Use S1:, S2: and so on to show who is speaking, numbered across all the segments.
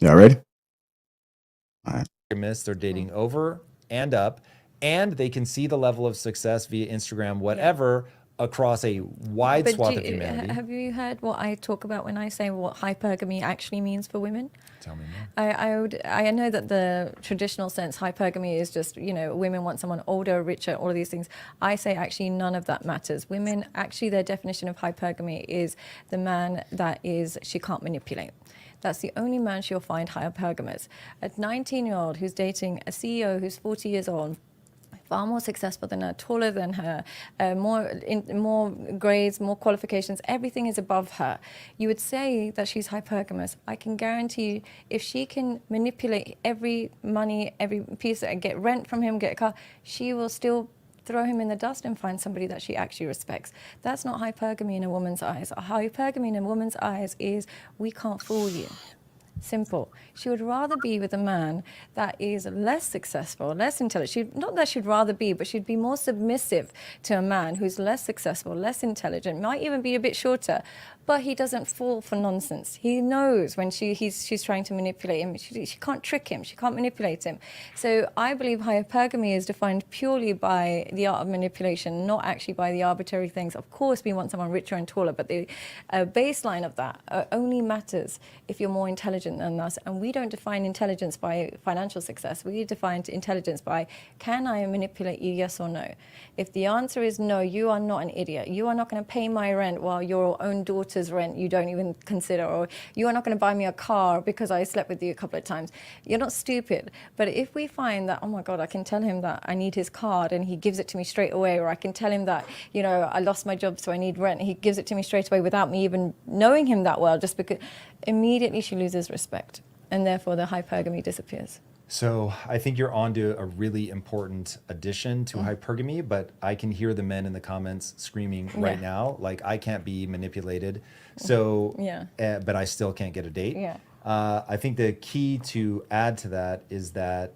S1: Y'all ready? All right.
S2: They're dating over and up, and they can see the level of success via Instagram,
S3: Yeah.
S2: whatever, across a wide
S3: But
S2: swath of humanity.
S3: have you heard what I talk about when I say what hypergamy actually means for women?
S2: Tell me more.
S3: I know that the traditional sense hypergamy is just, you know, women want someone older, richer, all of these things. I say actually none of that matters. Women, actually their definition of hypergamy is the man that is, she can't manipulate. That's the only man she'll find hypergamous. A 19-year-old who's dating a CEO who's 40 years old, far more successful than her, taller than her, more grades, more qualifications, everything is above her. You would say that she's hypergamous. I can guarantee you, if she can manipulate every money, every piece, get rent from him, get a car, she will still throw him in the dust and find somebody that she actually respects. That's not hypergamy in a woman's eyes. Hypergamy in a woman's eyes is, we can't fool you. Simple. She would rather be with a man that is less successful, less intelligent. Not that she'd rather be, but she'd be more submissive to a man who's less successful, less intelligent, might even be a bit shorter, but he doesn't fall for nonsense. He knows when she's trying to manipulate him. She can't trick him. She can't manipulate him. So I believe hypergamy is defined purely by the art of manipulation, not actually by the arbitrary things. Of course, we want someone richer and taller, but the baseline of that only matters if you're more intelligent than us. And we don't define intelligence by financial success. We define intelligence by, can I manipulate you, yes or no? If the answer is no, you are not an idiot. You are not going to pay my rent while your own daughter's rent you don't even consider, or you are not going to buy me a car because I slept with you a couple of times. You're not stupid. But if we find that, oh my God, I can tell him that I need his card and he gives it to me straight away, or I can tell him that, you know, I lost my job so I need rent, and he gives it to me straight away without me even knowing him that well, just because, immediately she loses respect, and therefore the hypergamy disappears.
S2: So I think you're onto a really important addition to hypergamy, but I can hear the men in the comments screaming right
S3: Yeah.
S2: now, like, I can't be manipulated. So,
S3: Yeah.
S2: but I still can't get a date.
S3: Yeah.
S2: I think the key to add to that is that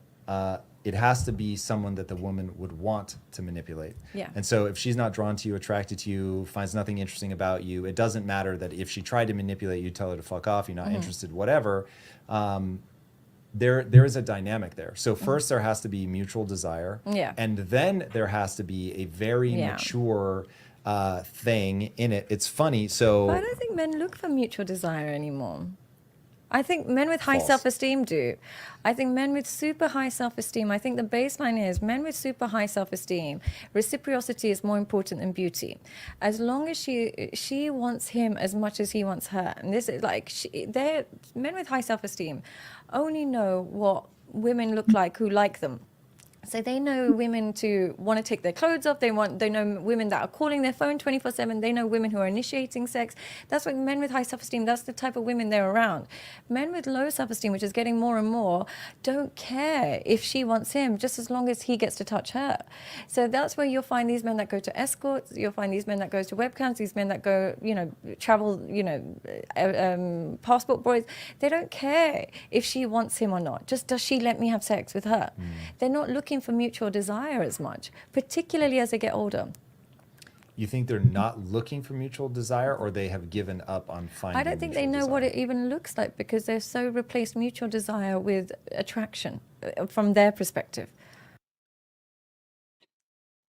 S2: it has to be someone that the woman would want to manipulate.
S3: Yeah.
S2: And so if she's not drawn to you, attracted to you, finds nothing interesting about you, it doesn't matter that if she tried to manipulate you, tell her to fuck off, you're not interested, whatever. There is a dynamic there. So first there has to be mutual desire,
S3: Yeah.
S2: and then there has to be a very
S3: Yeah.
S2: mature thing in it. It's funny.
S3: But I
S2: So
S3: don't think men look for mutual desire anymore. I think men with high
S2: false.
S3: self-esteem do. I think men with super high self-esteem, I think the baseline is men with super high self-esteem, reciprocity is more important than beauty. As long as she wants him as much as he wants her. And this is like, they're, men with high self-esteem only know what women look like who like them. So they know women to want to take their clothes off. They know women that are calling their phone 24/7. They know women who are initiating sex. That's what men with high self-esteem, that's the type of women they're around. Men with low self-esteem, which is getting more and more, don't care if she wants him, just as long as he gets to touch her. So that's where you'll find these men that go to escorts. You'll find these men that go to webcams. These men that go, you know, travel, you know, passport boys. They don't care if she wants him or not. Just, does she let me have sex with her? They're not looking for mutual desire as much, particularly as they get older.
S2: you think they're not looking for mutual desire, or they have given up on finding
S3: I don't think they know what it even looks like, because they're so replaced mutual desire with attraction from their perspective.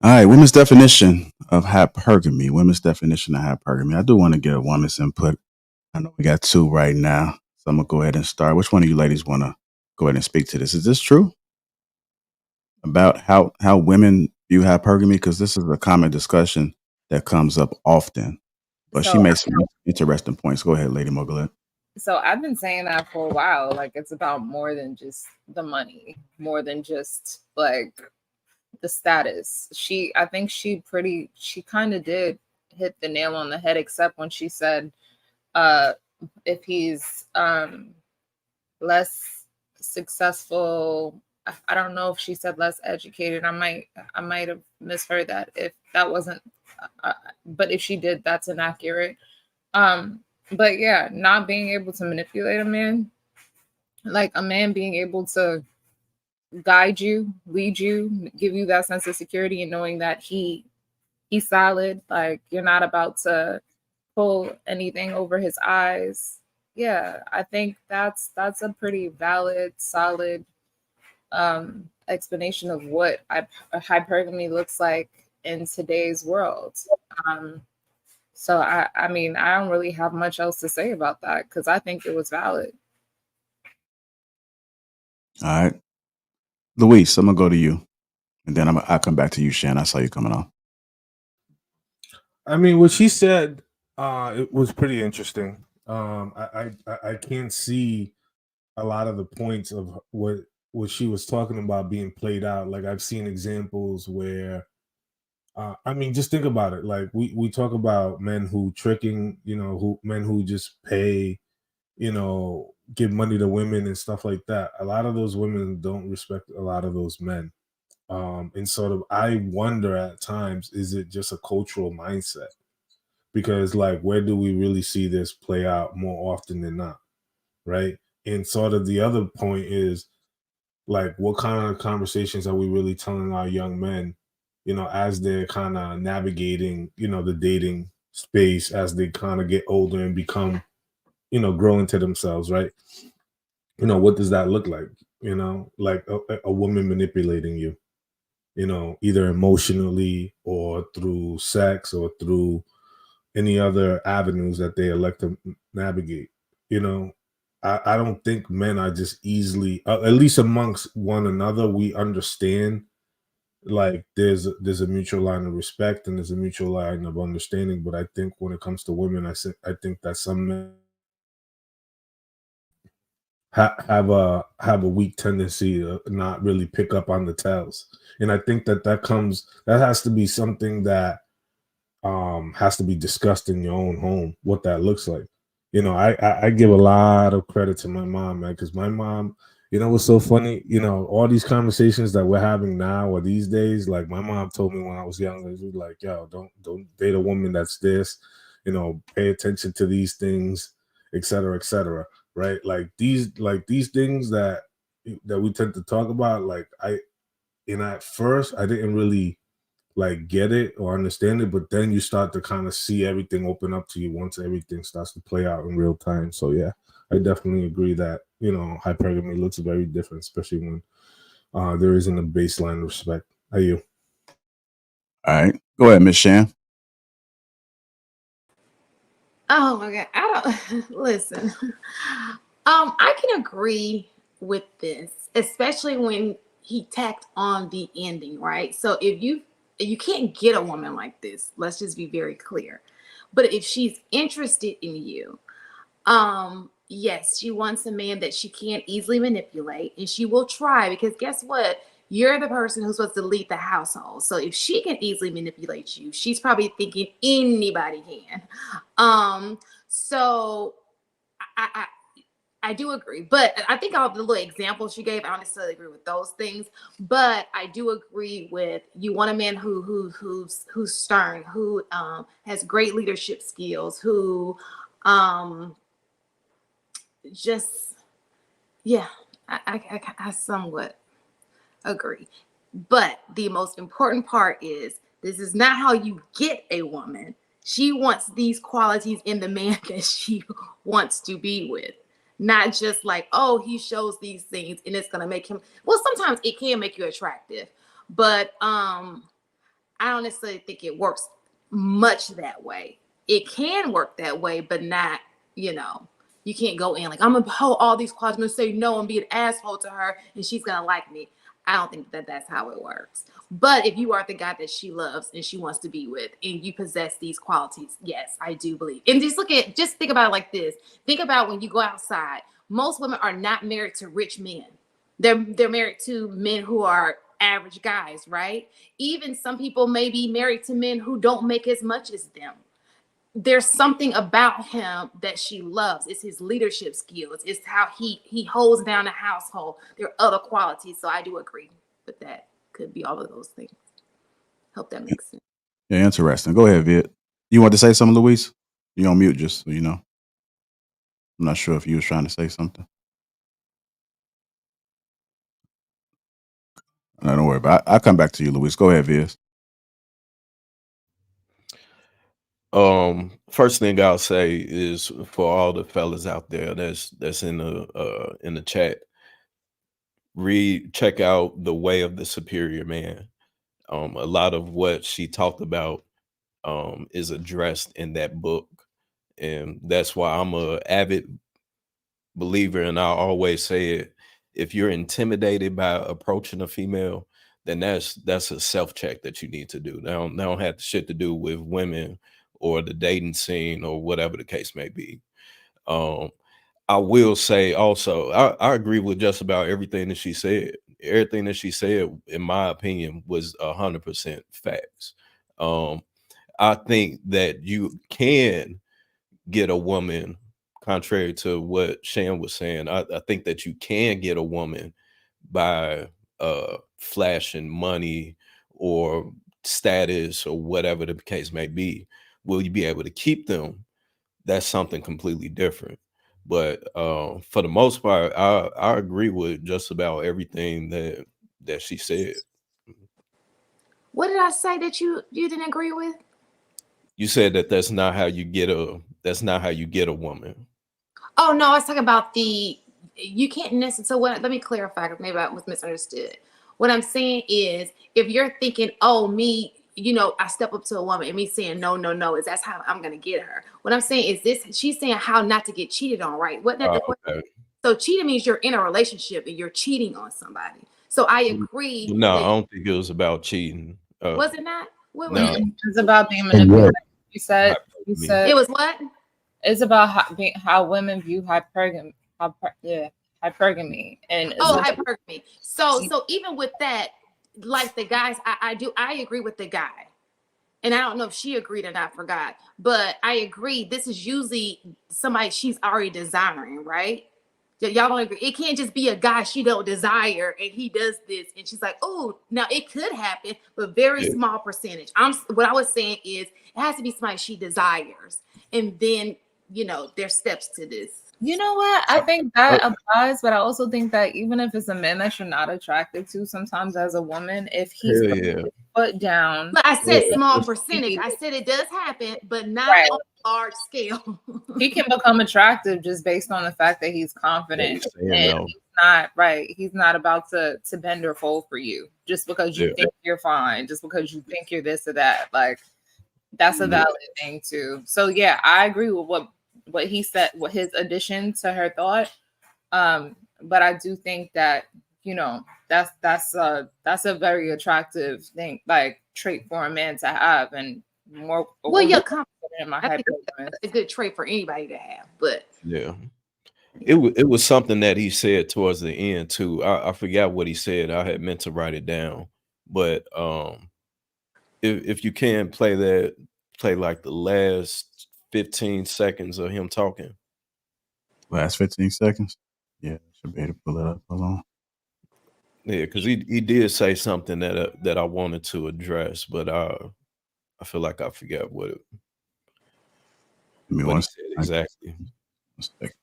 S1: All right. Women's definition of hypergamy. Women's definition of hypergamy. I do want to get a woman's input. I know we got two right now, so I'm gonna go ahead and start. Which one of you ladies want to go ahead and speak to this? Is this true about how women view hypergamy? Because this is a common discussion that comes up often. But she
S4: So,
S1: made some interesting points. Go ahead, Lady Mogalet.
S4: so I've been saying that for a while. Like, it's about more than just the money, more than just like the status. I think she kind of did hit the nail on the head, except when she said, if he's less successful. I don't know if she said less educated. I might have misheard that. If that wasn't, but if she did, that's inaccurate. But yeah, not being able to manipulate a man, like a man being able to guide you, lead you, give you that sense of security, and knowing that he's solid. Like, you're not about to pull anything over his eyes. yeah, I think that's a pretty valid, solid explanation of what hypergamy looks like in today's world. Um, so I mean, I don't really have much else to say about that because I think it was valid.
S1: All right. Luis, I'm going to go to you. And then I'll come back to you, Shan. I saw you coming on.
S5: I mean, what she said, it was pretty interesting. I can't see a lot of the points of what she was talking about being played out. Like I've seen examples where, I mean, just think about it. Like we talk about men who tricking, men who just pay, give money to women and stuff like that. A lot of those women don't respect a lot of those men. And sort of, I wonder at times, is it just a cultural mindset? Because like, where do we really see this play out more often than not, right? And sort of the other point is like, what kind of conversations are we really telling our young men, as they're kind of navigating, the dating space as they kind of get older and become, grow into themselves, right? What does that look like? Like a woman manipulating you, either emotionally or through sex or through any other avenues that they elect to navigate. I don't think men are just easily, at least amongst one another, we understand like there's a mutual line of respect and there's a mutual line of understanding. But I think when it comes to women, I think that some men have a weak tendency to not really pick up on the tells, and I think that has to be something that has to be discussed in your own home, what that looks like. I give a lot of credit to my mom, man, because my mom, what's so funny, all these conversations that we're having now or these days, like my mom told me when I was younger, she was like, yo, don't date a woman that's this, pay attention to these things, et cetera, right? Like these things that we tend to talk about, like at first I didn't really like get it or understand it, but then you start to kind of see everything open up to you once everything starts to play out in real time. So yeah, I definitely agree that hypergamy looks very different, especially when there isn't a baseline respect. Are you?
S1: All right. Go ahead, Miss Shan.
S6: Oh my God. I don't listen. I can agree with this, especially when he tacked on the ending, right? So if you can't get a woman like this, let's just be very clear. But if she's interested in you, yes, she wants a man that she can't easily manipulate, and she will try because guess what? You're the person who's supposed to lead the household. So if she can easily manipulate you, she's probably thinking anybody can. So I I do agree, but I think all the little examples you gave, I don't necessarily agree with those things. But I do agree with you want a man who's stern, who has great leadership skills, who um just yeah, I somewhat agree. But the most important part is this is not how you get a woman. She wants these qualities in the man that she wants to be with. Not just like, oh, he shows these things and it's gonna make him well, sometimes it can make you attractive, but I don't necessarily think it works much that way. It can work that way, but not, you can't go in like, I'm gonna hold all these qualities, I'm gonna say no and be an asshole to her and she's gonna like me. I don't think that that's how it works. But if you are the guy that she loves and she wants to be with and you possess these qualities, yes, I do believe. And just think about it like this. Think about when you go outside. Most women are not married to rich men. They're married to men who are average guys, right? Even some people may be married to men who don't make as much as them. There's something about him that she loves. It's his leadership skills. It's how he holds down a household. There are other qualities. So I do agree with that. Could be all of those things. Hope that makes sense.
S1: Yeah, interesting. Go ahead, Vid. You want to say something, Luis? You're on mute, just so you know. I'm not sure if you was trying to say something. No, don't worry about it. I'll come back to you, Luis. Go ahead, Viz.
S7: First thing I'll say is for all the fellas out there that's in the chat, check out The Way of the Superior Man. A lot of what she talked about is addressed in that book, and that's why I'm a avid believer, and I always say it: if you're intimidated by approaching a female, then that's a self check that you need to do. That don't have shit to do with women or the dating scene or whatever the case may be. Um, I will say also, I agree with just about everything that she said. Everything that she said, in my opinion, was 100% facts. I think that you can get a woman, contrary to what Shan was saying. I think that you can get a woman by flashing money or status or whatever the case may be. Will you be able to keep them? That's something completely different. But for the most part, I agree with just about everything that she said.
S6: What did I say that you didn't agree with?
S7: You said that that's not how you get a woman.
S6: Oh no, I was talking about you can't necessarily. So what? Let me clarify. Maybe I was misunderstood. What I'm saying is, if you're thinking, oh, me, I step up to a woman and me saying no, no, no, is that's how I'm gonna get her. What I'm saying is this: she's saying how not to get cheated on, right? What that?
S7: Okay.
S6: So cheating means you're in a relationship and you're cheating on somebody. So I agree.
S7: No, I don't think it was about cheating.
S6: Was it not? What was
S7: No.
S6: it?
S4: It's about being manipulated. You said
S6: It was what?
S4: it's about how women view hypergamy. Hypergamy and
S6: hypergamy. So even with that, like the guys, I agree with the guy, and I don't know if she agreed or not. Forgot, but I agree. This is usually somebody she's already desiring, right? Y'all don't agree. It can't just be a guy she don't desire and he does this and she's like, oh, now it could happen, but very small percentage. What I was saying is it has to be somebody she desires, and then there's steps to this.
S4: You know what? I think that applies, but I also think that even if it's a man that you're not attracted to, sometimes as a woman, if he's putting his foot down.
S6: But I said small percentage. I said it does happen, but not on a large scale.
S4: He can become attractive just based on the fact that he's confident and he's not He's not about to bend or fold for you just because you think you're fine, just because you think you're this or that. Like that's a valid thing too. So yeah, I agree with what he said, what his addition to her thought. But I do think that that's a very attractive thing, like trait for a man to have, and more.
S6: Well, you're confident. I think that's a good trait for anybody to have. But
S7: yeah, it was something that he said towards the end too. I forgot what he said. I had meant to write it down, but if you can play like the last 15 seconds of him talking.
S1: Last 15 seconds? Yeah, should be able to pull it up. Hold on.
S7: Yeah, because he did say something that I wanted to address, but I feel like I forgot what it what he said exactly.
S1: One second.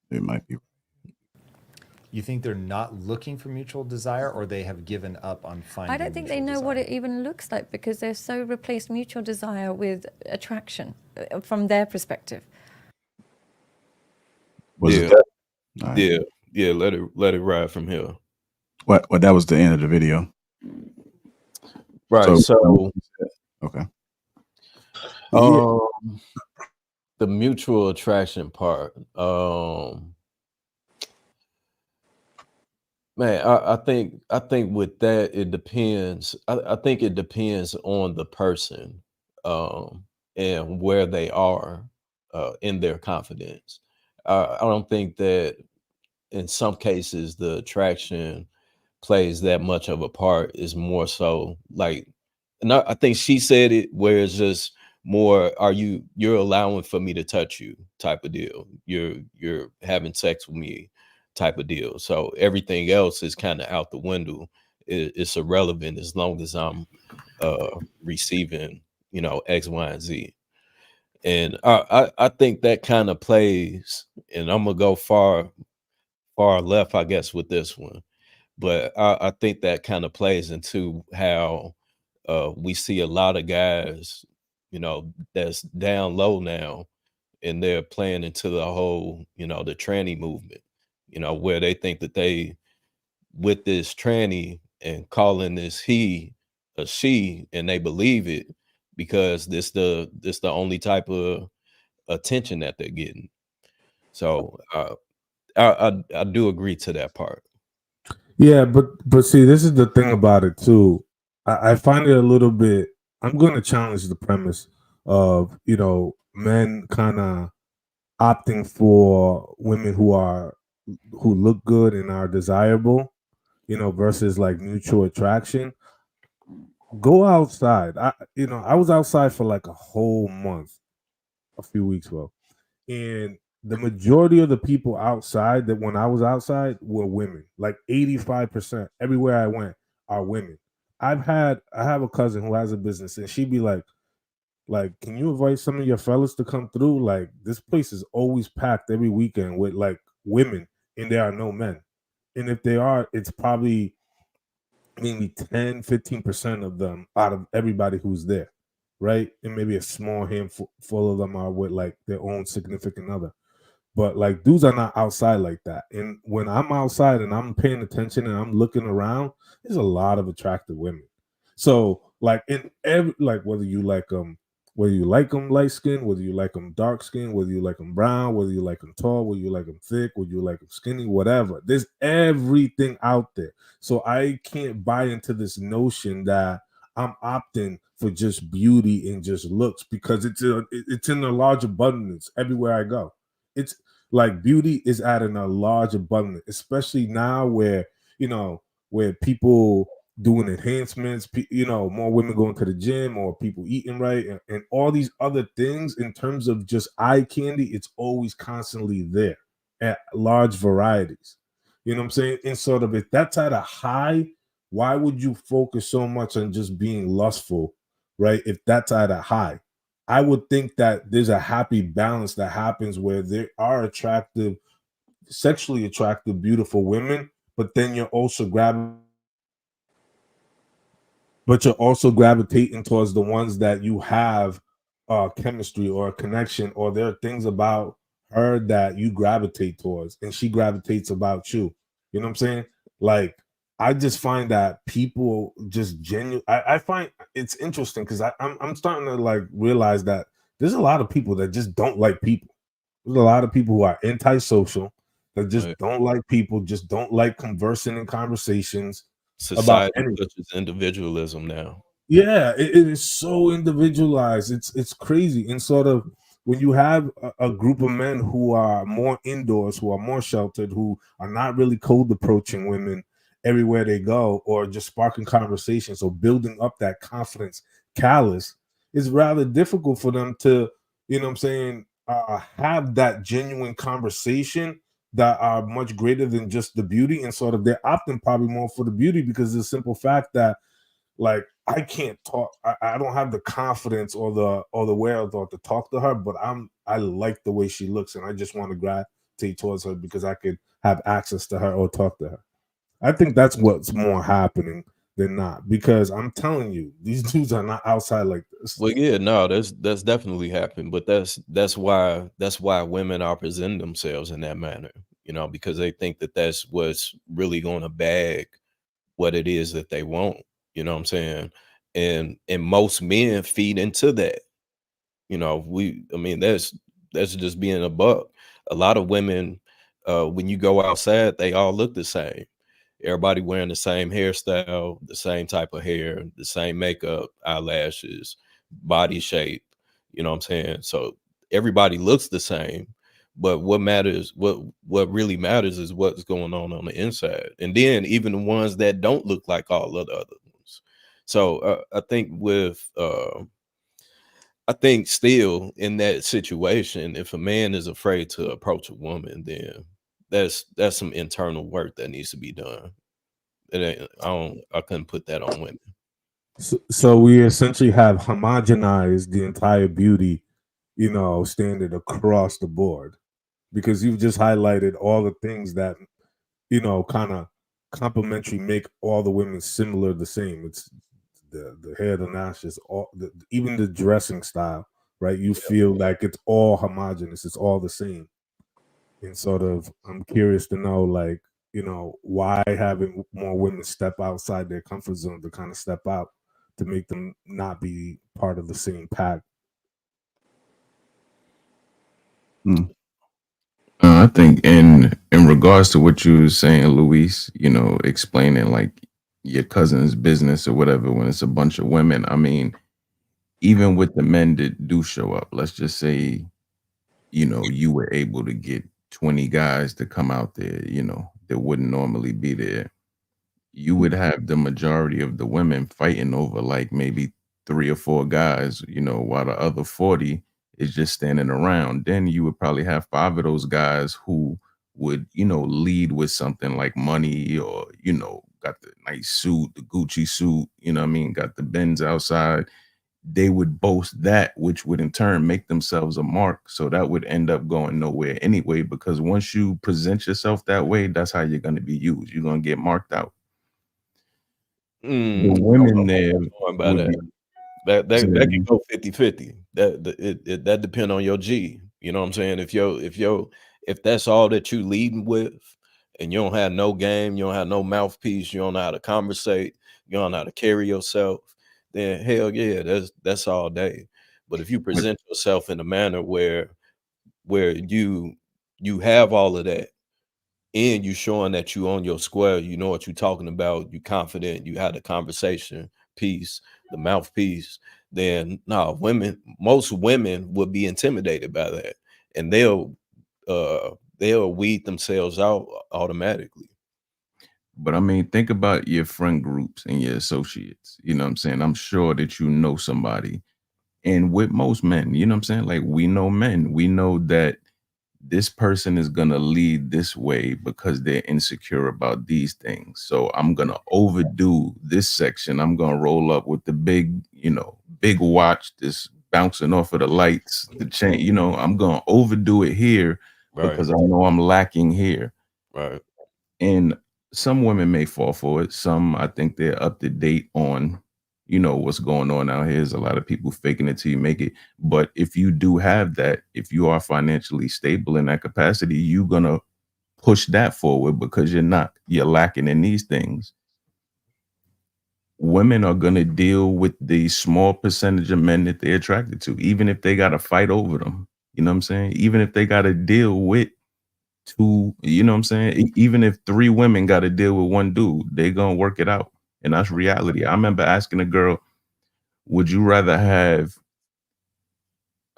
S1: It might be.
S2: You think they're not looking for mutual desire, or they have given up on finding?
S3: I don't think they know what it even looks like because they've so replaced mutual desire with attraction from their perspective.
S1: Was it that?
S7: Right. Yeah. Let it ride from here.
S1: What? That was the end of the video.
S7: Right. So
S1: okay.
S7: The mutual attraction part. Man, I think with that it depends. I think it depends on the person and where they are in their confidence. I don't think that in some cases the attraction plays that much of a part. Is more so like, and I think she said it where it's just more, you're allowing for me to touch you type of deal. You're having sex with me type of deal. So everything else is kind of out the window. It's irrelevant as long as I'm receiving, X, Y, and Z. And I think that kind of plays, and I'm gonna go far far left, I guess, with this one. But I think that kind of plays into how we see a lot of guys, that's down low now, and they're playing into the whole, the tranny movement, where they think that they, with this tranny and calling this he a she, and they believe it because this the only type of attention that they're getting. So I do agree to that part.
S5: Yeah, but see, this is the thing about it too. I find it a little bit. I'm going to challenge the premise of men kind of opting for women who look good and are desirable, versus like mutual attraction. Go outside. I was outside for like a whole month a few weeks ago, and the majority of the people outside that when I was outside were women. Like 85% everywhere I went are women. I have a cousin who has a business, and she'd be like, can you invite some of your fellas to come through? Like, this place is always packed every weekend with like women, and there are no men. And if they are, it's probably maybe 10-15% of them out of everybody who's there, right? And maybe a small handful full of them are with like their own significant other. But like dudes are not outside like that. And when I'm outside and I'm paying attention and I'm looking around, there's a lot of attractive women. So like in every, like whether you like them light skin, whether you like them dark skin, whether you like them brown, whether you like them tall, whether you like them thick, whether you like them skinny, whatever. There's everything out there. So I can't buy into this notion that I'm opting for just beauty and just looks, because it's in a large abundance everywhere I go. It's like beauty is at in a large abundance, especially now where where people doing enhancements, more women going to the gym or people eating right, and all these other things in terms of just eye candy. It's always constantly there at large varieties. You know what I'm saying? And sort of if that's at a high, why would you focus so much on just being lustful, right? If that's at a high, I would think that there's a happy balance that happens where there are attractive, sexually attractive, beautiful women, but then you're also gravitating towards the ones that you have chemistry or a connection, or there are things about her that you gravitate towards and she gravitates about you. You know what I'm saying? Like, I just find that people just genuine. I find it's interesting because I'm starting to like realize that there's a lot of people that just don't like people. There's a lot of people who are antisocial, that just
S7: Right.
S5: don't like people, just don't like conversing in conversations about
S7: Society
S5: anything.
S7: pushes individualism now.
S5: Yeah, it is so individualized. It's crazy. And sort of when you have a group of men who are more indoors, who are more sheltered, who are not really cold approaching women everywhere they go, or just sparking conversations or building up that confidence callus, it's rather difficult for them to, you know what I'm saying, have that genuine conversation that are much greater than just the beauty. And sort of they're opting probably more for the beauty because of the simple fact that, like, I can't talk. I don't have the confidence or the wherewithal to talk to her, but I like the way she looks, and I just want to gravitate towards her because I could have access to her or talk to her. I think that's what's more happening than not, because I'm telling you, these dudes are not outside like this.
S7: Well, yeah, no, that's definitely happened, but that's why women are presenting themselves in that manner, because they think that that's what's really going to bag what it is that they want. You know what I'm saying? And most men feed into that. I mean, that's just being a buck. A lot of women, when you go outside, they all look the same. Everybody wearing the same hairstyle, the same type of hair, the same makeup, eyelashes, body shape. You know what I'm saying? So everybody looks the same, but what really matters is what's going on the inside. And then even the ones that don't look like all of the other ones. So I think still in that situation, if a man is afraid to approach a woman, then that's some internal work that needs to be done. I couldn't put that on women.
S5: So we essentially have homogenized the entire beauty, standard across the board, because you've just highlighted all the things that kind of complementary, make all the women similar, the same. It's the hair, the lashes, even the dressing style, right? You feel like it's all homogenous, it's all the same. And sort of, I'm curious to know, like, why having more women step outside their comfort zone to kind of step out to make them not be part of the same pack.
S8: I think in regards to what you were saying, Luis, explaining like your cousin's business or whatever when it's a bunch of women. I mean, even with the men that do show up, let's just say, you were able to get 20 guys to come out there, that wouldn't normally be there. You would have the majority of the women fighting over like maybe 3 or 4 guys, while the other 40 is just standing around. Then you would probably have 5 of those guys who would, lead with something like money or, got the nice suit, the Gucci suit, what I mean, got the Benz outside. They would boast that, which would in turn make themselves a mark. So that would end up going nowhere anyway, because once you present yourself that way, that's how you're going to be used. You're going to get marked out. The women there would be
S7: that can go 50-50. That depend on your G. You know what I'm saying? If that's all that you leading with, and you don't have no game, you don't have no mouthpiece, you don't know how to conversate, you don't know how to carry yourself, then hell yeah, that's all day. But if you present yourself in a manner where you have all of that, and you showing that you on your square, you know what you're talking about, you confident, you had the conversation piece, the mouthpiece, then most women would be intimidated by that, and they'll weed themselves out automatically.
S8: But I mean, think about your friend groups and your associates. You know what I'm saying? I'm sure that you know somebody. And with most men, you know what I'm saying? Like, we know men. We know that this person is going to lead this way because they're insecure about these things. So I'm going to overdo this section. I'm going to roll up with the big watch, this bouncing off of the lights, the chain, I'm going to overdo it here because I know I'm lacking here.
S7: Right.
S8: And some women may fall for it. Some, I think they're up to date on, what's going on out here. There's a lot of people faking it till you make it. But if you do have that, if you are financially stable in that capacity, you're going to push that forward because you're lacking in these things. Women are going to deal with the small percentage of men that they're attracted to, even if they got to fight over them. You know what I'm saying? Even if they got to deal with 2, you know what I'm saying? Even if 3 women got to deal with 1 dude, they going to work it out. And that's reality. I remember asking a girl, would you rather have,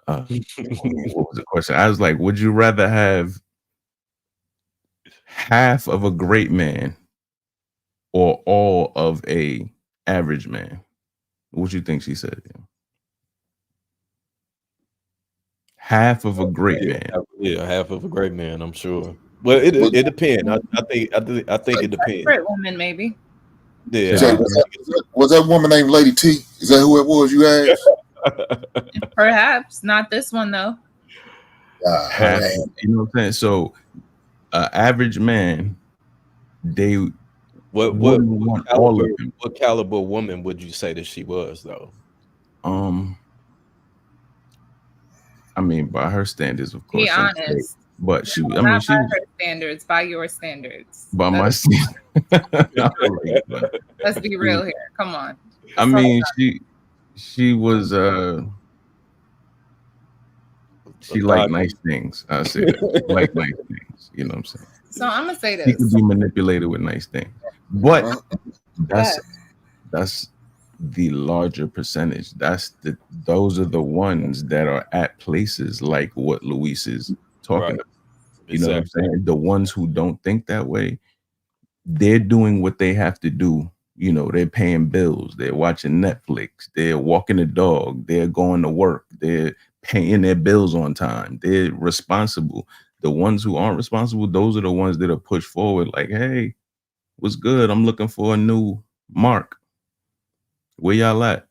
S8: what was the question? I was like, would you rather have half of a great man or all of a average man? What do you think she said? Half of a great man.
S7: Yeah, half of a great man, I'm sure. Well, it depends. I think it depends.
S4: Great woman, maybe.
S7: Yeah.
S9: So was that woman named Lady T? Is that who it was you asked?
S4: Perhaps not this one though.
S8: Half, you know what I'm saying? So, average man, they
S7: what caliber woman would you say that she was though?
S8: I mean, by her standards, of course.
S4: Be honest.
S8: But she,
S4: no,
S8: I mean,
S4: she by her standards, by your standards.
S8: By my standards.
S4: Let's be real here. Come on.
S8: I mean, she was she liked nice things. I say that. Like nice things. You know what I'm saying?
S4: So I'm gonna say this.
S8: She could be manipulated with nice things. But that's the larger percentage. Those are the ones that are at places like what Luis is talking about. You know what I'm saying? The ones who don't think that way, they're doing what they have to do. They're paying bills, they're watching Netflix, they're walking the dog, they're going to work, they're paying their bills on time, they're responsible. The ones who aren't responsible, those are the ones that are pushed forward like, hey, what's good? I'm looking for a new Mark. Where y'all at?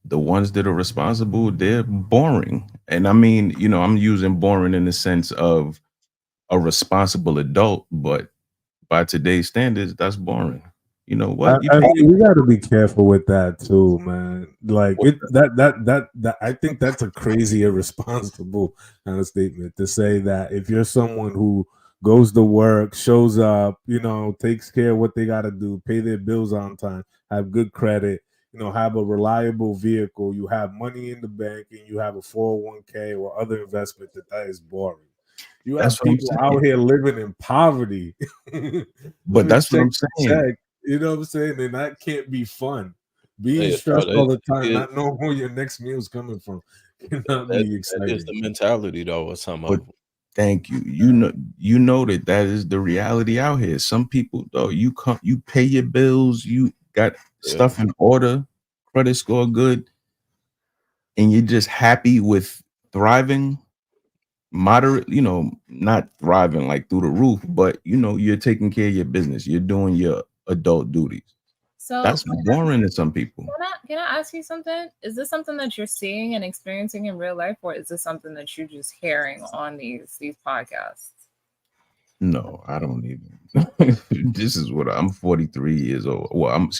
S8: The ones that are responsible, they're boring. And I mean, I'm using boring in the sense of a responsible adult, but by today's standards, that's boring. You know what? You
S5: I
S8: pay
S5: mean, we got to be careful with that too, man. Like that. I think that's a crazy, irresponsible kind of statement to say that if you're someone who goes to work, shows up, takes care of what they got to do, pay their bills on time, have good credit, have a reliable vehicle, you have money in the bank, and you have a 401k or other investment, that is boring. You have
S8: That's what I'm
S5: people out
S8: saying.
S5: here living in poverty.
S8: But that's what I'm saying.
S5: Check. You know what I'm saying? And that can't be fun. Being
S7: Yeah,
S5: stressed
S7: no,
S5: all the
S7: that
S5: time,
S7: is
S5: not knowing where your next meal is coming from, cannot
S7: that
S5: be
S7: that is the
S5: exciting.
S7: mentality though of some
S8: But
S7: of them.
S8: thank you. You know that is the reality out here. Some people though, you pay your bills, you got
S7: Yeah.
S8: stuff in order, credit score good, and you're just happy with thriving, moderate, not thriving like through the roof, but you're taking care of your business. You're doing your adult duties.
S4: So
S8: That's boring to some people.
S4: can I ask you something? Is this something that you're seeing and experiencing in real life, or is this something that you're just hearing on these podcasts?
S8: No, I don't even. This is what I'm 43 years old. Well, I'm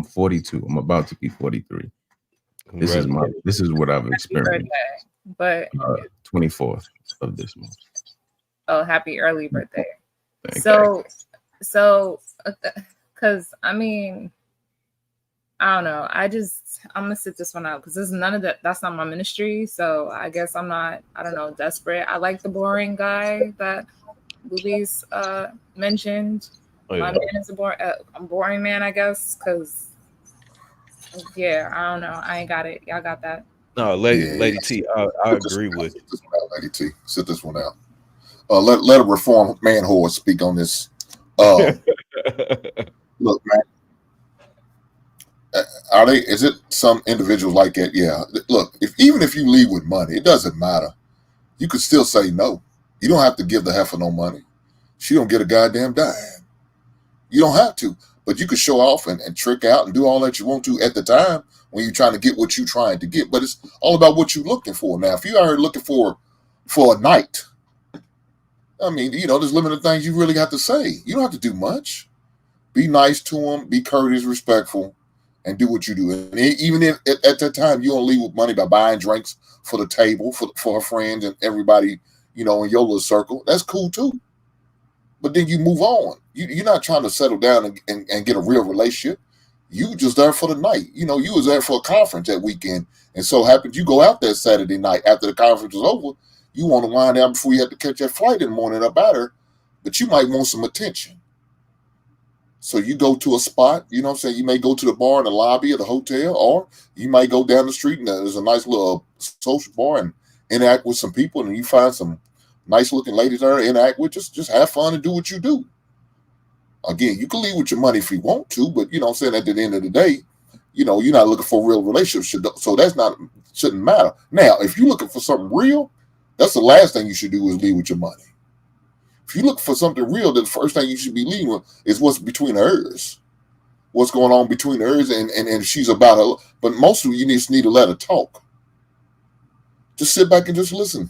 S8: 42. I'm about to be 43. This is what I've experienced.
S4: But
S8: 24th of this month.
S4: oh, happy early birthday.
S8: Thank
S4: So because I mean, I don't know. I'm gonna sit this one out because there's none of that. That's not my ministry. So I guess I'm not, I don't know, desperate. I like the boring guy that Luis mentioned.
S7: Oh, yeah.
S4: My man is a boring man, I guess, because yeah, I don't know. I ain't got it. Y'all got that?
S7: No, Lady T, I agree with you.
S9: Sit this one out, Lady T. Sit this one out. Let a reformed man whore speak on this. Look, man. Is it some individuals like that? Yeah. Look, even if you leave with money, it doesn't matter. You could still say no. You don't have to give the heifer no money. She don't get a goddamn dime. You don't have to. But you could show off and trick out and do all that you want to at the time when you're trying to get what you're trying to get. But it's all about what you're looking for. Now, if you are looking for a night, I mean, there's limited things you really have to say. You don't have to do much. Be nice to them, be courteous, respectful, and do what you do. And even if at that time you don't leave with money by buying drinks for the table, for her friends and everybody, in your little circle, that's cool too. But then you move on. You're not trying to settle down and get a real relationship. You just there for the night. You was there for a conference that weekend. And so happens you go out that Saturday night after the conference is over. You want to wind down before you have to catch that flight in the morning up at her. But you might want some attention. So you go to a spot, you may go to the bar in the lobby of the hotel, or you might go down the street and there's a nice little social bar and interact with some people, and you find some nice looking ladies there to interact with. Just have fun and do what you do. Again, you can leave with your money if you want to, but at the end of the day, you're not looking for a real relationship. So shouldn't matter. Now, if you're looking for something real, that's the last thing you should do is leave with your money. If you look for something real, then the first thing you should be leading with is what's between hers. What's going on between hers and she's about her. But most of you just need to let her talk. Just sit back and just listen.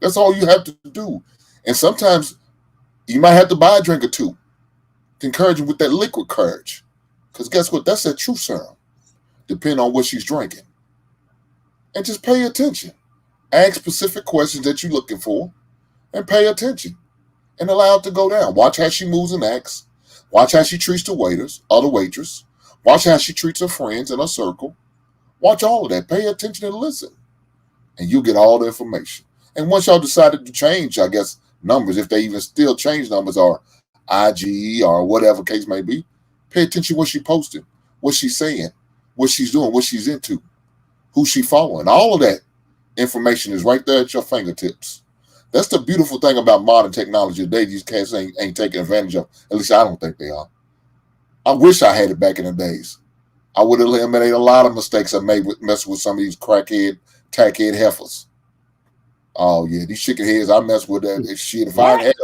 S9: That's all you have to do. And sometimes you might have to buy a drink or two to encourage her with that liquid courage. Because guess what? That's that truth serum. Depending on what she's drinking. And just pay attention. Ask specific questions that you're looking for and pay attention. And allow it to go down. Watch how she moves and acts. Watch how she treats the waiters or the waitress. Watch how she treats her friends in her circle. Watch all of that. Pay attention and listen. And you'll get all the information. And once y'all decided to change, I guess, numbers, if they even still change numbers or IG or whatever case may be, pay attention to what she's posting, what she's saying, what she's doing, what she's into, who she's following. All of that information is right there at your fingertips. That's the beautiful thing about modern technology today. These cats ain't taking advantage of. At least I don't think they are. I wish I had it back in the days. I would have eliminated a lot of mistakes I made with messing with some of these crackhead, tackhead heifers. Oh yeah, these chicken heads I mess with that shit. If I had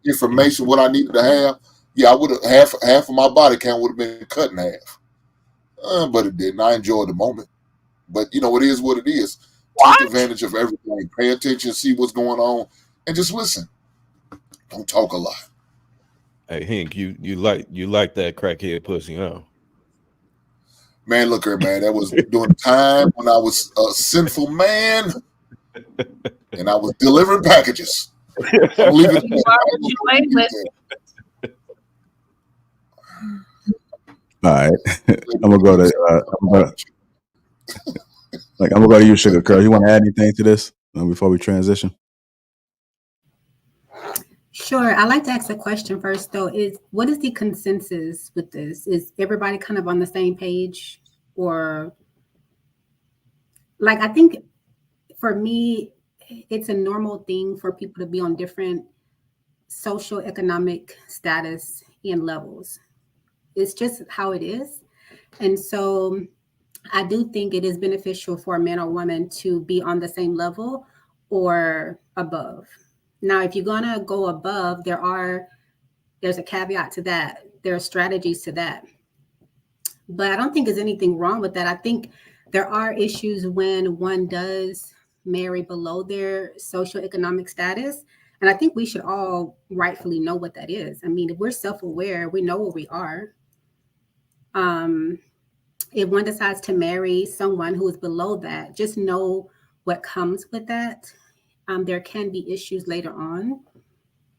S9: information what I needed to have, yeah, I would have half of my body count would have been cut in half. But it didn't. I enjoyed the moment. But it is what it is. Take advantage of everything. Pay attention, see what's going on, and just listen. Don't talk a lot.
S7: Hey Hank, you like that crackhead pussy, huh?
S9: Man, look here, man. That was during the time when I was a sinful man and I was delivering packages. I'm leaving it
S4: You are what you ain't with.
S1: All right, I'm gonna go to I'm gonna go to you, Sugar Curl. You want to add anything to this before we transition?
S10: Sure. I'd like to ask a question first, though. What is the consensus with this? Is everybody kind of on the same page? Or, like, I think for me, it's a normal thing for people to be on different social economic status and levels. It's just how it is. And so I do think it is beneficial for a man or woman to be on the same level or above. Now, if you're gonna go above, there's a caveat to that. There are strategies to that. But I don't think there's anything wrong with that. I think there are issues when one does marry below their socioeconomic status. And I think we should all rightfully know what that is. I mean, if we're self-aware, we know where we are. If one decides to marry someone who is below that, just know what comes with that. There can be issues later on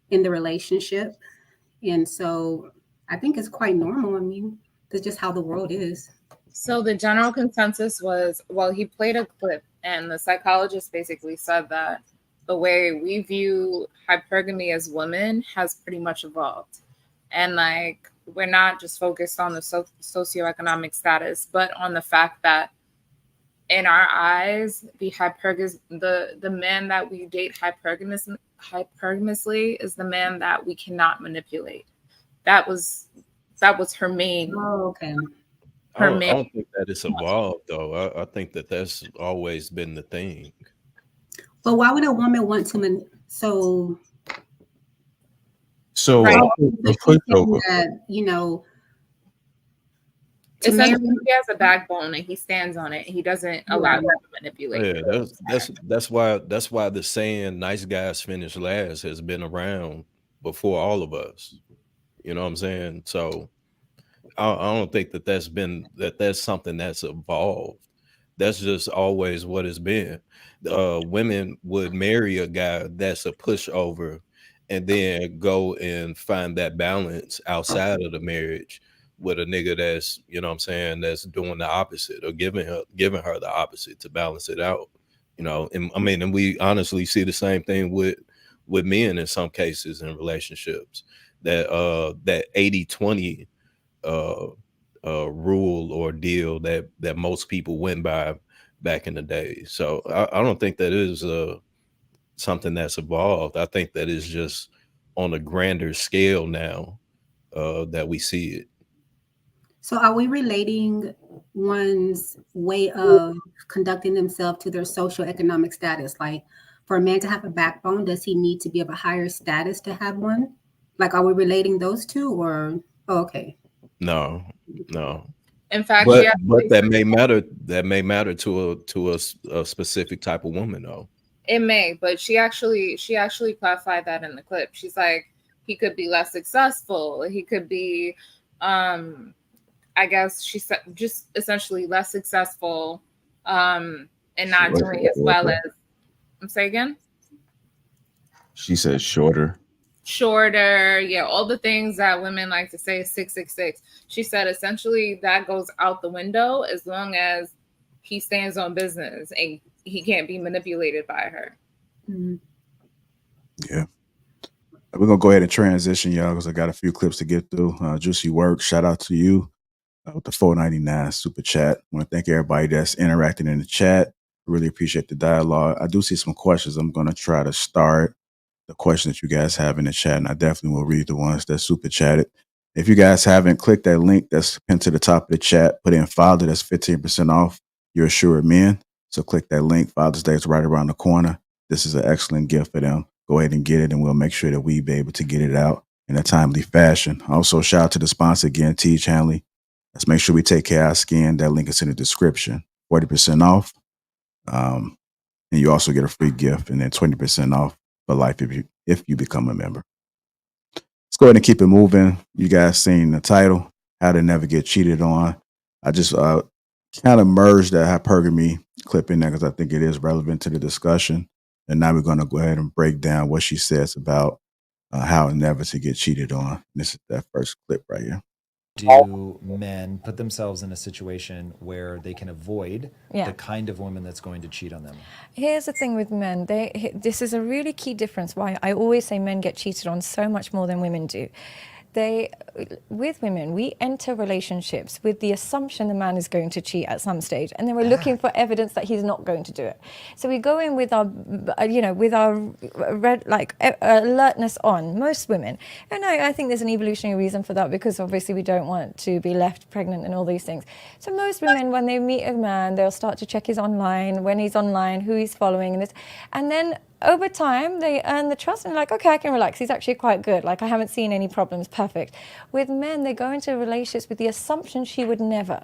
S10: in the relationship. And so I think it's quite normal. I mean, that's just how the world is.
S4: So the general consensus was, well, he played a clip and the psychologist basically said that the way we view hypergamy as women has pretty much evolved. And like, we're not just focused on the socioeconomic status, but on the fact that in our eyes, the man that we date hypergamously is the man that we cannot manipulate. That was her main.
S10: Oh, okay.
S7: I don't think that it's evolved though. I think that that's always been the thing.
S10: But why would a woman want to so
S8: Right.
S10: that,
S4: essentially he has a backbone and he stands on it. He doesn't allow you to manipulate.
S7: Yeah, that's why the saying "nice guys finish last" has been around before all of us. You know what I'm saying? So I don't think that that's something that's evolved. That's just always what it's been. Women would marry a guy that's a pushover and then go and find that balance outside of the marriage with a nigga that's, you know what I'm saying, that's doing the opposite or giving her the opposite to balance it out. You know, and I mean, and we honestly see the same thing with men in some cases in relationships, that 80-20 rule or deal that most people went by back in the day. So I don't think that is something that's evolved. I think that is just on a grander scale now that we see it.
S10: So are we relating one's way of conducting themselves to their social economic status? Like, for a man to have a backbone, does he need to be of a higher status to have one? Like, are we relating those two, or okay?
S7: No.
S4: In fact,
S7: but that may matter. That may matter to a specific type of woman, though.
S4: It may, but she actually clarified that in the clip. She's like, he could be less successful. He could be, I guess she said, just essentially less successful, and not doing as well as. Say again.
S8: She said shorter,
S4: yeah, all the things that women like to say, 666. She said essentially that goes out the window as long as he stands on business and he can't be manipulated by her.
S10: Mm-hmm.
S1: Yeah. We're going to go ahead and transition, y'all, because I got a few clips to get through. Juicy Work, shout out to you with the $4.99 super chat. I want to thank everybody that's interacting in the chat. Really appreciate the dialogue. I do see some questions. I'm going to try to start the questions that you guys have in the chat, and I definitely will read the ones that super chatted. If you guys haven't, click that link that's pinned to the top of the chat. Put in Father, that's 15% off your Assured Men. So click that link. Father's Day is right around the corner. This is an excellent gift for them. Go ahead and get it, and we'll make sure that we be able to get it out in a timely fashion. Also, shout out to the sponsor again, Teach Hanley. Let's make sure we take care of our skin. That link is in the description. 40% off. And you also get a free gift, and then 20% off for life if you become a member. let's go ahead and keep it moving. You guys seen the title, How to Never Get Cheated On. I just kind of merged that hypergamy clip in there because I think it is relevant to the discussion. And now we're going to go ahead and break down what she says about how never to get cheated on. This is that first clip right here.
S2: Do men put themselves in a situation where they can avoid
S3: Yeah.
S2: the kind of woman that's going to cheat on them?
S3: Here's the thing with men. This is a really key difference why I always say men get cheated on so much more than women do. With women, we enter relationships with the assumption the man is going to cheat at some stage, and then we're looking for evidence that he's not going to do it. So we go in with our, alertness on. Most women, and I think there's an evolutionary reason for that, because obviously we don't want to be left pregnant and all these things. So most women, when they meet a man, they'll start to check his online, when he's online, who he's following, and then over time, they earn the trust and like, okay, I can relax. He's actually quite good. Like, I haven't seen any problems. Perfect. With men, they go into relationships with the assumption she would never.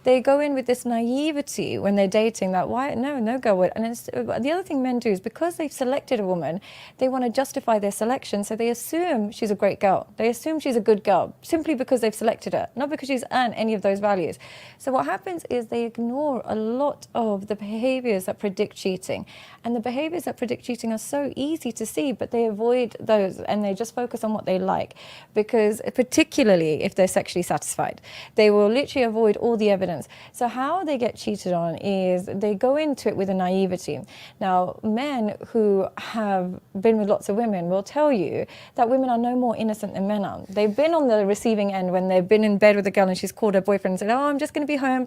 S3: They go in with this naivety when they're dating that, why? No girl would. And the other thing men do is because they've selected a woman, they want to justify their selection. So they assume she's a great girl. They assume she's a good girl simply because they've selected her, not because she's earned any of those values. So what happens is they ignore a lot of the behaviors that predict cheating. And the behaviors that predict cheating are so easy to see, but they avoid those and they just focus on what they like, because particularly if they're sexually satisfied, they will literally avoid all the evidence. So how they get cheated on is they go into it with a naivety. Now, men who have been with lots of women will tell you that women are no more innocent than men are. They've been on the receiving end when they've been in bed with a girl and she's called her boyfriend and said, oh, I'm just going to be home.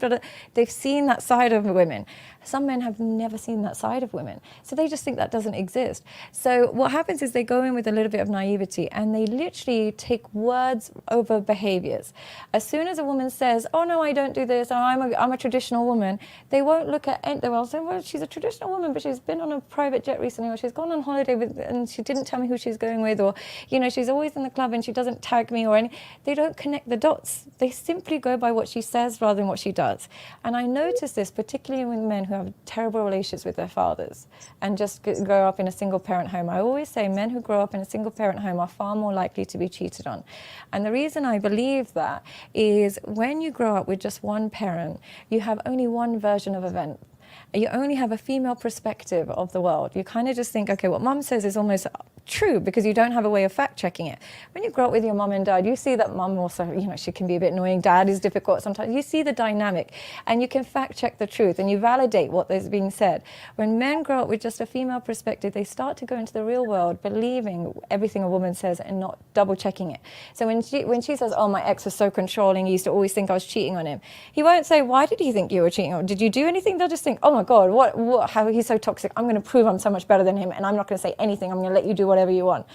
S3: They've seen that side of women. Some men have never seen that side of women. So they just think that doesn't exist. So what happens is they go in with a little bit of naivety and they literally take words over behaviors. As soon as a woman says, oh no, I don't do this, or I'm a traditional woman, they won't look at it. They will say, well, she's a traditional woman, but she's been on a private jet recently, or she's gone on holiday and she didn't tell me who she's going with, or she's always in the club and she doesn't tag me or any. They don't connect the dots. They simply go by what she says rather than what she does. And I notice this particularly with men who have terrible relationships with their fathers and just grow up in a single parent home. I always say men who grow up in a single parent home are far more likely to be cheated on. And the reason I believe that is when you grow up with just one parent, you have only one version of events. You only have a female perspective of the world. You kind of just think, okay, what mum says is almost true because you don't have a way of fact checking it. When you grow up with your mum and dad, you see that mum also, she can be a bit annoying. Dad is difficult sometimes. You see the dynamic and you can fact check the truth and you validate what is being said. When men grow up with just a female perspective, they start to go into the real world believing everything a woman says and not double checking it. So when she says, oh, my ex was so controlling, he used to always think I was cheating on him, he won't say, why did he think you were cheating on him? Did you do anything? They'll just think, oh my God, what, how he's so toxic. I'm going to prove I'm so much better than him and I'm not going to say anything. I'm going to let you do whatever you want.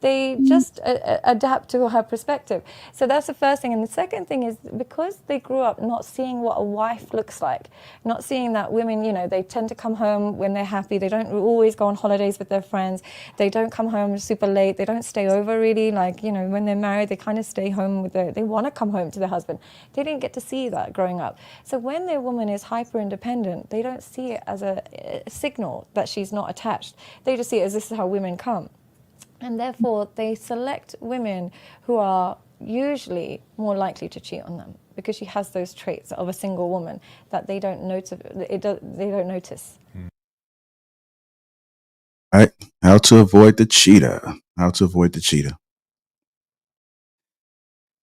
S3: They just adapt to her perspective. So that's the first thing. And the second thing is because they grew up not seeing what a wife looks like, not seeing that women, they tend to come home when they're happy. They don't always go on holidays with their friends. They don't come home super late. They don't stay over really. Like, when they're married, they kind of stay home they want to come home to their husband. They didn't get to see that growing up. So when their woman is hyper independent, they don't see it as a signal that she's not attached. They just see it as this is how women come. And therefore, they select women who are usually more likely to cheat on them because she has those traits of a single woman that they don't notice. They don't notice.
S1: All right. How to avoid the cheetah. How to avoid the cheetah.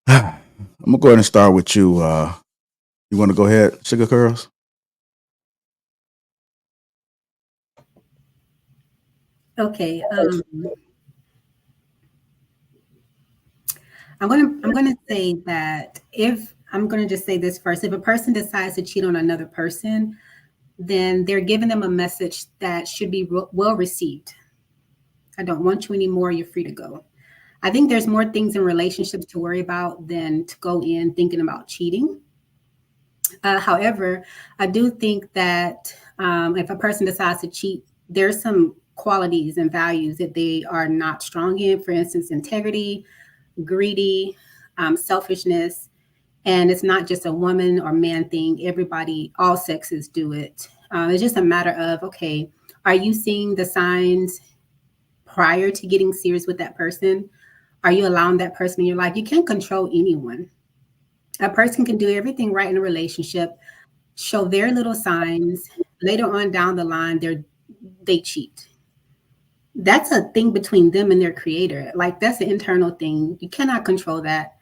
S1: I'm going to go ahead and start with you. You want to go ahead, Sugar Curls?
S10: Okay. I'm gonna say that I'm gonna just say this first. If a person decides to cheat on another person, then they're giving them a message that should be well received. I don't want you anymore. You're free to go. I think there's more things in relationships to worry about than to go in thinking about cheating. However, I do think that if a person decides to cheat, there's some qualities and values that they are not strong in. For instance, integrity, greedy, selfishness, and it's not just a woman or man thing. Everybody, all sexes do it. It's just a matter of, okay, are you seeing the signs prior to getting serious with that person? Are you allowing that person in your life? You can't control anyone. A person can do everything right in a relationship, show very little signs. Later on down the line, they cheat. That's a thing between them and their creator. Like, that's an internal thing. You cannot control that.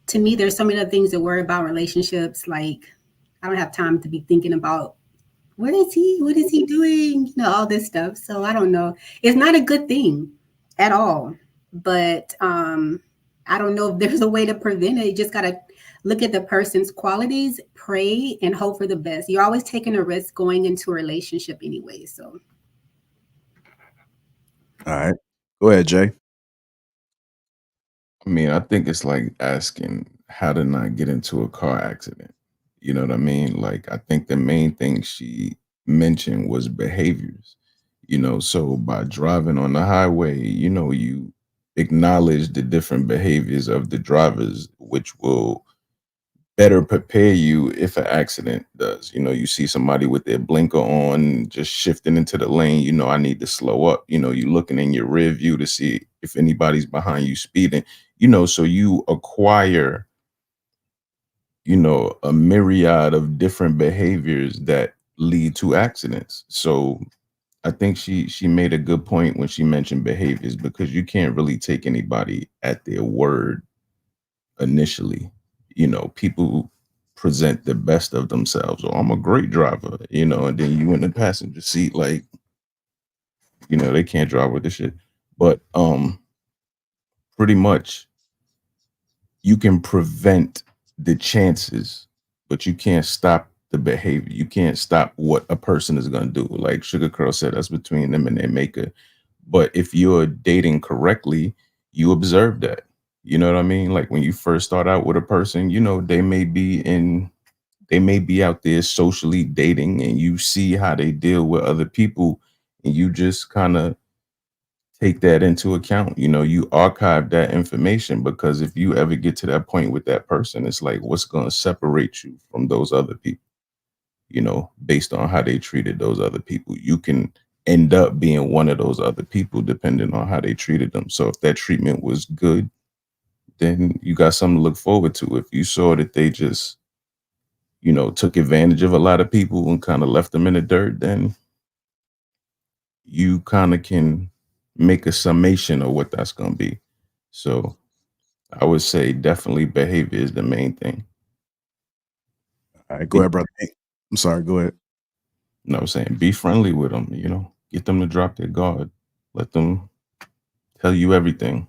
S10: To me, there's so many other things to worry about in relationships. Like, I don't have time to be thinking about where is he? What is he doing? You know, all this stuff. So I don't know. It's not a good thing at all. But I don't know if there's a way to prevent it. You just gotta look at the person's qualities, pray, and hope for the best. You're always taking a risk going into a relationship anyway. So
S1: All right. Go ahead, Jay.
S8: I mean, I think it's like asking how to not get into a car accident. You know what I mean? Like, I think the main thing she mentioned was behaviors. So by driving on the highway, you acknowledge the different behaviors of the drivers, which will better prepare you if an accident does. You see somebody with their blinker on, just shifting into the lane, I need to slow up. You looking in your rear view to see if anybody's behind you speeding, so you acquire, a myriad of different behaviors that lead to accidents. So I think she made a good point when she mentioned behaviors, because you can't really take anybody at their word initially. People present the best of themselves. Oh, I'm a great driver, and then you in the passenger seat, like, they can't drive with this shit. But pretty much you can prevent the chances, but you can't stop the behavior. You can't stop what a person is going to do. Like Sugar Curl said, that's between them and their maker. But if you're dating correctly, you observe that. You know what I mean? Like when you first start out with a person, they may be out there socially dating, and you see how they deal with other people, and you just kind of take that into account. You archive that information, because if you ever get to that point with that person, it's like, what's going to separate you from those other people? Based on how they treated those other people, you can end up being one of those other people depending on how they treated them. So if that treatment was good, then you got something to look forward to. If you saw that they just, took advantage of a lot of people and kind of left them in the dirt, then you kind of can make a summation of what that's going to be. So I would say definitely behavior is the main thing.
S1: All right, go ahead, brother. I'm sorry, go ahead.
S8: No, I'm saying be friendly with them, get them to drop their guard, let them tell you everything,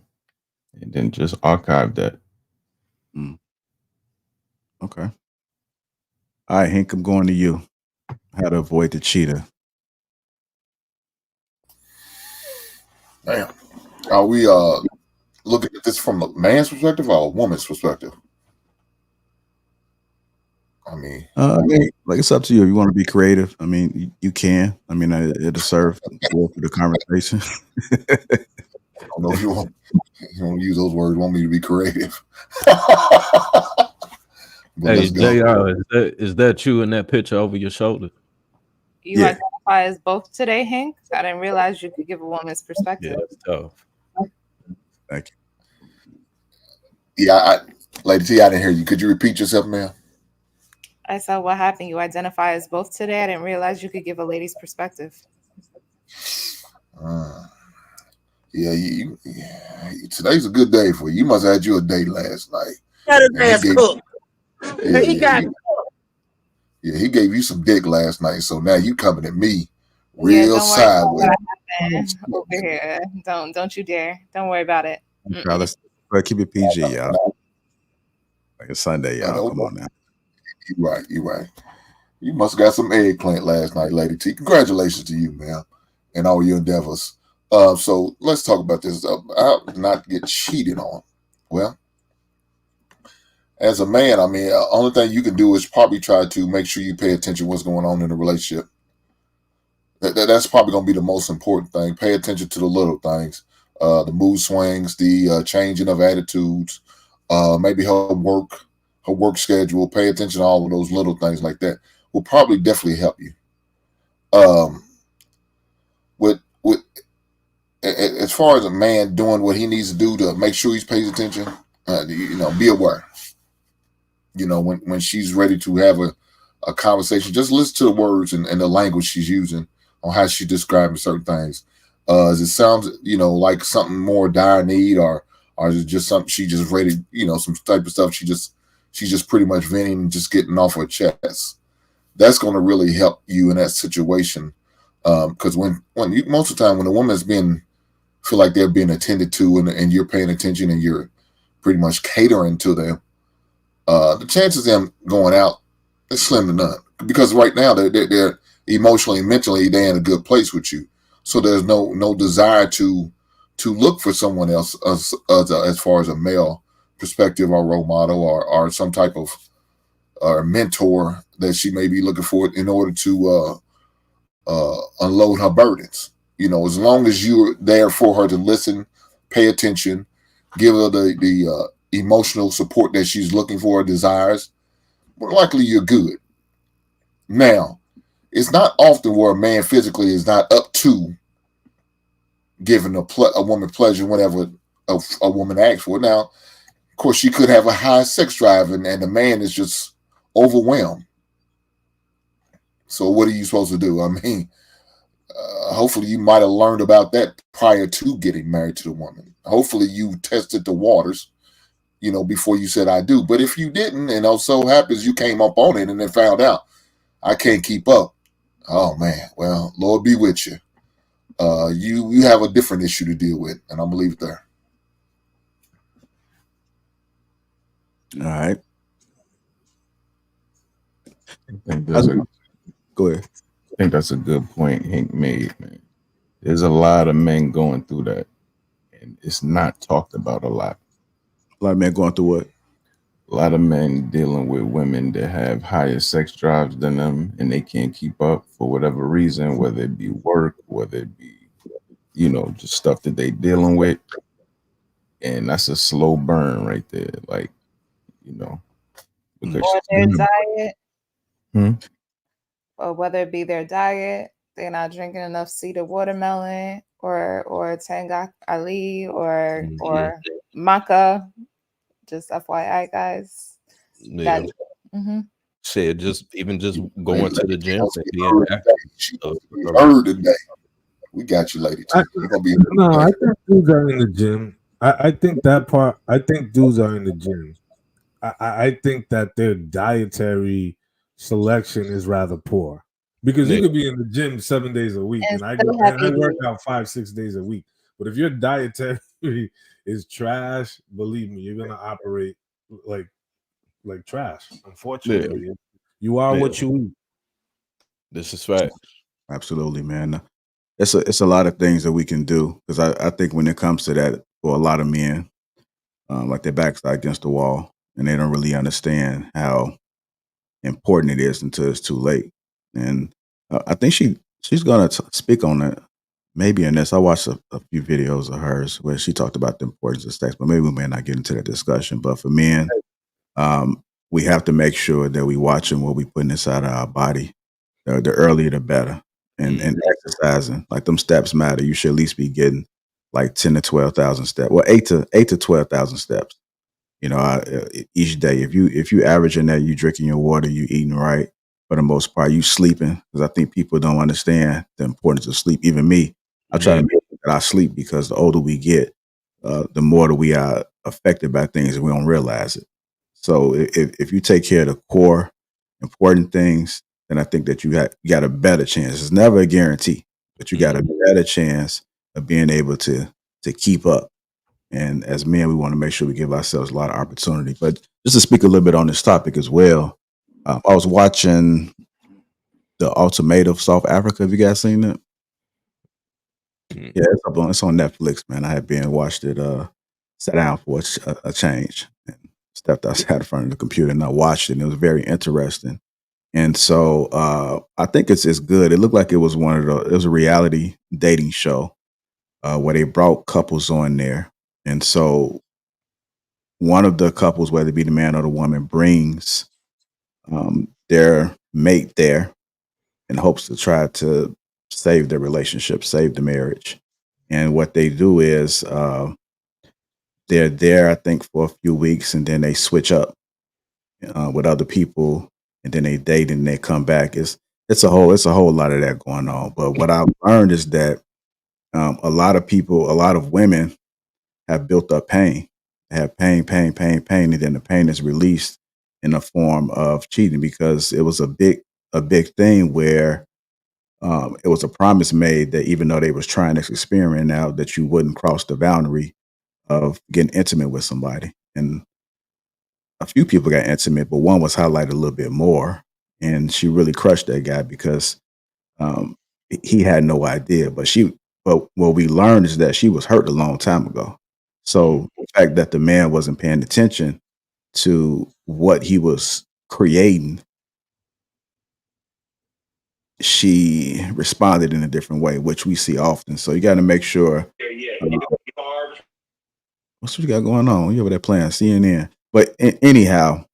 S8: and then just archive that.
S1: Okay. All right, Hank, I'm going to you. How to avoid the cheetah.
S9: Damn. Are we looking at this from a man's perspective or a woman's perspective? I mean,
S1: like, it's up to you. You want to be creative? I mean, you can. I mean, it'll serve well for the conversation.
S9: I don't know if you want to use those words. Want me to be creative?
S11: Hey, JR, is that you in that picture over your shoulder?
S4: You identify as both today, Hank? I didn't realize you could give a woman's perspective.
S11: Yeah, that's tough.
S1: Thank
S9: you. Yeah, Lady T, I didn't hear you. Could you repeat yourself, ma'am?
S4: I said, what happened? You identify as both today? I didn't realize you could give a lady's perspective.
S9: Yeah, today's a good day for you. You must have had you a date last night. He gave you some dick last night, so now you coming at me real sideways.
S4: Over here. Don't you dare. Don't worry about it.
S1: Let's keep it PG, y'all. Like a Sunday, y'all. Come on now.
S9: You're right. You must have got some eggplant last night, Lady T. Congratulations to you, ma'am, and all your endeavors. So let's talk about this. How not get cheated on. Well, as a man, I mean, only thing you can do is probably try to make sure you pay attention to what's going on in the relationship. That's probably going to be the most important thing. Pay attention to the little things, the mood swings, the changing of attitudes, maybe her work schedule. Pay attention to all of those little things like that. Will probably definitely help you. as far as a man doing what he needs to do to make sure he's pays attention, be aware. When she's ready to have a conversation, just listen to the words and the language she's using on how she's describing certain things. Does it sound, like something more dire need, or is it just something she just ready, some type of stuff she's just pretty much venting and just getting off her chest? That's going to really help you in that situation. Because most of the time when a woman's feel like they're being attended to and you're paying attention and you're pretty much catering to them, the chances of them going out is slim to none. Because right now they're emotionally and mentally they're in a good place with you, so there's no desire to look for someone else as far as a male perspective or role model or some type of mentor that she may be looking for in order to unload her burdens. As long as you're there for her to listen, pay attention, give her the emotional support that she's looking for, desires, more likely you're good. Now, it's not often where a man physically is not up to giving a woman pleasure whenever a woman asks for it. Now, of course, she could have a high sex drive and the man is just overwhelmed. So what are you supposed to do? I mean, hopefully you might have learned about that prior to getting married to the woman. Hopefully you tested the waters, before you said I do. But if you didn't, and so happens you came up on it and then found out I can't keep up. Oh man, well, Lord be with you. You have a different issue to deal with, and I'm gonna leave it there.
S1: All right. Go ahead.
S8: I think that's a good point Hank made, man. There's a lot of men going through that, and it's not talked about a lot.
S1: A lot of men going through what?
S8: A lot of men dealing with women that have higher sex drives than them, and they can't keep up for whatever reason, whether it be work, whether it be, just stuff that they dealing with. And that's a slow burn right there. Like, because
S4: or their diet,
S8: Hmm?
S4: or whether it be their diet, they're not drinking enough cedar watermelon or Tangak Ali or maca. Just FYI, guys.
S7: Yeah. Said just going to the gym and being
S9: heard today. We got you, lady.
S5: I think dudes are in the gym. I think that part. I think dudes are in the gym. I think that their dietary selection is rather poor, because you could be in the gym 7 days a week, and I work out 5-6 days a week. But if your dietary is trash, believe me, you're gonna operate like trash. Unfortunately, you are what you eat.
S7: This is fact.
S1: Absolutely, man. It's a lot of things that we can do, because I think when it comes to that, for a lot of men, like their backs are against the wall and they don't really understand how important it is until it's too late. And I think she's gonna speak on that maybe in this. I watched a few videos of hers where she talked about the importance of sex, but maybe we may not get into that discussion. But for men, we have to make sure that we watching what we putting inside of our body. The earlier the better. And exercising, like them steps matter. You should at least be getting like 10 to 12,000 steps. Well, 8 to 12,000 steps. Each day. If you averaging that, you drinking your water, you eating right, for the most part, you sleeping. Because I think people don't understand the importance of sleep. Even me, I try to make sure that I sleep, because the older we get, the more that we are affected by things and we don't realize it. So if you take care of the core important things, then I think that you got a better chance. It's never a guarantee, but you got a better chance of being able to keep up. And as men, we want to make sure we give ourselves a lot of opportunity. But just to speak a little bit on this topic as well, I was watching The Ultimatum South Africa. Have you guys seen it? Yeah, it's on Netflix, man. I had watched it, sat down for a change, and stepped outside in front of the computer, and I watched it, and it was very interesting. And so I think it's good. It looked like it was it was a reality dating show where they brought couples on there. And so one of the couples, whether it be the man or the woman, brings their mate there in hopes to try to save their relationship, save the marriage. And what they do is they're there, I think, for a few weeks, and then they switch up with other people, and then they date and they come back. It's a whole lot of that going on. But what I've learned is that a lot of women have built up pain. They have pain, and then the pain is released in the form of cheating, because it was a big thing where it was a promise made that even though they was trying this experiment out, that you wouldn't cross the boundary of getting intimate with somebody. And a few people got intimate, but one was highlighted a little bit more, and she really crushed that guy because um, he had no idea. But what we learned is that she was hurt a long time ago. So the fact that the man wasn't paying attention to what he was creating, she responded in a different way, which we see often. So you got to make sure. What's what you got going on? You over there playing CNN? But anyhow,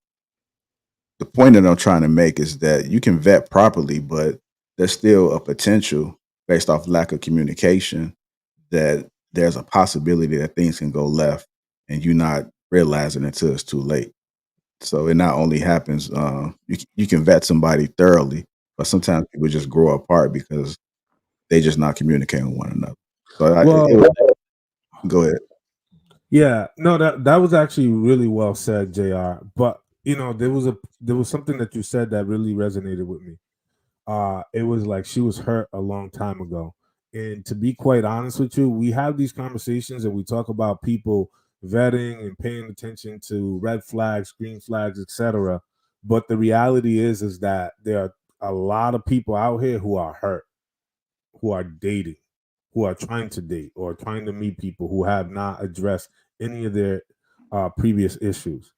S1: the point that I'm trying to make is that you can vet properly, but there's still a potential based off lack of communication that there's a possibility that things can go left and you're not realizing until it's too late. So it not only happens, you can vet somebody thoroughly, but sometimes people just grow apart because they just not communicating with one another. So go ahead.
S5: Yeah, no, that was actually really well said, JR. But there was something that you said that really resonated with me. It was like she was hurt a long time ago. And to be quite honest with you, we have these conversations and we talk about people vetting and paying attention to red flags, green flags, etc. But the reality is that there are a lot of people out here who are hurt, who are dating, who are trying to date or trying to meet people who have not addressed any of their previous issues,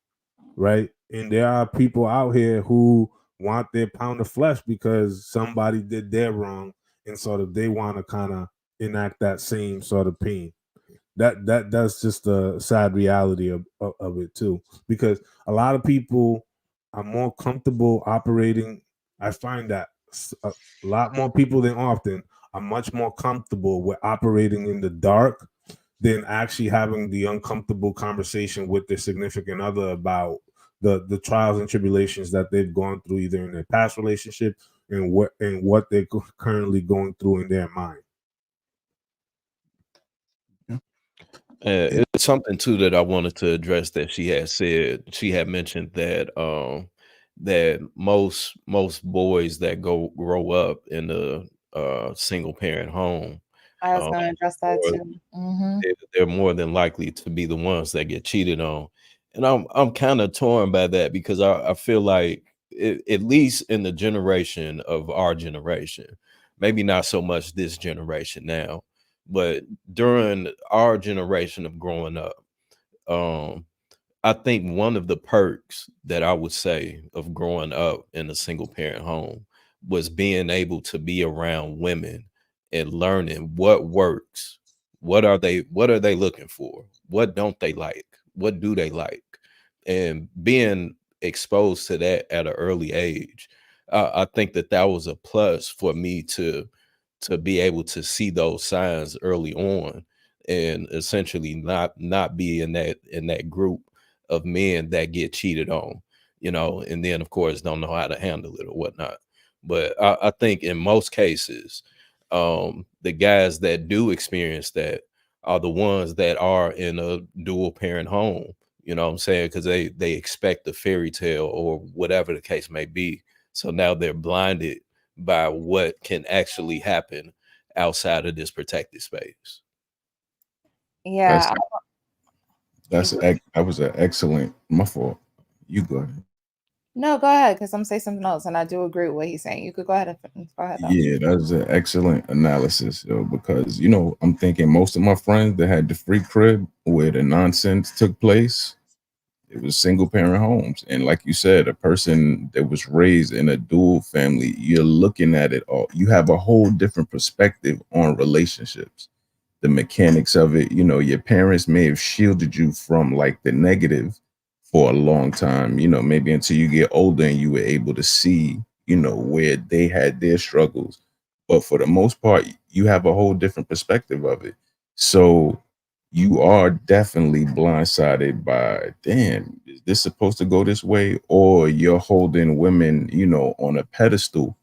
S5: right? And there are people out here who want their pound of flesh because somebody did their wrong, and sort of they want to kind of enact that same sort of pain. That's just the sad reality of it too, because a lot of people are more comfortable operating. I find that a lot more people than often are much more comfortable with operating in the dark than actually having the uncomfortable conversation with their significant other about the trials and tribulations that they've gone through either in their past relationship and what they're currently going through in their mind.
S7: It's something too that I wanted to address that she had said. She had mentioned that that most boys that grow up in a single parent home,
S4: I was going to address that too.
S7: they're more than likely to be the ones that get cheated on. And I'm kind of torn by that because I feel like at least in the generation of our generation, maybe not so much this generation now, but during our generation of growing up, I think one of the perks that I would say of growing up in a single parent home was being able to be around women and learning what works. What are they looking for? What don't they like? What do they like? And being exposed to that at an early age, I think that was a plus for me to be able to see those signs early on and essentially not be in that group of men that get cheated on, and then of course don't know how to handle it or whatnot. But I think in most cases, the guys that do experience that are the ones that are in a dual parent home, you know what I'm saying? Because they expect the fairy tale or whatever the case may be. So now they're blinded by what can actually happen outside of this protected space.
S4: Yeah.
S8: That was an excellent. My fault. You go ahead.
S4: No, go ahead, because I'm saying something else, and I do agree with what he's saying. You could go ahead. Go ahead.
S8: Yeah, that's an excellent analysis, because I'm thinking most of my friends that had the free crib where the nonsense took place, it was single parent homes. And like you said, a person that was raised in a dual family, you're looking at it all. You have a whole different perspective on relationships, the mechanics of it. Your parents may have shielded you from like the negative for a long time, maybe until you get older and you were able to see, where they had their struggles. But for the most part, you have a whole different perspective of it. So you are definitely blindsided by, damn, is this supposed to go this way? Or you're holding women, on a pedestal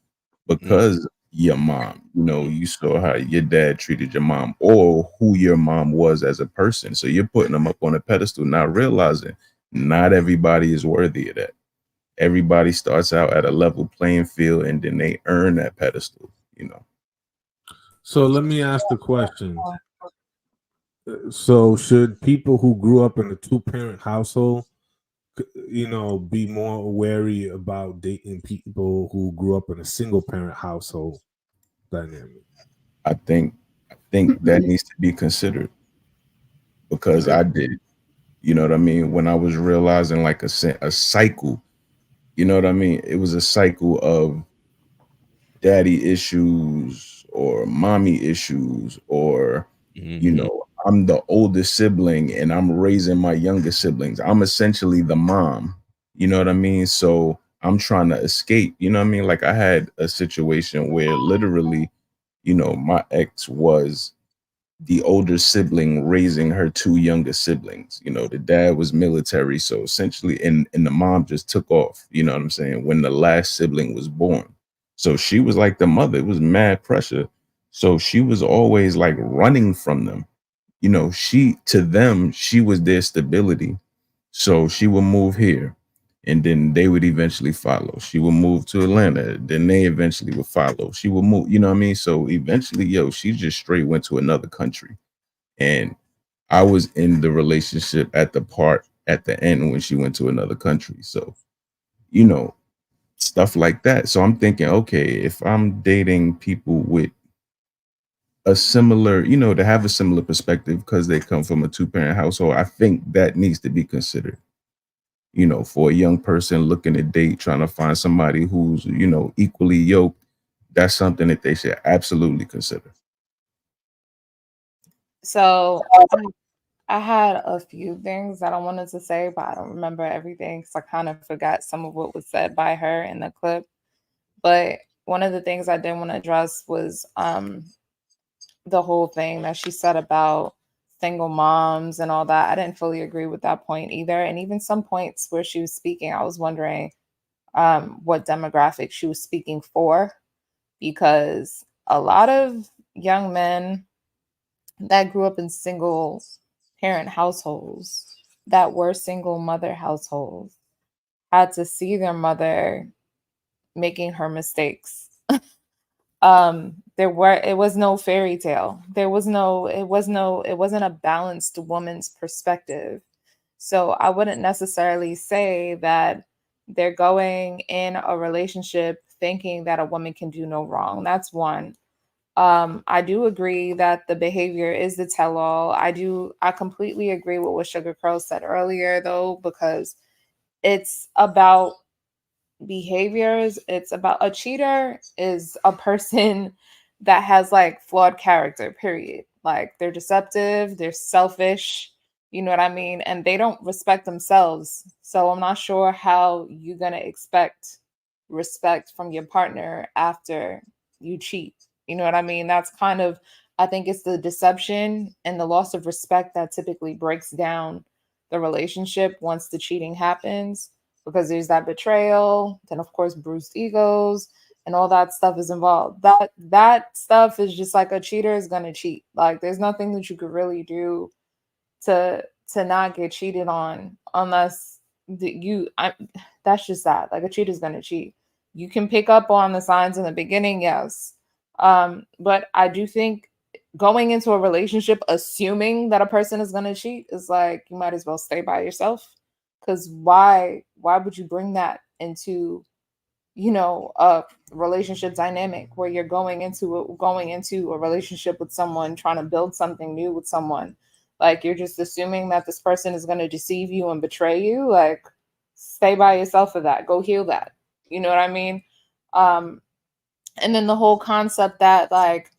S8: because your mom, you saw how your dad treated your mom or who your mom was as a person. So you're putting them up on a pedestal, not realizing not everybody is worthy of that. Everybody starts out at a level playing field and then they earn that pedestal.
S5: So let me ask the question. So should people who grew up in a two-parent household, be more wary about dating people who grew up in a single-parent household dynamic?
S8: I think that needs to be considered because I did. You know what I mean? When I was realizing like a cycle, you know what I mean? It was a cycle of daddy issues or mommy issues, or I'm the oldest sibling and I'm raising my younger siblings. I'm essentially the mom. You know what I mean? So I'm trying to escape. You know what I mean? Like I had a situation where literally, my ex was the older sibling raising her two younger siblings. The dad was military, so essentially, and the mom just took off. You know what I'm saying? When the last sibling was born, so she was like the mother. It was mad pressure. So she was always like running from them. She was their stability. So she would move here and then they would eventually follow. She would move to Atlanta, then they eventually would follow. She would move, you know what I mean? So eventually, she just straight went to another country. And I was in the relationship at the part at the end when she went to another country. So, stuff like that. So I'm thinking, okay, if I'm dating people with a similar, to have a similar perspective because they come from a two-parent household, I think that needs to be considered. For a young person looking to date, trying to find somebody who's, equally yoked, that's something that they should absolutely consider.
S4: So I had a few things that I wanted to say, but I don't remember everything because I kind of forgot some of what was said by her in the clip. But one of the things I did want to address was the whole thing that she said about single moms and all that. I didn't fully agree with that point either. And even some points where she was speaking, I was wondering what demographic she was speaking for, because a lot of young men that grew up in single parent households, that were single mother households, had to see their mother making her mistakes. It was no fairy tale. It wasn't a balanced woman's perspective. So I wouldn't necessarily say that they're going in a relationship thinking that a woman can do no wrong. That's one. I do agree that the behavior is the tell-all. I completely agree with what Sugar Crow said earlier, though, because it's about behaviors. It's about a cheater is a person that has like flawed character, period. Like they're deceptive, they're selfish, you know what I mean? And they don't respect themselves. So I'm not sure how you're going to expect respect from your partner after you cheat. You know what I mean? That's kind of, I think it's the deception and the loss of respect that typically breaks down the relationship once the cheating happens, because there's that betrayal, then of course bruised egos and all that stuff is involved. That stuff is just like a cheater is gonna cheat. Like there's nothing that you could really do to not get cheated on unless that's just that. Like a cheater's gonna cheat. You can pick up on the signs in the beginning, yes. But I do think going into a relationship assuming that a person is gonna cheat is like you might as well stay by yourself. Because why would you bring that into a relationship dynamic where you're going into a relationship with someone, trying to build something new with someone? Like you're just assuming that this person is going to deceive you and betray you. Like stay by yourself for that. Go heal that. You know what I mean? And then the whole concept that like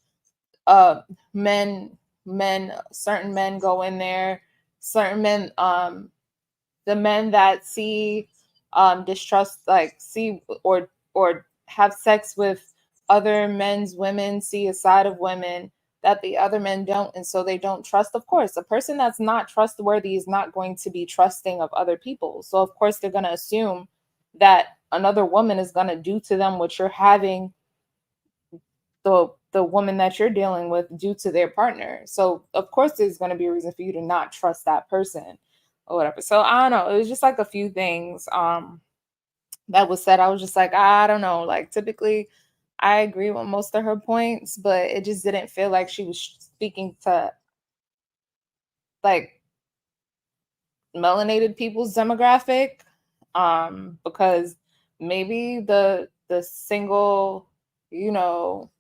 S4: certain men go in there, certain men, the men that see distrust, like see or have sex with other men's women, see a side of women that the other men don't, and so they don't trust. Of course, a person that's not trustworthy is not going to be trusting of other people. So of course they're going to assume that another woman is going to do to them what you're having the woman that you're dealing with do to their partner. So of course there's going to be a reason for you to not trust that person or whatever. So I don't know. It was just like a few things that was said. I was just like, I don't know. Like typically I agree with most of her points, but it just didn't feel like she was speaking to like melanated people's demographic. Because maybe the single, you know,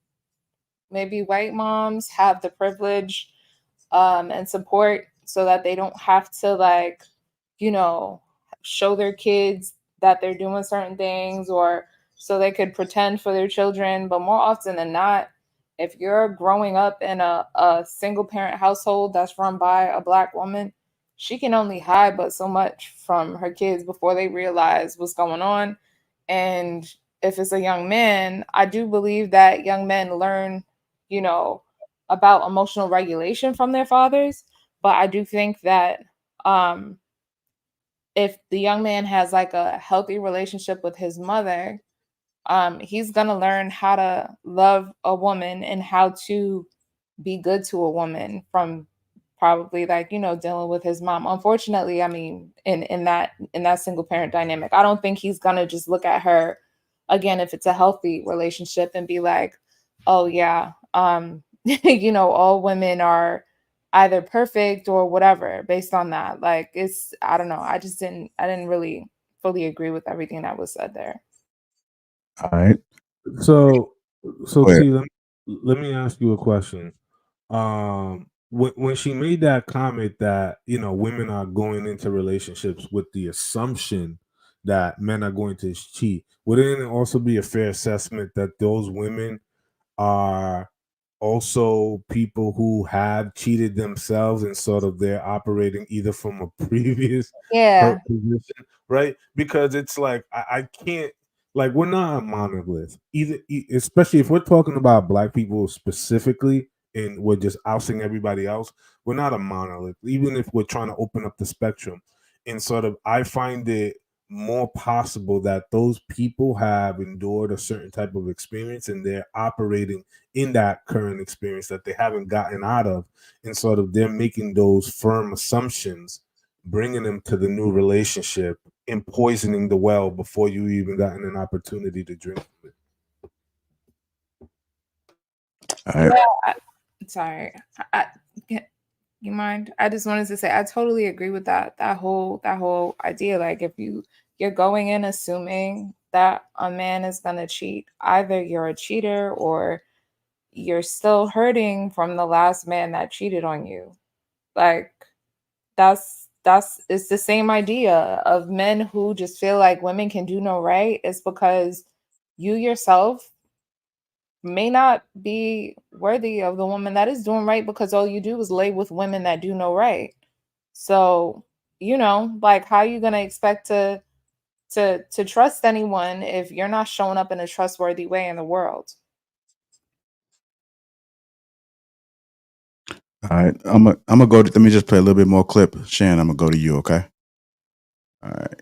S4: maybe white moms have the privilege and support so that they don't have to like, you know, show their kids that they're doing certain things, or so they could pretend for their children. But more often than not, if you're growing up in a single parent household that's run by a Black woman, she can only hide but so much from her kids before they realize what's going on. And if it's a young man, I do believe that young men learn, you know, about emotional regulation from their fathers. But I do think that um, if the young man has like a healthy relationship with his mother, he's gonna learn how to love a woman and how to be good to a woman from probably like, you know, dealing with his mom. Unfortunately, I mean, in that single parent dynamic, I don't think he's gonna just look at her again if it's a healthy relationship and be like, oh yeah, you know, all women are either perfect or whatever based on that. Like it's, I don't know. I didn't really fully agree with everything that was said there.
S1: All right.
S5: So,
S1: Go ahead.
S5: T, let me ask you a question. When she made that comment that, you know, women are going into relationships with the assumption that men are going to cheat, wouldn't it also be a fair assessment that those women are also people who have cheated themselves, and sort of they're operating either from a previous
S4: Yeah.
S5: hurt position, right? Because it's like I can't, like, we're not a monolith either, especially if we're talking about Black people specifically and we're just ousting everybody else. We're not a monolith, even if we're trying to open up the spectrum. And sort of I find it more possible that those people have endured a certain type of experience and they're operating in that current experience that they haven't gotten out of, and sort of they're making those firm assumptions, bringing them to the new relationship and poisoning the well before you even gotten an opportunity to drink from it.
S1: All right.
S4: Yeah. Sorry. Can you mind? I just wanted to say I totally agree with that whole idea. Like if you're going in assuming that a man is gonna cheat, either you're a cheater or you're still hurting from the last man that cheated on you. Like that's it's the same idea of men who just feel like women can do no right. It's because you yourself may not be worthy of the woman that is doing right, because all you do is lay with women that do no right. So, you know, like how are you gonna expect to trust anyone if you're not showing up in a trustworthy way in the world?
S1: All right. I'm gonna go to, let me just play a little bit more clip. Shan, I'm gonna go to you, okay? All right.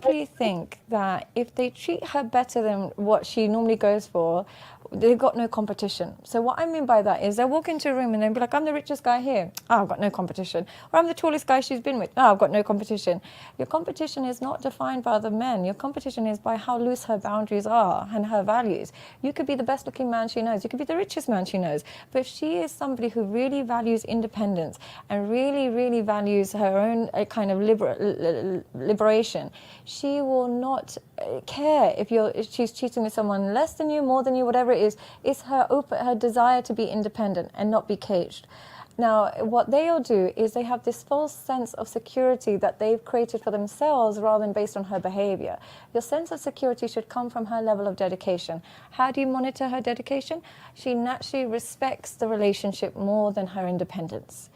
S3: I think that if they treat her better than what she normally goes for, they've got no competition. So what I mean by that is they'll walk into a room and they'll be like, I'm the richest guy here. Oh, I've got no competition. Or I'm the tallest guy she's been with. Oh, I've got no competition. Your competition is not defined by other men. Your competition is by how loose her boundaries are and her values. You could be the best looking man she knows. You could be the richest man she knows. But if she is somebody who really values independence and really, really values her own kind of liberation, she will not care if she's cheating with someone less than you, more than you, whatever it is. It's her desire to be independent and not be caged. Now, what they'll do is they have this false sense of security that they've created for themselves rather than based on her behavior. Your sense of security should come from her level of dedication. How do you monitor her dedication? She naturally respects the relationship more than her independence.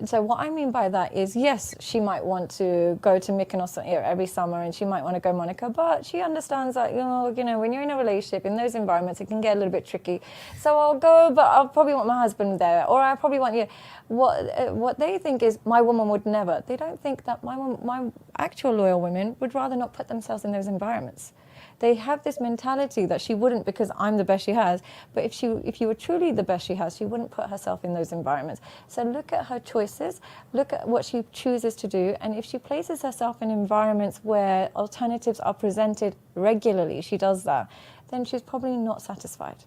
S3: so what I mean by that is, yes, she might want to go to Mykonos every summer, and she might want to go Monaco, but she understands that, when you're in a relationship, in those environments, it can get a little bit tricky. So I'll go, but I'll probably want my husband there, or I probably want you. What they think is, my woman would never. They don't think that my actual loyal women would rather not put themselves in those environments. They have this mentality that she wouldn't because I'm the best she has. But if you were truly the best she has, she wouldn't put herself in those environments. So look at her choices, look at what she chooses to do. And if she places herself in environments where alternatives are presented regularly, she does that, then she's probably not satisfied.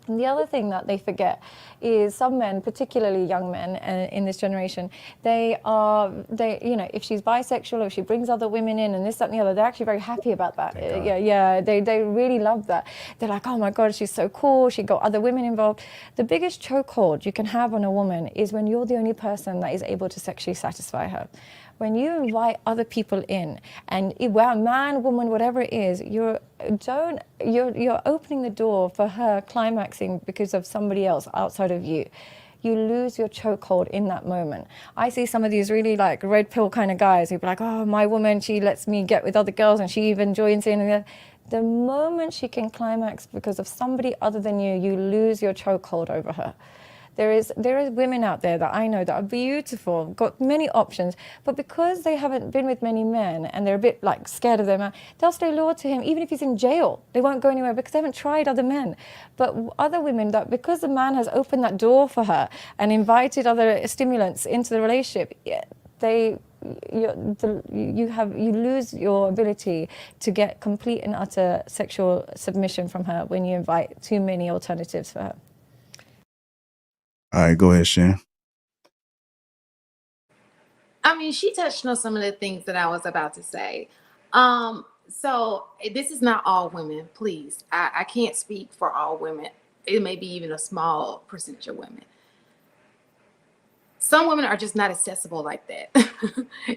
S3: And the other thing that they forget is some men, particularly young men in this generation, if she's bisexual or if she brings other women in and this, that, and the other, they're actually very happy about that. They really love that. They're like, oh my God, she's so cool. She got other women involved. The biggest chokehold you can have on a woman is when you're the only person that is able to sexually satisfy her. When you invite other people in, and whether man, woman, whatever it is, you're opening the door for her climaxing because of somebody else outside of you. You lose your chokehold in that moment. I see some of these really like red pill kind of guys who be like, oh, my woman, she lets me get with other girls and she even joins in. And the moment she can climax because of somebody other than you, you lose your chokehold over her. There is women out there that I know that are beautiful, got many options, but because they haven't been with many men and they're a bit like scared of their man, they'll stay loyal to him even if he's in jail. They won't go anywhere because they haven't tried other men. But other women, that because the man has opened that door for her and invited other stimulants into the relationship, you lose your ability to get complete and utter sexual submission from her when you invite too many alternatives for her.
S1: All right, go ahead, Shan.
S6: I mean, she touched on some of the things that I was about to say. So this is not all women, please. I can't speak for all women. It may be even a small percentage of women. Some women are just not accessible like that.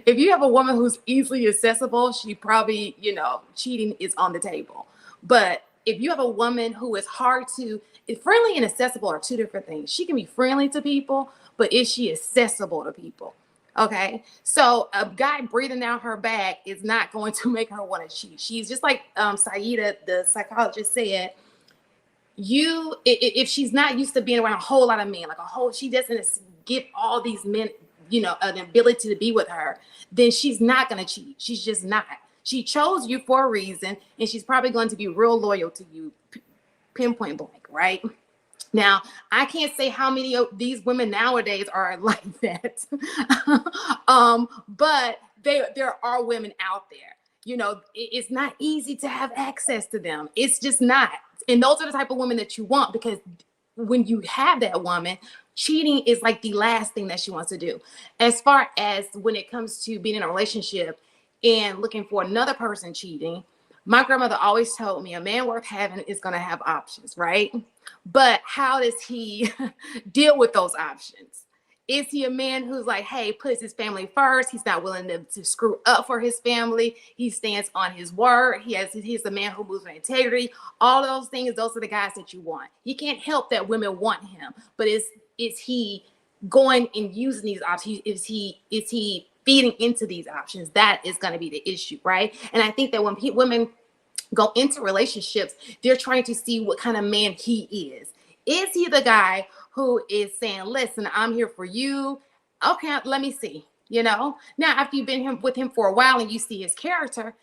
S6: If you have a woman who's easily accessible, she probably, cheating is on the table. But if you have a woman who is friendly and accessible are two different things. She can be friendly to people, but is she accessible to people? Okay. So a guy breathing down her back is not going to make her want to cheat. She's just like Saida, the psychologist, said, if she's not used to being around a whole lot of men, she doesn't give all these men, an ability to be with her, then she's not going to cheat. She's just not. She chose you for a reason, and she's probably going to be real loyal to you, pinpoint blank, right? Now, I can't say how many of these women nowadays are like that, but there are women out there. It's not easy to have access to them. It's just not. And those are the type of women that you want, because when you have that woman, cheating is like the last thing that she wants to do. As far as when it comes to being in a relationship and looking for another person cheating, my grandmother always told me a man worth having is going to have options, right? But how does he deal with those options? Is he a man who's like, hey, puts his family first? He's not willing to screw up for his family. He stands on his word. He's a man who moves with integrity. All of those things, those are the guys that you want. He can't help that women want him, but is he going and using these options? Is he feeding into these options? That is going to be the issue, right? And I think that when women go into relationships, they're trying to see what kind of man he is. Is he the guy who is saying, listen, I'm here for you? Okay, let me see. Now after you've been with him for a while and you see his character,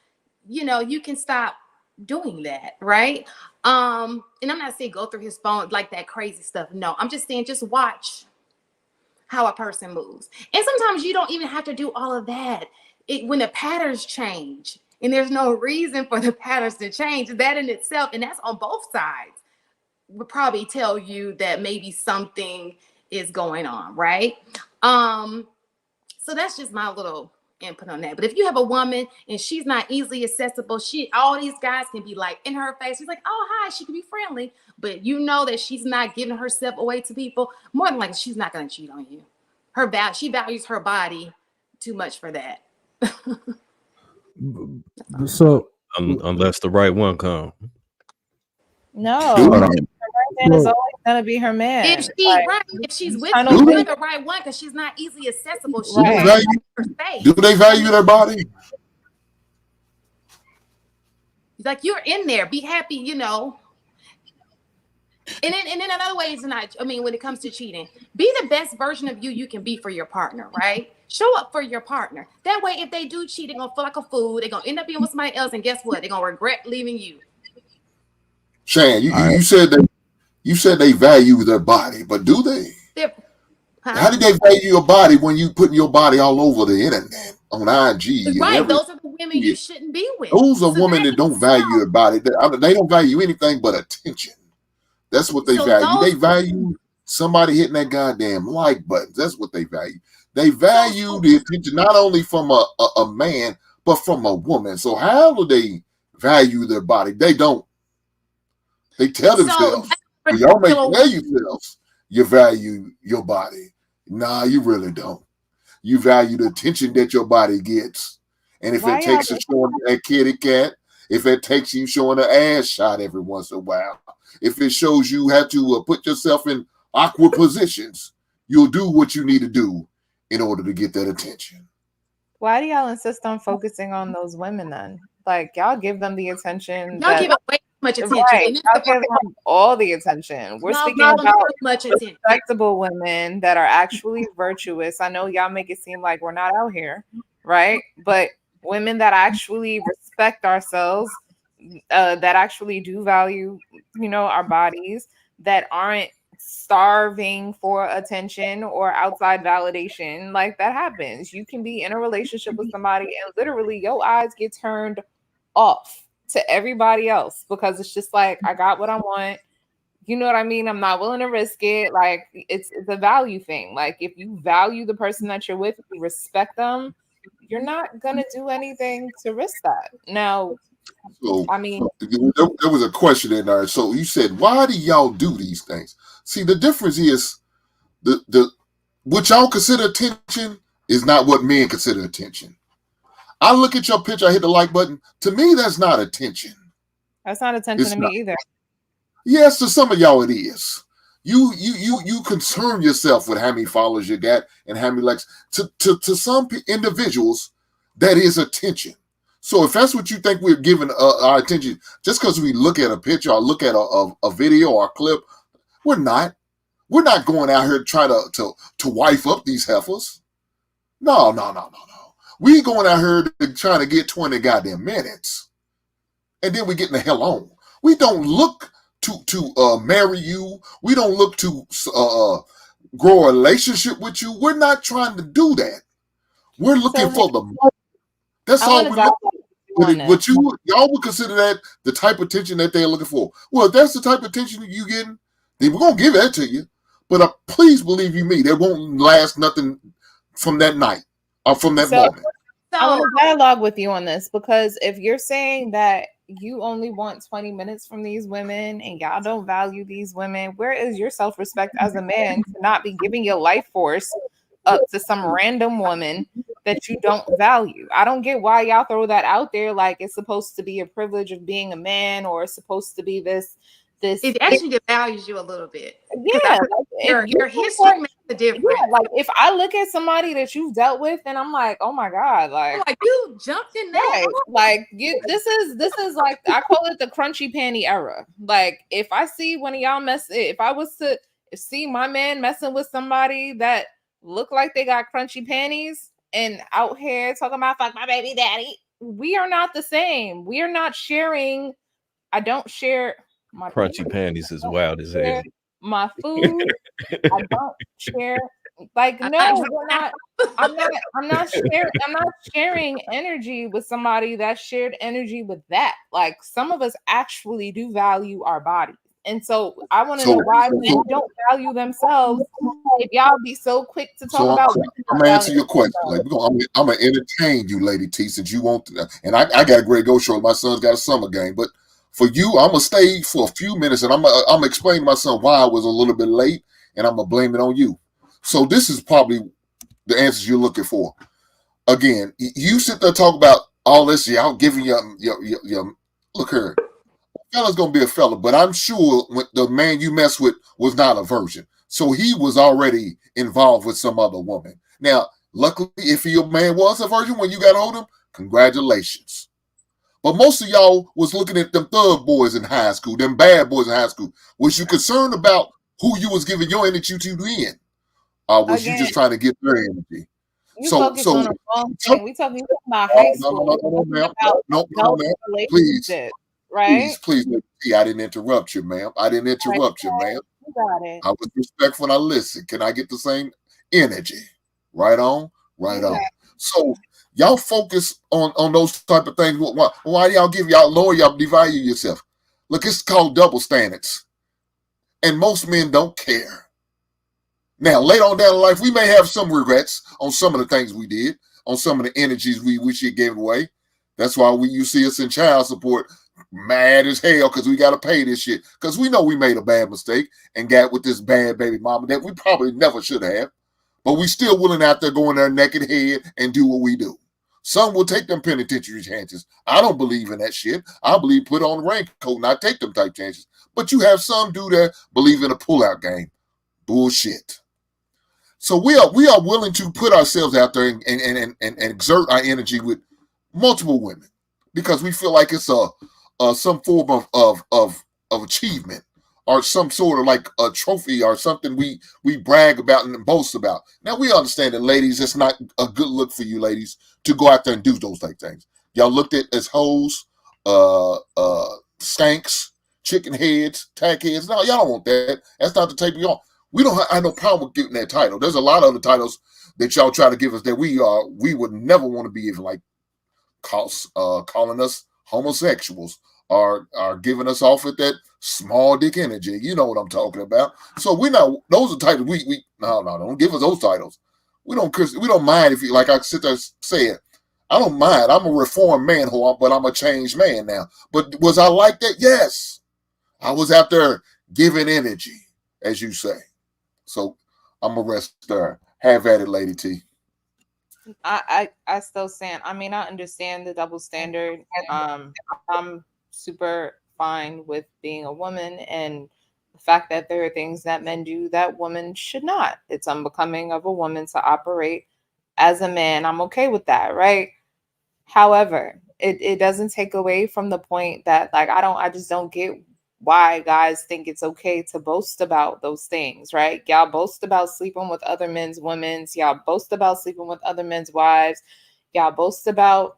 S6: you can stop doing that, right? And I'm not saying go through his phone like that crazy stuff. No, I'm just saying just watch how a person moves. And sometimes you don't even have to do all of that. When the patterns change and there's no reason for the patterns to change, that in itself, and that's on both sides, would probably tell you that maybe something is going on, right? So that's just my little input on that. But if you have a woman and she's not easily accessible, all these guys can be like in her face. She's like, oh, hi, she can be friendly, but that she's not giving herself away to people. More than likely, she's not going to cheat on you. She values her body too much for that.
S5: So
S11: unless the right one come.
S3: No,
S1: Hold on.
S3: is always
S4: gonna be her man.
S6: If she
S4: Like,
S6: right, if she's with
S4: trying
S6: you,
S4: to
S6: you're
S4: make
S6: the right one because she's not easily accessible. She
S9: Do
S4: right.
S6: likes
S9: value,
S6: her space.
S9: do they value their body?
S6: Like, you're in there, be happy, you know. And then another way is not, I mean, when it comes to cheating, be the best version of you can be for your partner, right? Show up for your partner. That way, if they do cheat, they're gonna feel like a fool. They're gonna end up being with somebody else, and guess what? They're gonna regret leaving you.
S9: Shan,
S1: All right.
S9: you said they value their body, but do they? How did they value your body when you putting your body all over the internet, on IG, and
S6: Right,
S9: everything?
S6: those are the women you shouldn't be with.
S9: Those are
S6: So
S9: women that don't value their body. They don't value anything but attention. That's what they
S6: So
S9: value. They
S6: those-
S9: value somebody hitting that goddamn like button. That's what they value. They value the attention not only from a man, but from a woman. So how do they value their body? They don't. They tell themselves, well, y'all make tell yourselves you value your body. Nah, you really don't. You value the attention that your body gets. And if
S4: Why
S9: it takes
S4: y'all-
S9: you showing that kitty cat, if it takes you showing an ass shot every once in a while, if it shows you how to put yourself in awkward positions, you'll do what you need to do in order to get that attention.
S4: Why do y'all insist on focusing on those women then? Like, y'all give them the attention.
S6: Y'all give them way too much attention.
S4: Right.
S6: And
S4: Y'all give them all the attention. We're
S6: Y'all
S4: speaking
S6: give them
S4: about
S6: too much attention.
S4: respectable women that are actually virtuous. I know y'all make it seem like we're not out here, right? But women that actually respect ourselves, that actually do value, you know, our bodies, that aren't starving for attention or outside validation. Like, that happens. You can be in a relationship with somebody and literally your eyes get turned off to everybody else because it's just like, I got what I want. You know what I mean? I'm not willing to risk it. Like, it's a value thing. Like, if you value the person that you're with, you respect them, you're not gonna do anything to risk that. Now,
S9: So
S4: I mean,
S9: there was a question in there. So you said, why do y'all do these things? See, the difference is the what y'all consider attention is not what men consider attention. I look at your picture, I hit the like button. To me, that's not attention.
S4: that's not attention to me either.
S9: Yes, to some of y'all it is. You concern yourself with how many followers you got and how many likes. To some individuals, that is attention. So if that's what you think we're giving our attention, just because we look at a picture or look at a video or a clip, we're not. We're not going out here to try to wife up these heifers. No. We going out here to trying to get 20 goddamn minutes. And then we getting the hell on. We don't look to marry you. We don't look to grow a relationship with you. We're not trying to do that. We're looking for the money. That's all we're looking for. But y'all would consider that the type of attention that they're looking for. Well, if that's the type of attention that you getting, then we're going to give that to you. But please believe you me, there won't last nothing from that night or from that moment.
S4: I want to dialogue with you on this because if you're saying that you only want 20 minutes from these women and y'all don't value these women, where is your self-respect as a man to not be giving your life force up to some random woman that you don't value? I don't get why y'all throw that out there like it's supposed to be a privilege of being a man or it's supposed to be this.
S6: It actually devalues you a little bit.
S4: Yeah,
S6: your history makes a difference.
S4: Yeah, like if I look at somebody that you've dealt with, and I'm like, oh my god, like
S6: you jumped in there.
S4: Right. Like this is like I call it the crunchy panty era. Like if I see one of y'all if I was to see my man messing with somebody that look like they got crunchy panties and out here talking about fuck my baby daddy, we are not the same. We are not sharing. I don't share. My
S7: crunchy panties is wild as hell.
S4: My food, I don't share. Like no, we're not. I'm not sharing energy with somebody that shared energy with that. Like some of us actually do value our bodies, and so I want to know why men don't value themselves. If y'all be so quick to talk about,
S9: I'm gonna answer your question. Like I'm gonna entertain you, Lady T, since you want to. And I got a great go show. My son's got a summer game, but. For you, I'm gonna stay for a few minutes, and I'm gonna explain to my son why I was a little bit late, and I'm gonna blame it on you. So this is probably the answers you're looking for. Again, you sit there talk about all this. Y'all giving your look here. Fella's gonna be a fella, but I'm sure when the man you mess with was not a virgin, so he was already involved with some other woman. Now, luckily, if your man was a virgin when you got hold of him, congratulations. But most of y'all was looking at them thug boys in high school, them bad boys in high school. Was you concerned about who you was giving your energy to then? Or was you
S4: Again,
S9: just trying to get their energy?
S4: you
S9: So,
S4: focus on the wrong thing. We talking about
S9: oh,
S4: high
S9: no,
S4: school.
S9: no, no, no, ma'am.
S4: About
S9: No,
S4: adult
S9: ma'am. Please,
S4: relationships, right?
S9: please. I didn't interrupt you, ma'am. I didn't interrupt you, ma'am.
S4: You got it.
S9: I was respectful and I listen. Can I get the same energy? Right on, right on. So y'all focus on those type of things. Why y'all lower y'all devalue yourself? Look, it's called double standards. And most men don't care. Now, later on down in life, we may have some regrets on some of the things we did, on some of the energies we wish we gave away. That's why you see us in child support mad as hell because we got to pay this shit. Because we know we made a bad mistake and got with this bad baby mama that we probably never should have. But we still willing out there going there naked head and do what we do. Some will take them penitentiary chances. I don't believe in that shit. I believe put on the raincoat and not take them type chances. But you have some do that believe in a pullout game. Bullshit. So we are willing to put ourselves out there and exert our energy with multiple women because we feel like it's some form of achievement or some sort of like a trophy or something we brag about and boast about. Now we understand that, ladies, it's not a good look for you ladies to go out there and do those type things. Y'all looked at as hoes, skanks, chicken heads, tack heads. No, y'all don't want that. That's not the type of y'all. We don't have no problem with getting that title. There's a lot of other titles that y'all try to give us that we would never want to be, even like calling us homosexuals or giving us off with that small dick energy. You know what I'm talking about. So we know those are titles we no, don't give us those titles. We don't mind if you, like I sit there saying, I don't mind. I'm a reformed man, but I'm a changed man now. But was I like that? Yes. I was out there giving energy, as you say. So I'm a rest there. Have at it, Lady T.
S4: I still stand. I mean, I understand the double standard. I'm super fine with being a woman and the fact that there are things that men do that women should not. It's unbecoming of a woman to operate as a man. I'm okay with that, right? However, it doesn't take away from the point that like I just don't get why guys think it's okay to boast about those things, right? Y'all boast about sleeping with other men's women's, y'all boast about sleeping with other men's wives, y'all boast about,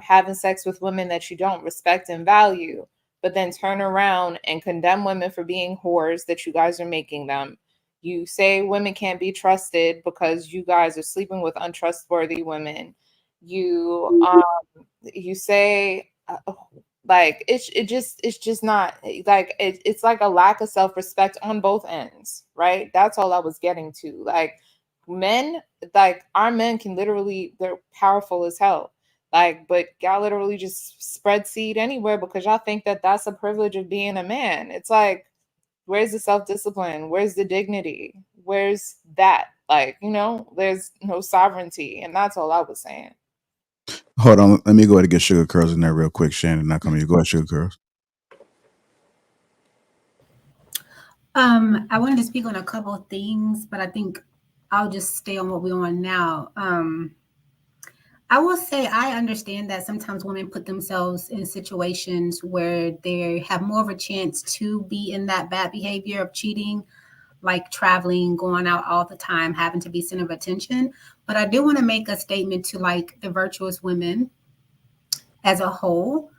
S4: having sex with women that you don't respect and value, but then turn around and condemn women for being whores that you guys are making them. You say women can't be trusted because you guys are sleeping with untrustworthy women. You say like it's just not like it's like a lack of self-respect on both ends, right? That's all I was getting to. Like men, like our men can literally, they're powerful as hell, like, but y'all literally just spread seed anywhere because y'all think that that's a privilege of being a man. It's like, where's the self-discipline? Where's the dignity? Where's that? Like, there's no sovereignty. And that's all I was saying.
S1: Hold on, let me go ahead and get Sugar Curls in there real quick. Shannon, not coming. You go ahead, Sugar Curls.
S10: I wanted to speak on a couple of things, but I think I'll just stay on what we're on now. I will say I understand that sometimes women put themselves in situations where they have more of a chance to be in that bad behavior of cheating, like traveling, going out all the time, having to be center of attention. But I do want to make a statement to like the virtuous women as a whole.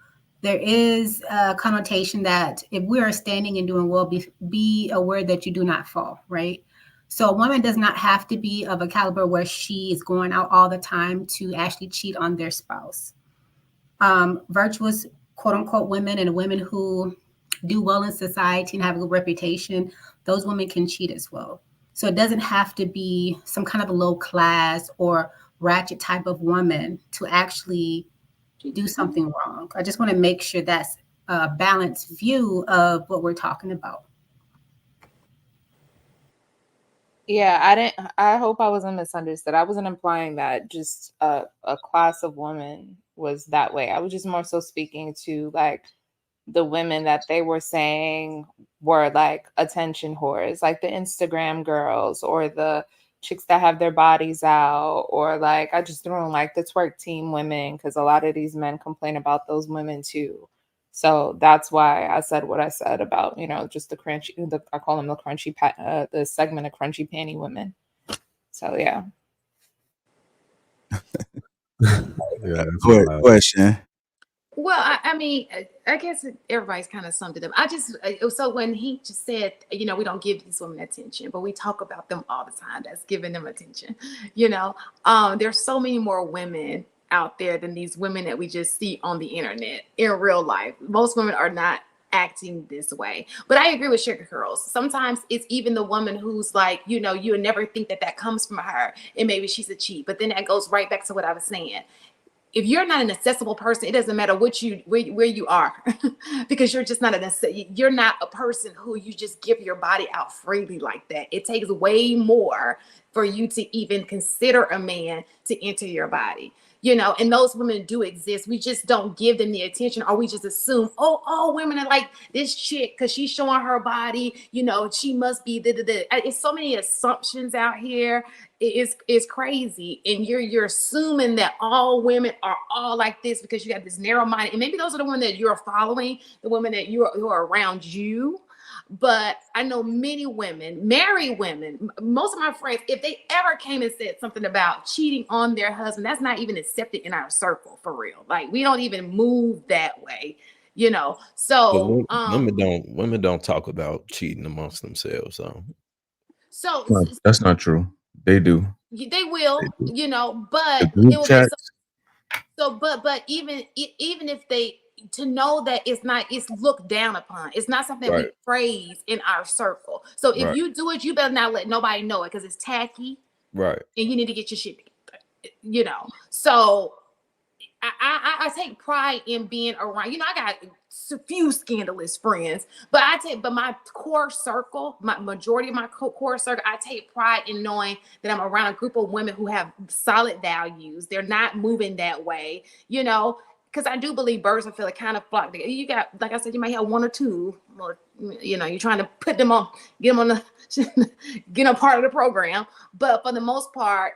S10: There is a connotation that if we are standing and doing well, be aware that you do not fall, right? So a woman does not have to be of a caliber where she is going out all the time to actually cheat on their spouse. Virtuous, quote unquote, women and women who do well in society and have a good reputation, those women can cheat as well. So it doesn't have to be some kind of a low class or ratchet type of woman to actually do something wrong. I just want to make sure that's a balanced view of what we're talking about.
S4: Yeah, I hope I wasn't misunderstood. I wasn't implying that just a class of women was that way. I was just more so speaking to like the women that they were saying were like attention whores, like the Instagram girls or the chicks that have their bodies out, or like I just threw in like the twerk team women, because a lot of these men complain about those women too. So that's why I said what I said about, you know, just the crunchy, I call them the crunchy, the segment of crunchy panty women. So yeah.
S5: Yeah, that's
S1: Go
S5: wild.
S1: ahead, Shan.
S6: Well, I mean, I guess everybody's kind of summed it up. I just, so when he just said, you know, we don't give these women attention, but we talk about them all the time. That's giving them attention. You know, there's so many more women out there than these women that we just see on the internet in real life. Most women are not acting this way. But I agree with Sugar Curls. Sometimes it's even the woman who's like, you know, you would never think that that comes from her, and maybe she's a cheat. But then that goes right back to what I was saying. If you're not an accessible person, it doesn't matter what you where you are, because you're just not you're not a person who you just give your body out freely like that. It takes way more for you to even consider a man to enter your body. You know, and those women do exist. We just don't give them the attention, or we just assume, oh, all women are like this chick because she's showing her body. You know, she must be It's so many assumptions out here. It's crazy, and you're assuming that all women are all like this because you got this narrow mind, and maybe those are the women that you're following, the women that who are around you. But I know many women, married women, most of my friends, if they ever came and said something about cheating on their husband, that's not even accepted in our circle, for real. Like, we don't even move that way, you know. So
S7: women don't talk about cheating amongst themselves.
S6: so
S8: No, that's not true. They do.
S6: they will,
S8: They do.
S6: you know,
S8: The
S6: but it
S8: group
S6: will be
S8: chats.
S6: but even if they, to know that it's looked down upon, it's not something we praise in our circle. So if you do it, you better not let nobody know it, because it's tacky,
S7: Right.
S6: and you need to get your shit together, you know. So I take pride in being around, you know, I got a few scandalous friends, but my core circle, my majority of my core circle, I take pride in knowing that I'm around a group of women who have solid values. They're not moving that way, you know, because I do believe birds of feather kind of flock together. You got, like I said, you might have one or two, or, you know, you're trying to put them on, get them a part of the program, but for the most part,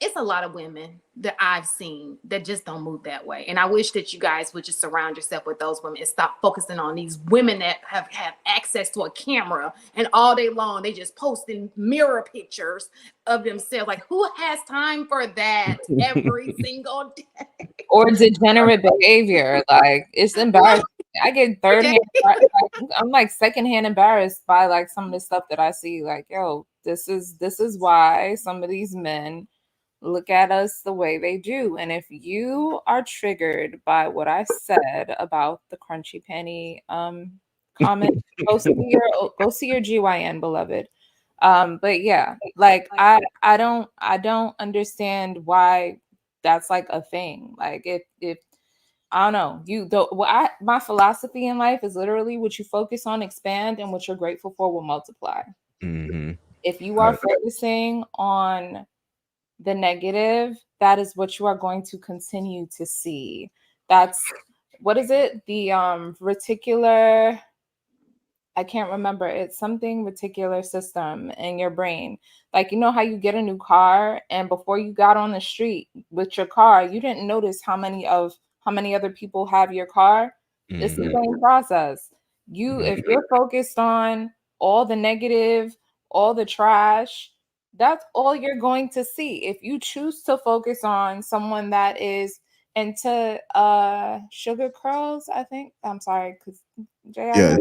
S6: it's a lot of women that I've seen that just don't move that way. And I wish that you guys would just surround yourself with those women and stop focusing on these women that have access to a camera, and all day long they just posting mirror pictures of themselves. Like, who has time for that every single day?
S4: Or degenerate behavior. Like, it's embarrassing. I get I'm like secondhand embarrassed by like some of the stuff that I see. Like, yo, this is why some of these men look at us the way they do. And if you are triggered by what I said about the crunchy penny comment, go see your GYN, beloved. But yeah, like I don't understand why that's like a thing. Like, if I don't know, my philosophy in life is literally what you focus on expand, and what you're grateful for will multiply.
S7: Mm-hmm.
S4: If you are focusing on the negative, that is what you are going to continue to see. That's, what is it? The reticular, I can't remember. It's something reticular system in your brain. Like, you know how you get a new car, and before you got on the street with your car, you didn't notice how many other people have your car. It's the same process. If you're focused on all the negative, all the trash, that's all you're going to see. If you choose to focus on someone that is into sugar curls, I think. I'm sorry, because
S1: Yeah.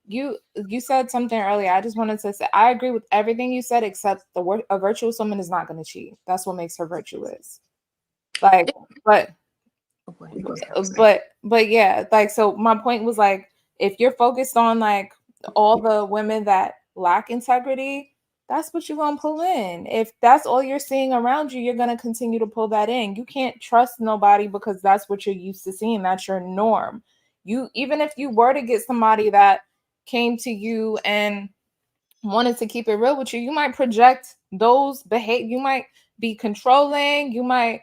S4: you said something earlier. I just wanted to say I agree with everything you said, except a virtuous woman is not going to cheat. That's what makes her virtuous. Like, but yeah, like, so my point was, like, if you're focused on like all the women that lack integrity, that's what you're gonna pull in. If that's all you're seeing around you, you're gonna continue to pull that in. You can't trust nobody because that's what you're used to seeing. That's your norm. Even if you were to get somebody that came to you and wanted to keep it real with you, you might project those behavior. You might be controlling. You might,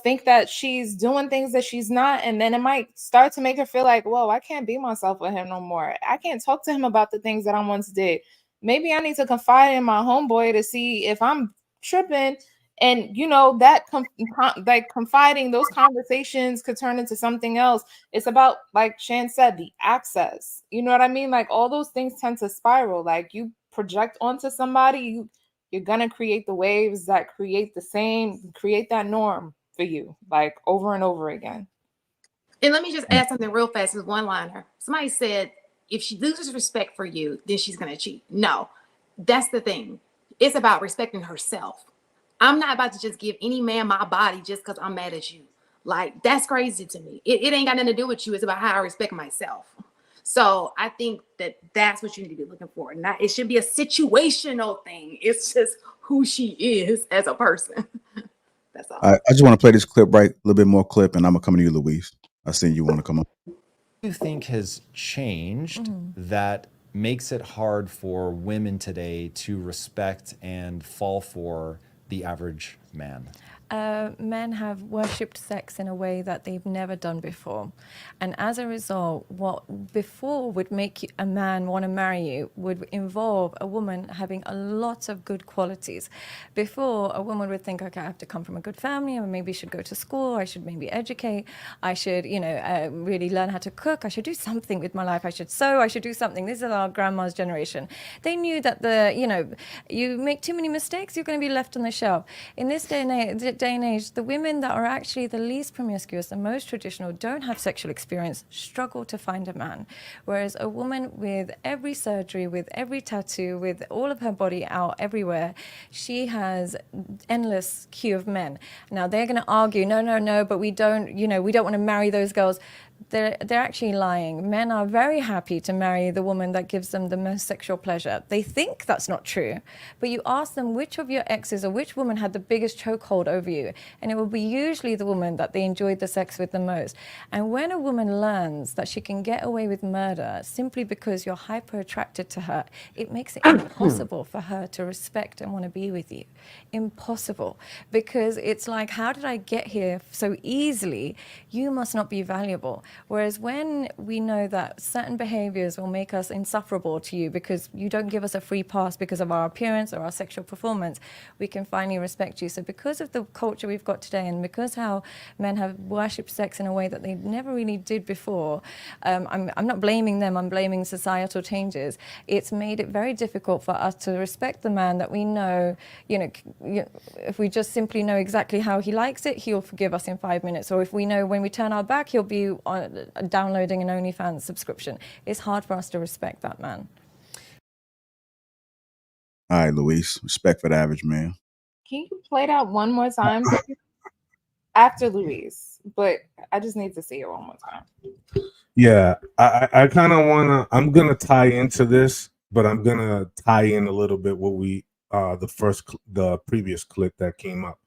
S4: think that she's doing things that she's not. And then it might start to make her feel like, whoa, I can't be myself with him no more. I can't talk to him about the things that I once did. Maybe I need to confide in my homeboy to see if I'm tripping. And that like confiding, those conversations could turn into something else. It's about, like Shan said, the access. You know what I mean? Like all those things tend to spiral. Like you project onto somebody, you're gonna create the waves that create that norm for you, like over and over again.
S6: And let me just add something real fast as one liner. Somebody said, if she loses respect for you, then she's going to cheat. No, that's the thing. It's about respecting herself. I'm not about to just give any man my body just because I'm mad at you. Like, that's crazy to me. It ain't got nothing to do with you. It's about how I respect myself. So I think that that's what you need to be looking for. Not, it should be a situational thing. It's just who she is as a person. That's all.
S1: I just want to play this clip a little bit more clip, and I'm going to come to you, Louise. I see you want to come on.
S2: What do you think has changed that makes it hard for women today to respect and fall for the average man?
S3: Men have worshipped sex in a way that they've never done before. And as a result, what before would make a man want to marry you would involve a woman having a lot of good qualities. Before, a woman would think, okay, I have to come from a good family, or maybe should go to school, I should maybe educate, I should, really learn how to cook, I should do something with my life, I should sew, I should do something. This is our grandma's generation. They knew that you make too many mistakes, you're going to be left on the shelf. In this day and age, the women that are actually the least promiscuous, the most traditional, don't have sexual experience, struggle to find a man. Whereas a woman with every surgery, with every tattoo, with all of her body out everywhere, she has endless queue of men. Now they're going to argue, no, but we don't want to marry those girls. They're actually lying. Men are very happy to marry the woman that gives them the most sexual pleasure. They think that's not true, but you ask them which of your exes or which woman had the biggest chokehold over you, and it will be usually the woman that they enjoyed the sex with the most. And when a woman learns that she can get away with murder simply because you're hyper attracted to her, it makes it impossible for her to respect and want to be with you. Impossible. Because it's like, how did I get here so easily? You must not be valuable. Whereas when we know that certain behaviors will make us insufferable to you because you don't give us a free pass because of our appearance or our sexual performance, we can finally respect you. So because of the culture we've got today, and because how men have worshipped sex in a way that they never really did before, I'm not blaming them, I'm blaming societal changes. It's made it very difficult for us to respect the man that we know, if we just simply know exactly how he likes it, he'll forgive us in 5 minutes. Or if we know when we turn our back, he'll be downloading an OnlyFans subscription. It's hard for us to respect that man.
S1: All right, Louise, respect for the average man.
S4: Can you play that one more time? After Louise, but I just need to see it one more time.
S5: Yeah, I kind of I'm gonna tie into this, but I'm gonna tie in a little bit what we the previous clip that came up.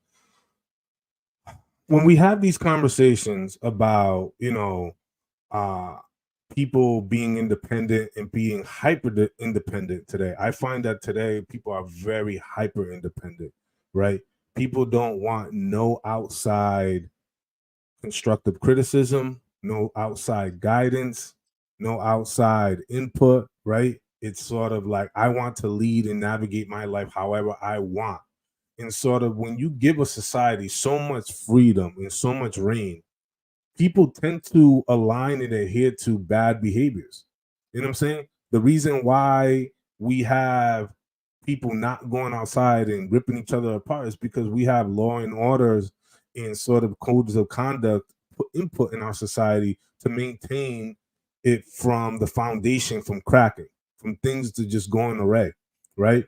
S5: When we have these conversations about people being independent and being hyper independent today, I find that today people are very hyper independent, right? People don't want no outside constructive criticism, no outside guidance, no outside input, right? It's sort of like, I want to lead and navigate my life however I want. And sort of when you give a society so much freedom and so much reign, people tend to align and adhere to bad behaviors. You know what I'm saying? The reason why we have people not going outside and ripping each other apart is because we have law and orders and sort of codes of conduct input in our society to maintain it from the foundation from cracking, from things to just going awry, right?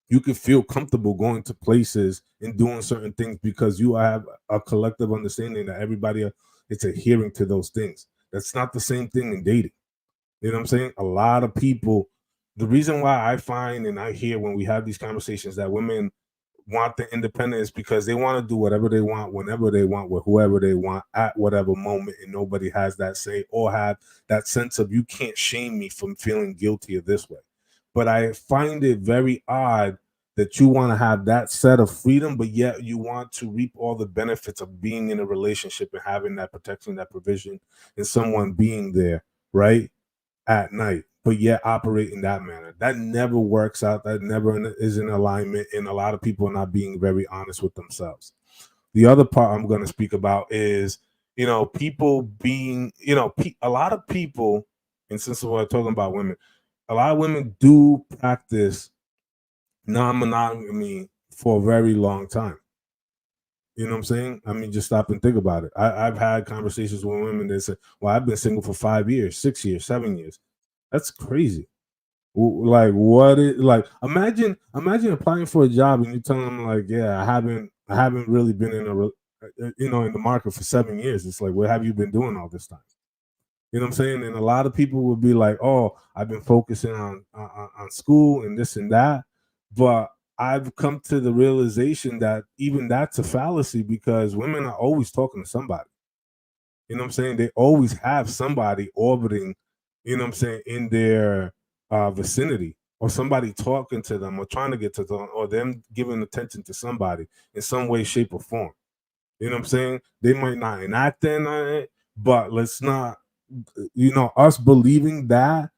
S5: You can feel comfortable going to places and doing certain things because you have a collective understanding that everybody is adhering to those things. That's not the same thing in dating. You know what I'm saying? A lot of people, the reason why I find and I hear when we have these conversations that women want the independence because they want to do whatever they want, whenever they want, with whoever they want, at whatever moment, and nobody has that say or have that sense of, you can't shame me from feeling guilty of this way. But I find it very odd that you want to have that set of freedom, but yet you want to reap all the benefits of being in a relationship and having that protection, that provision, and someone being there, right, at night, but yet operate in that manner. That never works out. That never is in alignment, and a lot of people are not being very honest with themselves. The other part I'm going to speak about is, people being, a lot of people, and since we're talking about women, a lot of women do practice non-monogamy for a very long time. You know what I'm saying? I mean, just stop and think about it. I've had conversations with women that say, well, I've been single for 5 years, 6 years, 7 years. That's crazy. Like, what is, like, imagine applying for a job and you telling them, like, yeah, I haven't really been in in the market for 7 years. It's like, what have you been doing all this time? You know what I'm saying? And a lot of people would be like, oh, I've been focusing on school and this and that. But I've come to the realization that even that's a fallacy, because women are always talking to somebody. You know what I'm saying? They always have somebody orbiting, you know what I'm saying, in their vicinity, or somebody talking to them or trying to get to them, or them giving attention to somebody in some way, shape, or form. You know what I'm saying? They might not enact on it, but let's not, us believing that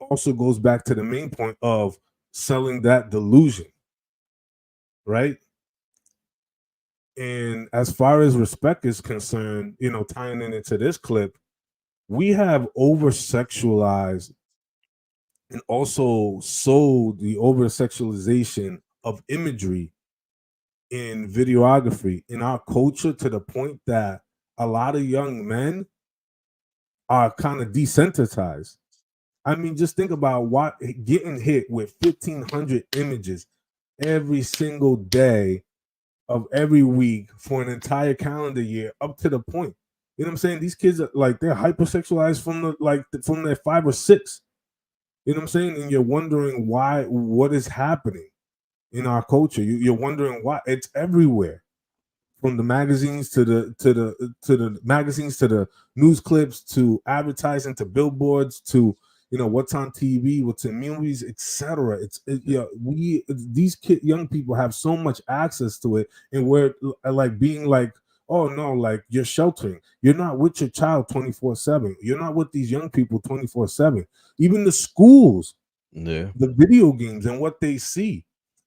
S5: also goes back to the main point of selling that delusion, right? And as far as respect is concerned, tying into this clip, we have over sexualized and also sold the over sexualization of imagery in videography in our culture, to the point that a lot of young men are kind of desensitized. I mean, just think about getting hit with 1,500 images every single day of every week for an entire calendar year, up to the point. You know what I'm saying? These kids are like, they're hypersexualized from their 5 or 6. You know what I'm saying? And you're wondering what is happening in our culture. You're wondering why. It's everywhere. From the magazines to the magazines, to the news clips, to advertising, to billboards, to what's on TV, what's in movies, etc. These young people have so much access to it, and we're like being like, oh no, like, you're sheltering. You're not with your child 24/7. You're not with these young people 24/7. Even the schools,
S7: Yeah.
S5: the video games and what they see.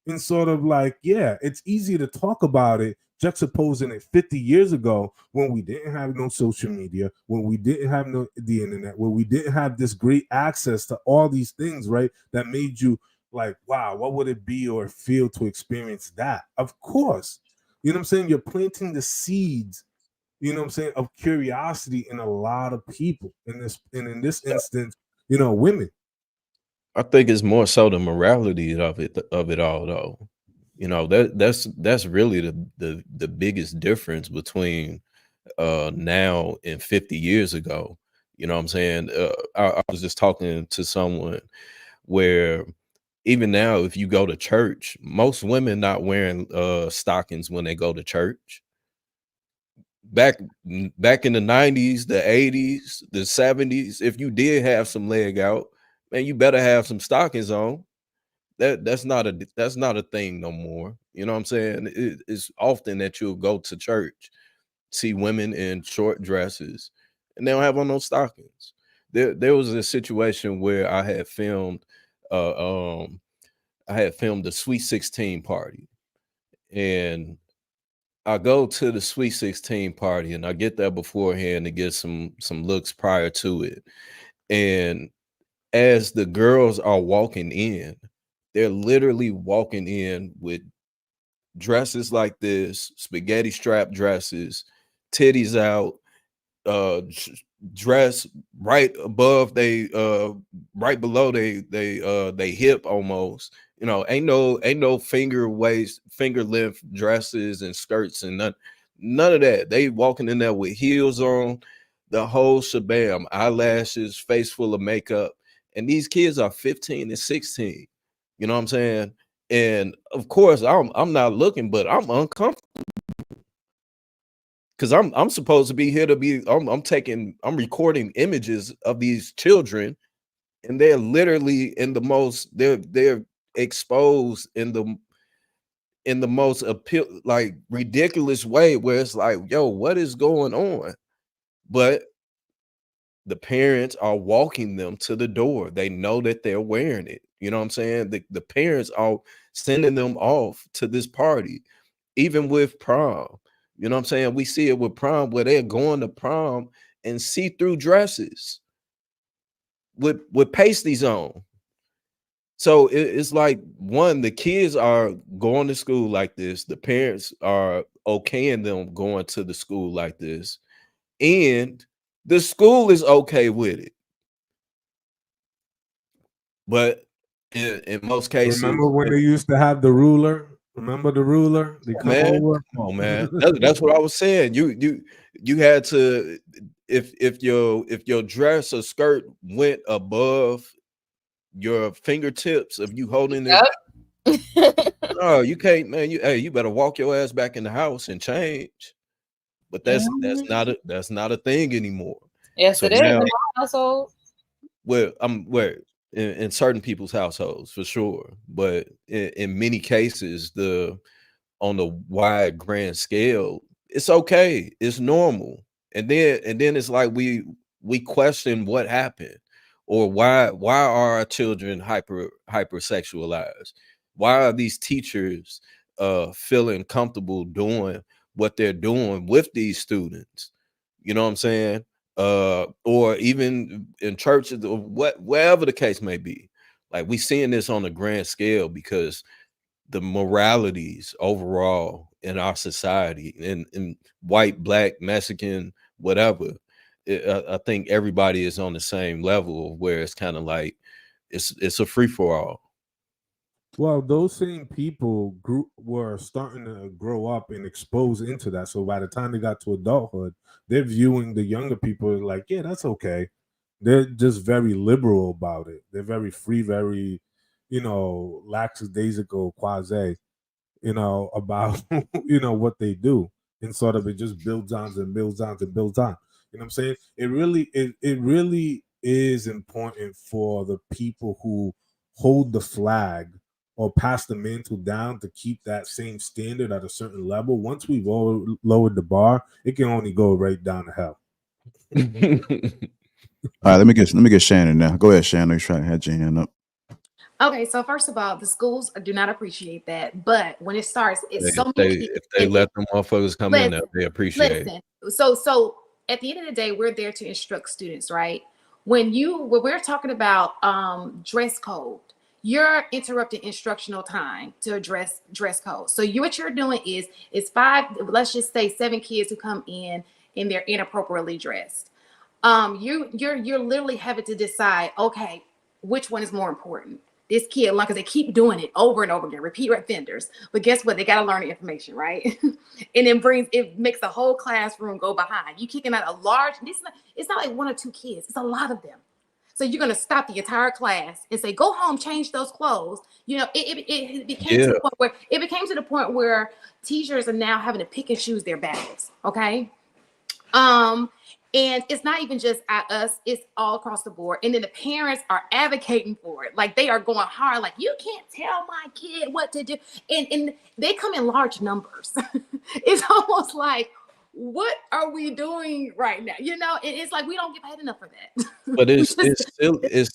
S5: And sort of like, yeah, it's easy to talk about it, juxtaposing it 50 years ago, when we didn't have no social media, when we didn't have the internet, when we didn't have this great access to all these things, right? That made you like, wow, what would it be or feel to experience that? Of course. You know what I'm saying? You're planting the seeds, you know what I'm saying, of curiosity in a lot of people. In this instance, women.
S7: I think it's more so the morality of it all, though. That's really the biggest difference between now and 50 years ago. You know what I'm saying? I was just talking to someone where even now, if you go to church, most women not wearing stockings when they go to church. Back in the 90s, the 80s, the 70s, if you did have some leg out, man, you better have some stockings on. That's not a thing no more. You know what I'm saying? It's often that you'll go to church, see women in short dresses, and they don't have on no stockings. There was a situation where I had filmed the Sweet 16 party, and I go to the Sweet 16 party, and I get there beforehand to get some looks prior to it. And as the girls are walking in, they're literally walking in with dresses like this, spaghetti strap dresses, titties out, dress right above right below they hip almost. Ain't no finger length dresses and skirts and none of that. They walking in there with heels on, the whole shabam, eyelashes, face full of makeup. And these kids are 15 and 16. You know what I'm saying? And of course, I'm not looking, but I'm uncomfortable. Because I'm supposed to be here to be, I'm recording images of these children, and they're literally in the most, they're exposed in in the most like ridiculous way, where it's like, yo, what is going on? But the parents are walking them to the door. They know that they're wearing it. You know what I'm saying? The parents are sending them off to this party, even with prom. You know what I'm saying? We see it with prom, where they're going to prom in see-through dresses with pasties on. So it's like, one, the kids are going to school like this. The parents are okaying them going to the school like this. And the school is okay with it. But in most cases,
S5: Remember when they used to have the ruler? Remember the ruler? They come over.
S7: come on, man. That's what I was saying. You had to, if your dress or skirt went above your fingertips of you holding it. No, you can't, man. You better walk your ass back in the house and change. But that's not a thing anymore.
S4: Yes,
S7: So
S4: it is in
S7: now,
S4: my household.
S7: well, in certain people's households for sure, but in many cases, on the wide grand scale, it's okay, it's normal. And then it's like we question what happened, or why are our children hypersexualized? Why are these teachers feeling comfortable doing what they're doing with these students? You know what I'm saying? Or even in churches, or wherever the case may be. Like, we seeing this on a grand scale, because the moralities overall in our society, in white, black, Mexican, whatever, I think everybody is on the same level, where it's kind of like it's a free for all.
S5: Well, those same people were starting to grow up and expose into that. So by the time they got to adulthood, they're viewing the younger people like, yeah, that's okay. They're just very liberal about it. They're very free, very, lackadaisical, quasi, about what they do, and sort of it just builds on and builds on and builds on. You know what I'm saying? It really is important for the people who hold the flag or pass the mantle down to keep that same standard at a certain level. Once we've lowered the bar, it can only go right down to hell.
S1: All right, let me get Shannon now. Go ahead, Shannon. You're trying to have Jan up.
S6: Okay, so first of all, the schools do not appreciate that, but when it starts, it's so many kids.
S7: If they let them motherfuckers come in there, they appreciate it.
S6: So at the end of the day, we're there to instruct students, right? When we're talking about dress code, you're interrupting instructional time to address dress code. So what you're doing is let's just say 7 kids who come in and they're inappropriately dressed. You're literally having to decide, okay, which one is more important? This kid, because they keep doing it over and over again, repeat offenders. But guess what? They got to learn the information, right? And it makes the whole classroom go behind. You kicking out a large. It's not like 1 or 2 kids. It's a lot of them. So you're gonna stop the entire class and say, "Go home, change those clothes." It became to the point where teachers are now having to pick and choose their battles. Okay. And it's not even just at us, it's all across the board. And then the parents are advocating for it. Like, they are going hard, like, you can't tell my kid what to do. And they come in large numbers. It's almost like, what are we doing right now? It's like we don't get paid enough for that.
S7: But it's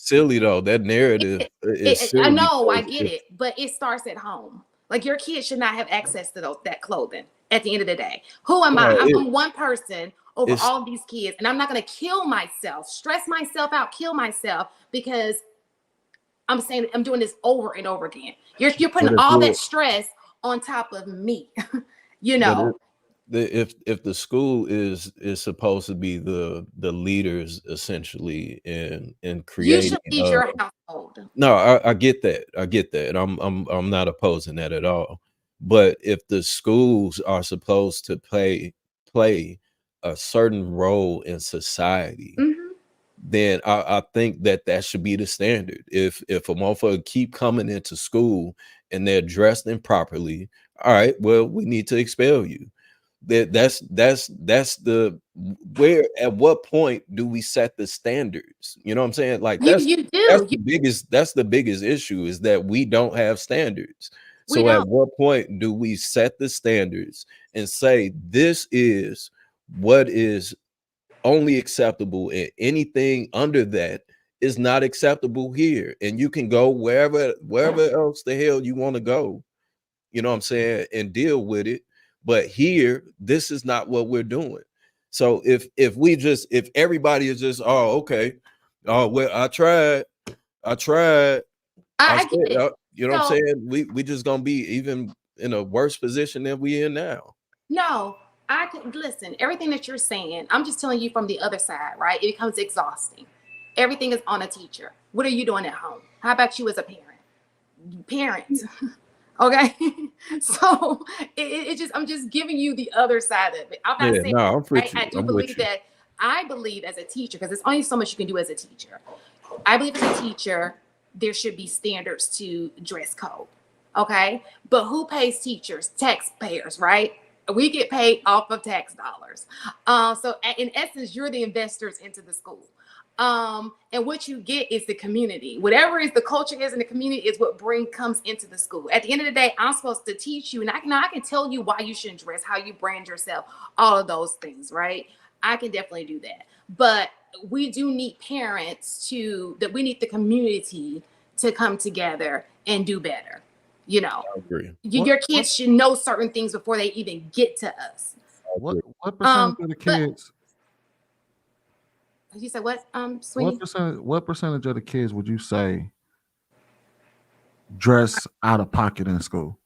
S7: silly though. That narrative is silly.
S6: I know, I get it, but it starts at home. Like, your kid should not have access to that clothing at the end of the day. Who am I? I'm one person over all of these kids, and I'm not going to kill myself, stress myself out, kill myself because I'm saying I'm doing this over and over again. You're putting all that stress on top of me.
S7: If the school is supposed to be the leaders essentially in creating,
S6: you should lead your household.
S7: No, I get that. And I'm not opposing that at all. But if the schools are supposed to play a certain role in society, then I think that should be the standard. If a motherfucker keep coming into school and they're dressed improperly, all right, well, we need to expel you. That's the where, at what point do we set the standards? You know what I'm saying? Like, that's the biggest issue, is that we don't have standards.
S6: We
S7: So at
S6: don't.
S7: what point do we set the standards and say this is what is only acceptable, and anything under that is not acceptable here, and you can go wherever else the hell you want to go, you know what I'm saying, and deal with it, but here this is not what we're doing. So if everybody is just, oh, okay, oh, well, I tried I
S6: get
S7: said,
S6: it.
S7: you know what I'm
S6: So
S7: saying, we just gonna be even in a worse position than we in now.
S6: no, I can listen. Everything that you're saying, I'm just telling you from the other side, right? It becomes exhausting. Everything is on a teacher. What are you doing at home? How about you as a parent? Okay. So it just, I'm just giving you the other side of it. I'm not
S7: Yeah,
S6: saying,
S7: no, I'm with
S6: I
S7: you.
S6: do
S7: I'm
S6: believe
S7: with you.
S6: that. I believe as a teacher, because there's only so much you can do as a teacher. I believe as a teacher, there should be standards to dress code. Okay. But who pays teachers? Taxpayers, right? We get paid off of tax dollars. So in essence, you're the investors into the school. And what you get is the community. Whatever is the culture is in the community is what comes into the school. At the end of the day, I'm supposed to teach you, and I can tell you why you shouldn't dress, how you brand yourself, all of those things, right? I can definitely do that. But we do need parents we need the community to come together and do better. You know,
S7: I agree.
S6: your kids should know certain things before they even get to us.
S12: What percentage of the kids?
S6: You said what, Sweeney?
S12: What percentage of the kids would you say dress out of pocket in school?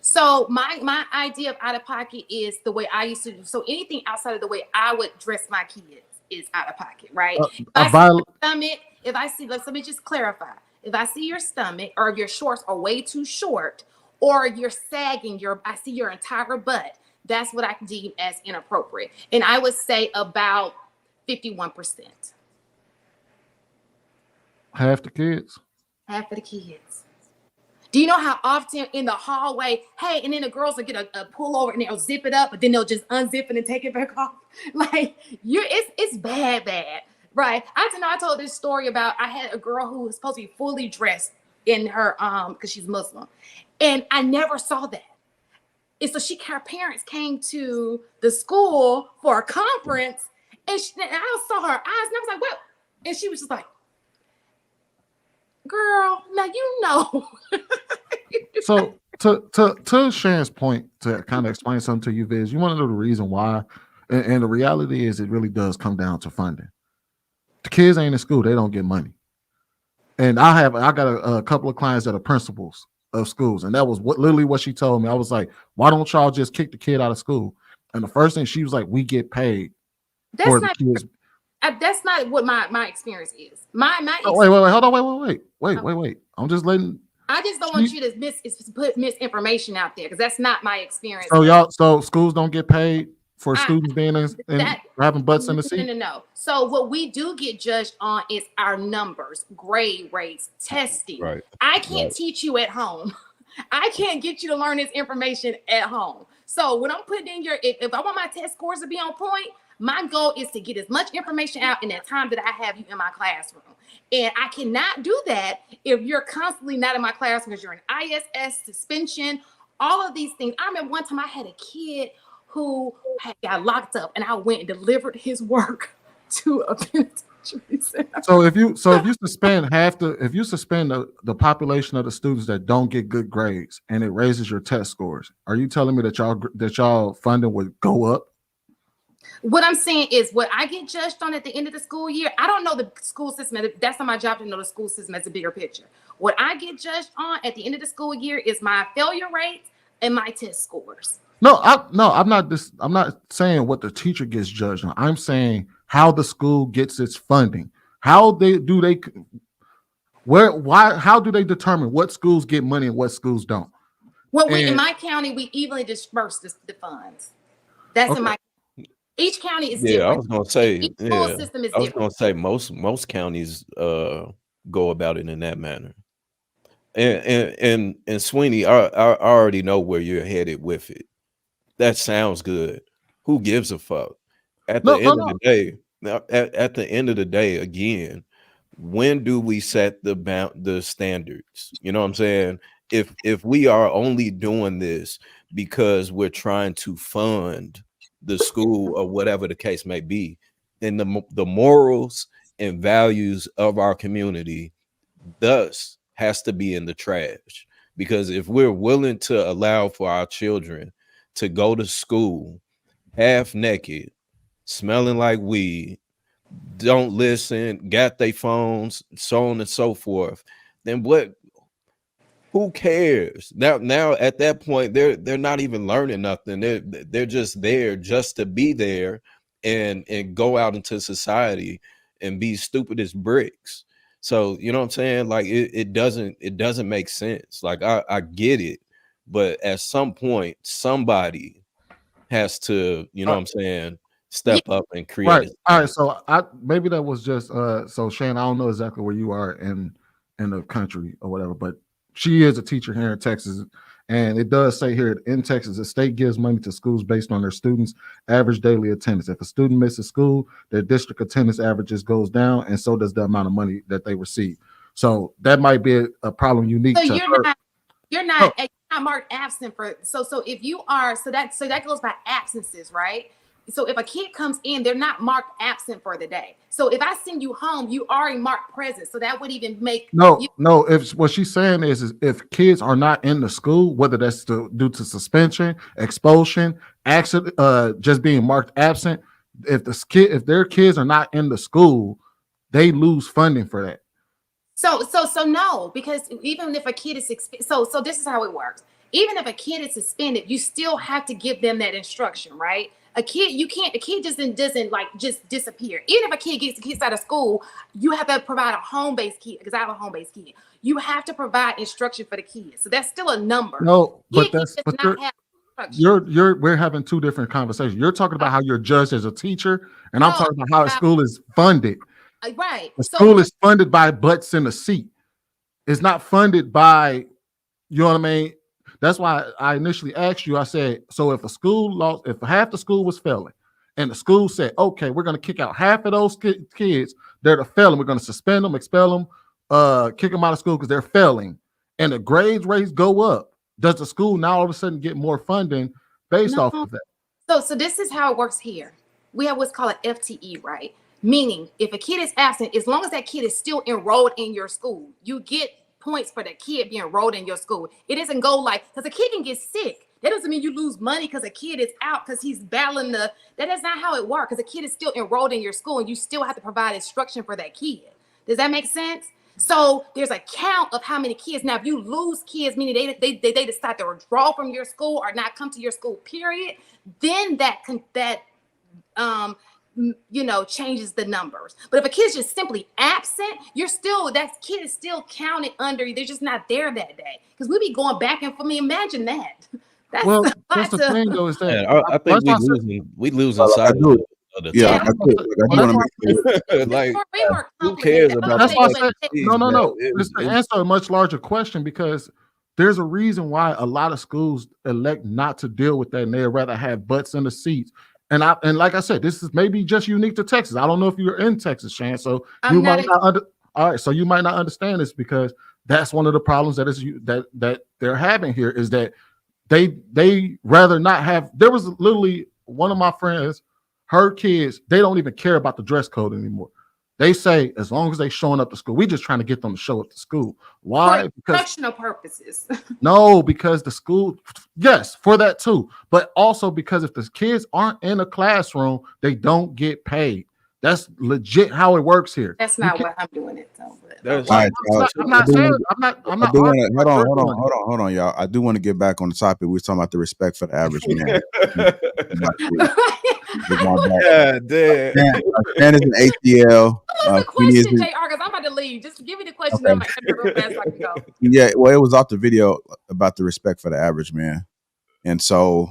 S6: So my idea of out of pocket is the way I used to do. So anything outside of the way I would dress my kids is out of pocket, right? If I see, let me just clarify. If I see your stomach, or if your shorts are way too short, or you're sagging, I see your entire butt, that's what I deem as inappropriate. And I would say about 51%.
S12: Half the kids?
S6: Half of the kids. Do you know how often in the hallway, hey, and then the girls will get a pullover and they'll zip it up, but then they'll just unzip it and take it back off? Like, it's bad, right? I told this story about, I had a girl who was supposed to be fully dressed in her, because she's Muslim, and I never saw that. And so her parents came to the school for a conference, and I saw her eyes, and I was like, what? And she was just like, girl, now you know.
S12: So to Sharon's point, to kind of explain something to you, Viz, you want to know the reason why, and the reality is it really does come down to funding. The kids ain't in school, they don't get money. And I got a couple of clients that are principals of schools, and that was literally what she told me. I was like, why don't y'all just kick the kid out of school? And the first thing she was like, we get paid for the kids.
S6: That's not what my experience is.
S12: Wait, hold on, wait. I'm just letting.
S6: I just don't want you to put misinformation out there, because that's not my experience.
S12: So schools don't get paid for students being having butts in the seat?
S6: No. So what we do get judged on is our numbers, grade rates, testing.
S7: Right.
S6: I can't teach you at home. I can't get you to learn this information at home. So when I'm putting in if I want my test scores to be on point, my goal is to get as much information out in that time that I have you in my classroom. And I cannot do that if you're constantly not in my classroom, because you're in ISS, suspension, all of these things. I remember one time I had a kid who got locked up, and I went and delivered his work to a penitentiary center.
S12: So if you suspend the population of the students that don't get good grades, and it raises your test scores, are you telling me that y'all funding would go up?
S6: What I'm saying is, what I get judged on at the end of the school year, I don't know the school system. That's not my job to know the school system as a bigger picture. What I get judged on at the end of the school year is my failure rates and my test scores.
S12: I'm not saying what the teacher gets judged on. I'm saying how the school gets its funding. How do they determine what schools get money and what schools don't?
S6: Well, in my county, we evenly disperse the funds. That's okay. In my each county is different.
S7: I was gonna say,
S6: each school system is different.
S7: I was gonna say most counties go about it in that manner. And Sweeney, I already know where you're headed with it. That sounds good. Who gives a fuck? At the end of the day, again, when do we set the standards? You know what I'm saying? If we are only doing this because we're trying to fund the school or whatever the case may be, then the morals and values of our community thus has to be in the trash. Because if we're willing to allow for our children to go to school half naked, smelling like weed, don't listen, got their phones, so on and so forth, then what? Who cares? Now at that point, they're not even learning nothing. They're just there just to be there and go out into society and be stupid as bricks. So you know what I'm saying? Like it doesn't make sense. Like I get it, but at some point, somebody has to, you know what I'm saying, step up and create
S12: Right.
S7: a
S12: All right. So maybe that was just so Shane, I don't know exactly where you are in the country or whatever, but she is a teacher here in Texas. And it does say here in Texas, the state gives money to schools based on their students' average daily attendance. If a student misses school, their district attendance averages goes down, and so does the amount of money that they receive. So that might be a problem unique
S6: So
S12: to
S6: you're
S12: her.
S6: not you're
S12: No,
S6: not marked absent for so if you are so that goes by absences, right? So if a kid comes in, they're not marked absent for the day. So if I send you home, you already marked present. So that would even make you
S12: no. If what she's saying is if kids are not in the school, whether that's due to suspension, expulsion, accident, just being marked absent, if their kids are not in the school, they lose funding for that.
S6: so no, because even if a kid is so this is how it works. Even if a kid is suspended, you still have to give them that instruction, right? A kid, a kid doesn't like just disappear. Even if a kid gets out of school, you have to provide a home-based kid, because I have a home-based kid. You have to provide instruction for the kids. So that's still a number.
S12: No,
S6: Kid
S12: but
S6: can just not have instruction.
S12: we're having two different conversations. You're talking about how you're judged as a teacher, and I'm
S6: No,
S12: talking about how a school is funded.
S6: right.
S12: The
S6: So
S12: school is funded by butts in the seat. It's not funded by, you know what I mean? That's why I initially asked you, I said, so if a school lost, if half the school was failing, and the school said, okay, we're going to kick out half of those kids that are failing, we're going to suspend them, expel them, kick them out of school because they're failing, and the grades rates go up, does the school now all of a sudden get more funding based off
S6: no.
S12: of that?
S6: So this is how it works here. We have what's called an FTE, right? Meaning if a kid is absent, as long as that kid is still enrolled in your school, you get points for the kid being enrolled in your school. It doesn't go like, because a kid can get sick. That doesn't mean you lose money because a kid is out because he's battling that is not how it works, because a kid is still enrolled in your school and you still have to provide instruction for that kid. Does that make sense? So there's a count of how many kids. Now, if you lose kids, meaning they decide to withdraw from your school or not come to your school, period, then that changes the numbers. But if a kid's just simply absent, that kid is still counted under. They're just not there that day, because we be going back and forth. Imagine that. That's
S12: the thing though is that
S7: I think we losing sight of the
S1: Yeah,
S7: topic.
S1: I do want to make sure.
S7: Like,
S6: way more
S7: who
S6: complicated.
S7: cares about
S12: That's why I said
S7: the
S12: no. It's to answer a much larger question, because there's a reason why a lot of schools elect not to deal with that, and they'd rather have butts in the seats. And like I said, this is maybe just unique to Texas. I don't know if you're in Texas, Shan, so you might not all right, so you might not understand this, because that's one of the problems that they're having here, is that they rather not have. There was literally one of my friends, her kids, they don't even care about the dress code anymore. They say as long as they showing up to school, we're just trying to get them to show up to school. Why?
S6: For instructional purposes.
S12: No, because the school, yes, for that too, but also because if the kids aren't in a classroom, they don't get paid. That's legit how it works here.
S6: That's not what I'm doing it though.
S12: I'm not saying I'm not.
S1: Hold on, y'all. I do want to get back on the topic. We were talking about the respect for the average man.
S7: Yeah, damn.
S1: Shan is an ATL.
S6: What's the question, JR? Because I'm about to leave. Just give me the question. Okay. I'm going to real fast so I can go.
S1: Yeah, well, it was off the video about the respect for the average man. And so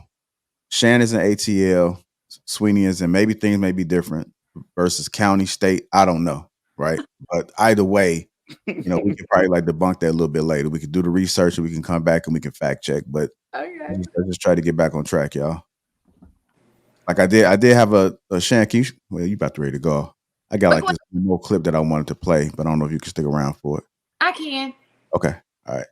S1: Shan is an ATL, Sweeney is, and maybe things may be different versus county, state. I don't know, right? But either way, we could probably debunk that a little bit later. We could do the research and we can come back and we can fact check. But let's just try to get back on track, y'all. Like I did have a Shan. You about to ready to go? I got
S6: But
S1: like this more clip that I wanted to play, but I don't know if you can stick around for it.
S6: I can.
S1: Okay. All right.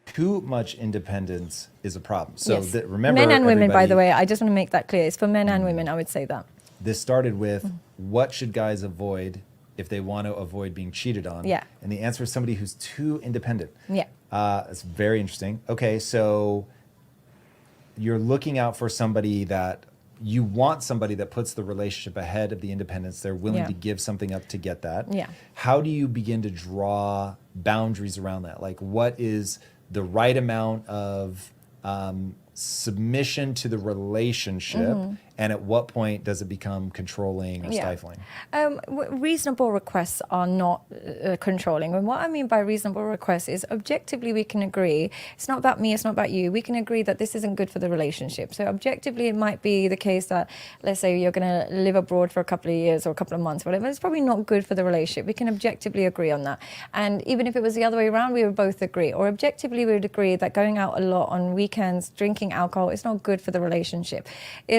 S2: Too much independence is a problem. So
S3: Yes.
S2: remember,
S3: Men and women, by the
S2: everybody,
S3: way, I just want to make that clear. It's for men and women, I would say that.
S2: this started with what should guys avoid if they want to avoid being cheated on?
S3: Yeah.
S2: And the answer is somebody who's too independent.
S3: Yeah.
S2: It's very interesting. Okay, so you're looking out for somebody that you want, somebody that puts the relationship ahead of the independence. They're willing
S3: Yeah.
S2: to give something up to get that.
S3: Yeah.
S2: How do you begin to draw boundaries around that? Like, what is the right amount of submission to the relationship, and at what point does it become controlling or stifling?
S3: Reasonable requests are not controlling. And what I mean by reasonable requests is objectively we can agree, it's not about me, it's not about you. We can agree that this isn't good for the relationship. So objectively it might be the case that, let's say you're going to live abroad for a couple of years or a couple of months, whatever. It's probably not good for the relationship. We can objectively agree on that. And even if it was the other way around, we would both agree. Or objectively we would agree that going out a lot on weekends, drinking alcohol, is not good for the relationship.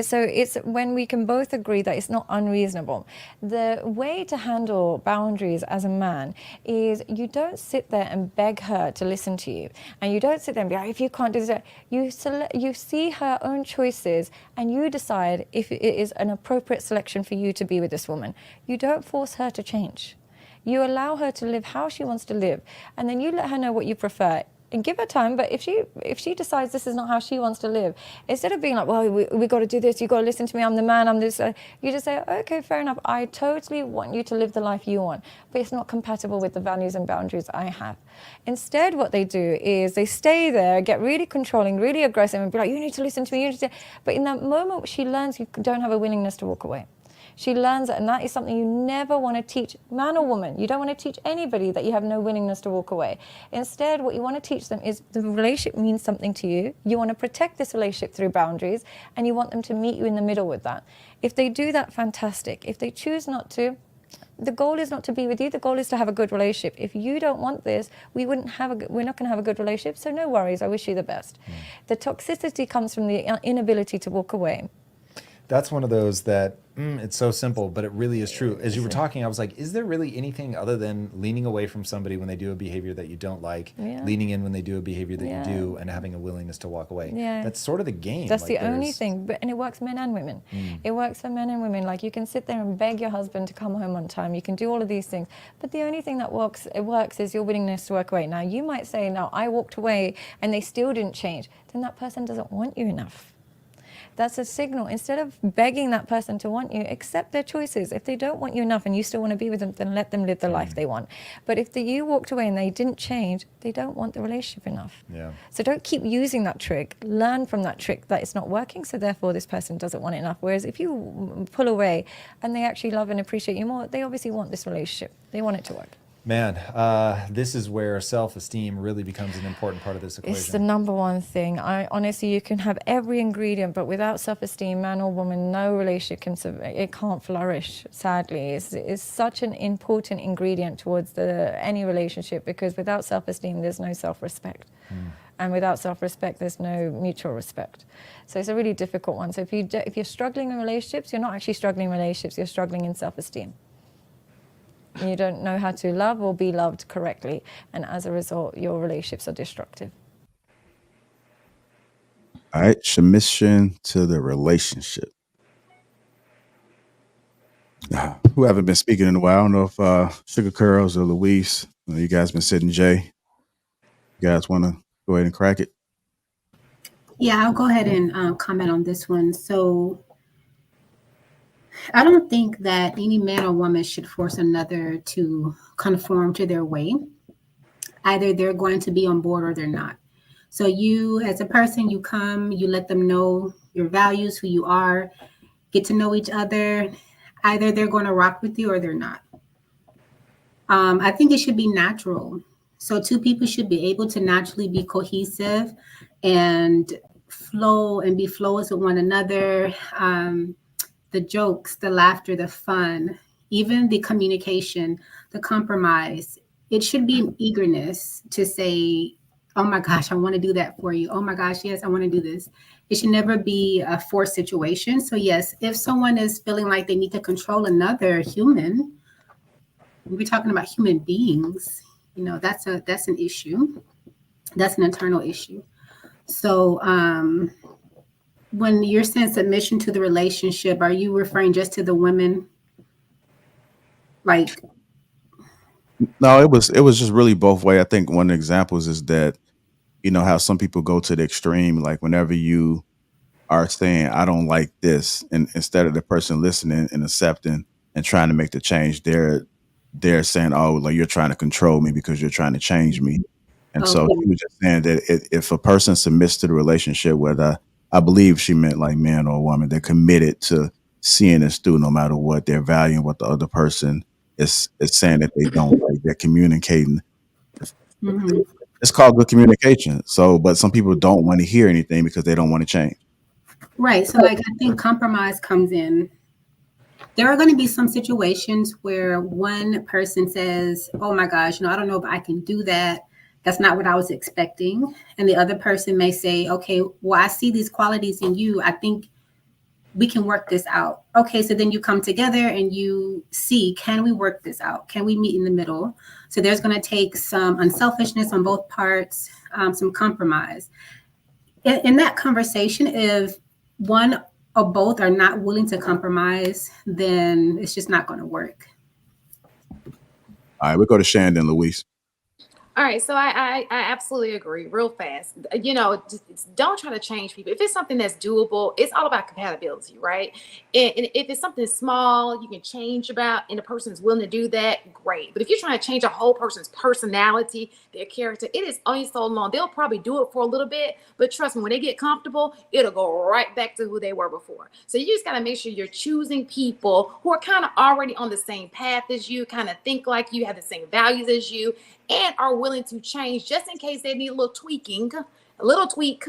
S3: So it's when we can both agree that it's not unreasonable. The way to handle boundaries as a man is you don't sit there and beg her to listen to you. And you don't sit there and be like, if you can't do this, you see her own choices and you decide if it is an appropriate selection for you to be with this woman. You don't force her to change. You allow her to live how she wants to live. And then you let her know what you prefer. And give her time, but if she decides this is not how she wants to live, instead of being like, well, we got to do this, you got to listen to me, I'm the man, I'm this, you just say, okay, fair enough, I totally want you to live the life you want, but it's not compatible with the values and boundaries I have. Instead, what they do is they stay there, get really controlling, really aggressive, and be like, you need to listen to me, you need to. But in that moment, she learns you don't have a willingness to walk away. She learns it, and that is something you never want to teach, man or woman. You don't want to teach anybody that you have no willingness to walk away. Instead, what you want to teach them is the relationship means something to you. You want to protect this relationship through boundaries, and you want them to meet you in the middle with that. If they do that, fantastic. If they choose not to, the goal is not to be with you. The goal is to have a good relationship. If you don't want this, we're not going to have a good relationship, so no worries. I wish you the best. The toxicity comes from the inability to walk away.
S2: That's one of those that it's so simple, but it really is true. As you were talking, I was like, is there really anything other than leaning away from somebody when they do a behavior that you don't like, leaning in when they do a behavior that you do, and having a willingness to walk away? That's sort of the game.
S3: That's
S2: like
S3: the only thing, and it works men and women. It works for men and women. Like, you can sit there and beg your husband to come home on time. You can do all of these things, but the only thing that works is your willingness to walk away. Now, you might say, no, I walked away and they still didn't change. Then that person doesn't want you enough. That's a signal. Instead of begging that person to want you, accept their choices. If they don't want you enough and you still want to be with them, then let them live the life they want. But if you walked away and they didn't change, they don't want the relationship enough. So don't keep using that trick. Learn from that trick that it's not working, so therefore this person doesn't want it enough. Whereas if you pull away and they actually love and appreciate you more, they obviously want this relationship. They want it to work.
S2: Man, this is where self-esteem really becomes an important part of this equation.
S3: It's the number one thing. Honestly, you can have every ingredient, but without self-esteem, man or woman, no relationship can't flourish, sadly. It's such an important ingredient towards any relationship, because without self-esteem, there's no self-respect. And without self-respect, there's no mutual respect. So it's a really difficult one. So if you're struggling in relationships, you're not actually struggling in relationships, you're struggling in self-esteem. You don't know how to love or be loved correctly, and as a result, your relationships are destructive.
S1: All right, submission to the relationship. Who haven't been speaking in a while? I don't know if Sugar Curls or Luis, you guys been sitting Jay. You guys want to go ahead and crack it?
S10: Yeah, I'll go ahead and comment on this one. So I don't think that any man or woman should force another to conform to their way. Either they're going to be on board or they're not. So you, as a person, you come, you let them know your values, who you are, get to know each other. Either they're going to rock with you or they're not. I think it should be natural. So two people should be able to naturally be cohesive and flow and be flows with one another. The jokes, the laughter, the fun, even the communication, the compromise. It should be an eagerness to say, oh my gosh, I want to do that for you. Oh my gosh, yes, I want to do this. It should never be a forced situation. So yes, if someone is feeling like they need to control another human, we're talking about human beings, that's an issue. That's an internal issue. So when you're saying submission to the relationship, are you referring just to the women? Like,
S1: No, it was just really both way. I think one of the examples is that how some people go to the extreme, like whenever you are saying I don't like this, and instead of the person listening and accepting and trying to make the change, they're saying, oh, like you're trying to control me because you're trying to change me. And so
S10: okay,
S1: she was just saying that if a person submits to the relationship, whether I believe she meant like man or woman, they're committed to seeing this through no matter what. They're valuing what the other person is saying that they don't like. They're communicating.
S10: mhm.
S1: It's called good communication. So, but some people don't want to hear anything because they don't want to change.
S10: Right. So, like, I think compromise comes in. There are going to be some situations where one person says, oh my gosh, I don't know if I can do that. That's not what I was expecting. And the other person may say, okay, well, I see these qualities in you. I think we can work this out. Okay, so then you come together and you see, can we work this out? Can we meet in the middle? So there's going to take some unselfishness on both parts, some compromise. In that conversation, if one or both are not willing to compromise, then it's just not going to work.
S1: All right, we'll go to Shandon, Luis.
S6: All right, so I absolutely agree. Real fast, don't try to change people. If it's something that's doable, it's all about compatibility, right? And if it's something small, you can change about, and the person is willing to do that, great. But if you're trying to change a whole person's personality, their character, it is only so long. They'll probably do it for a little bit, but trust me, when they get comfortable, it'll go right back to who they were before. So you just got to make sure you're choosing people who are kind of already on the same path as you, kind of think like you, have the same values as you, and are willing to change just in case they need a little tweaking, a little tweak,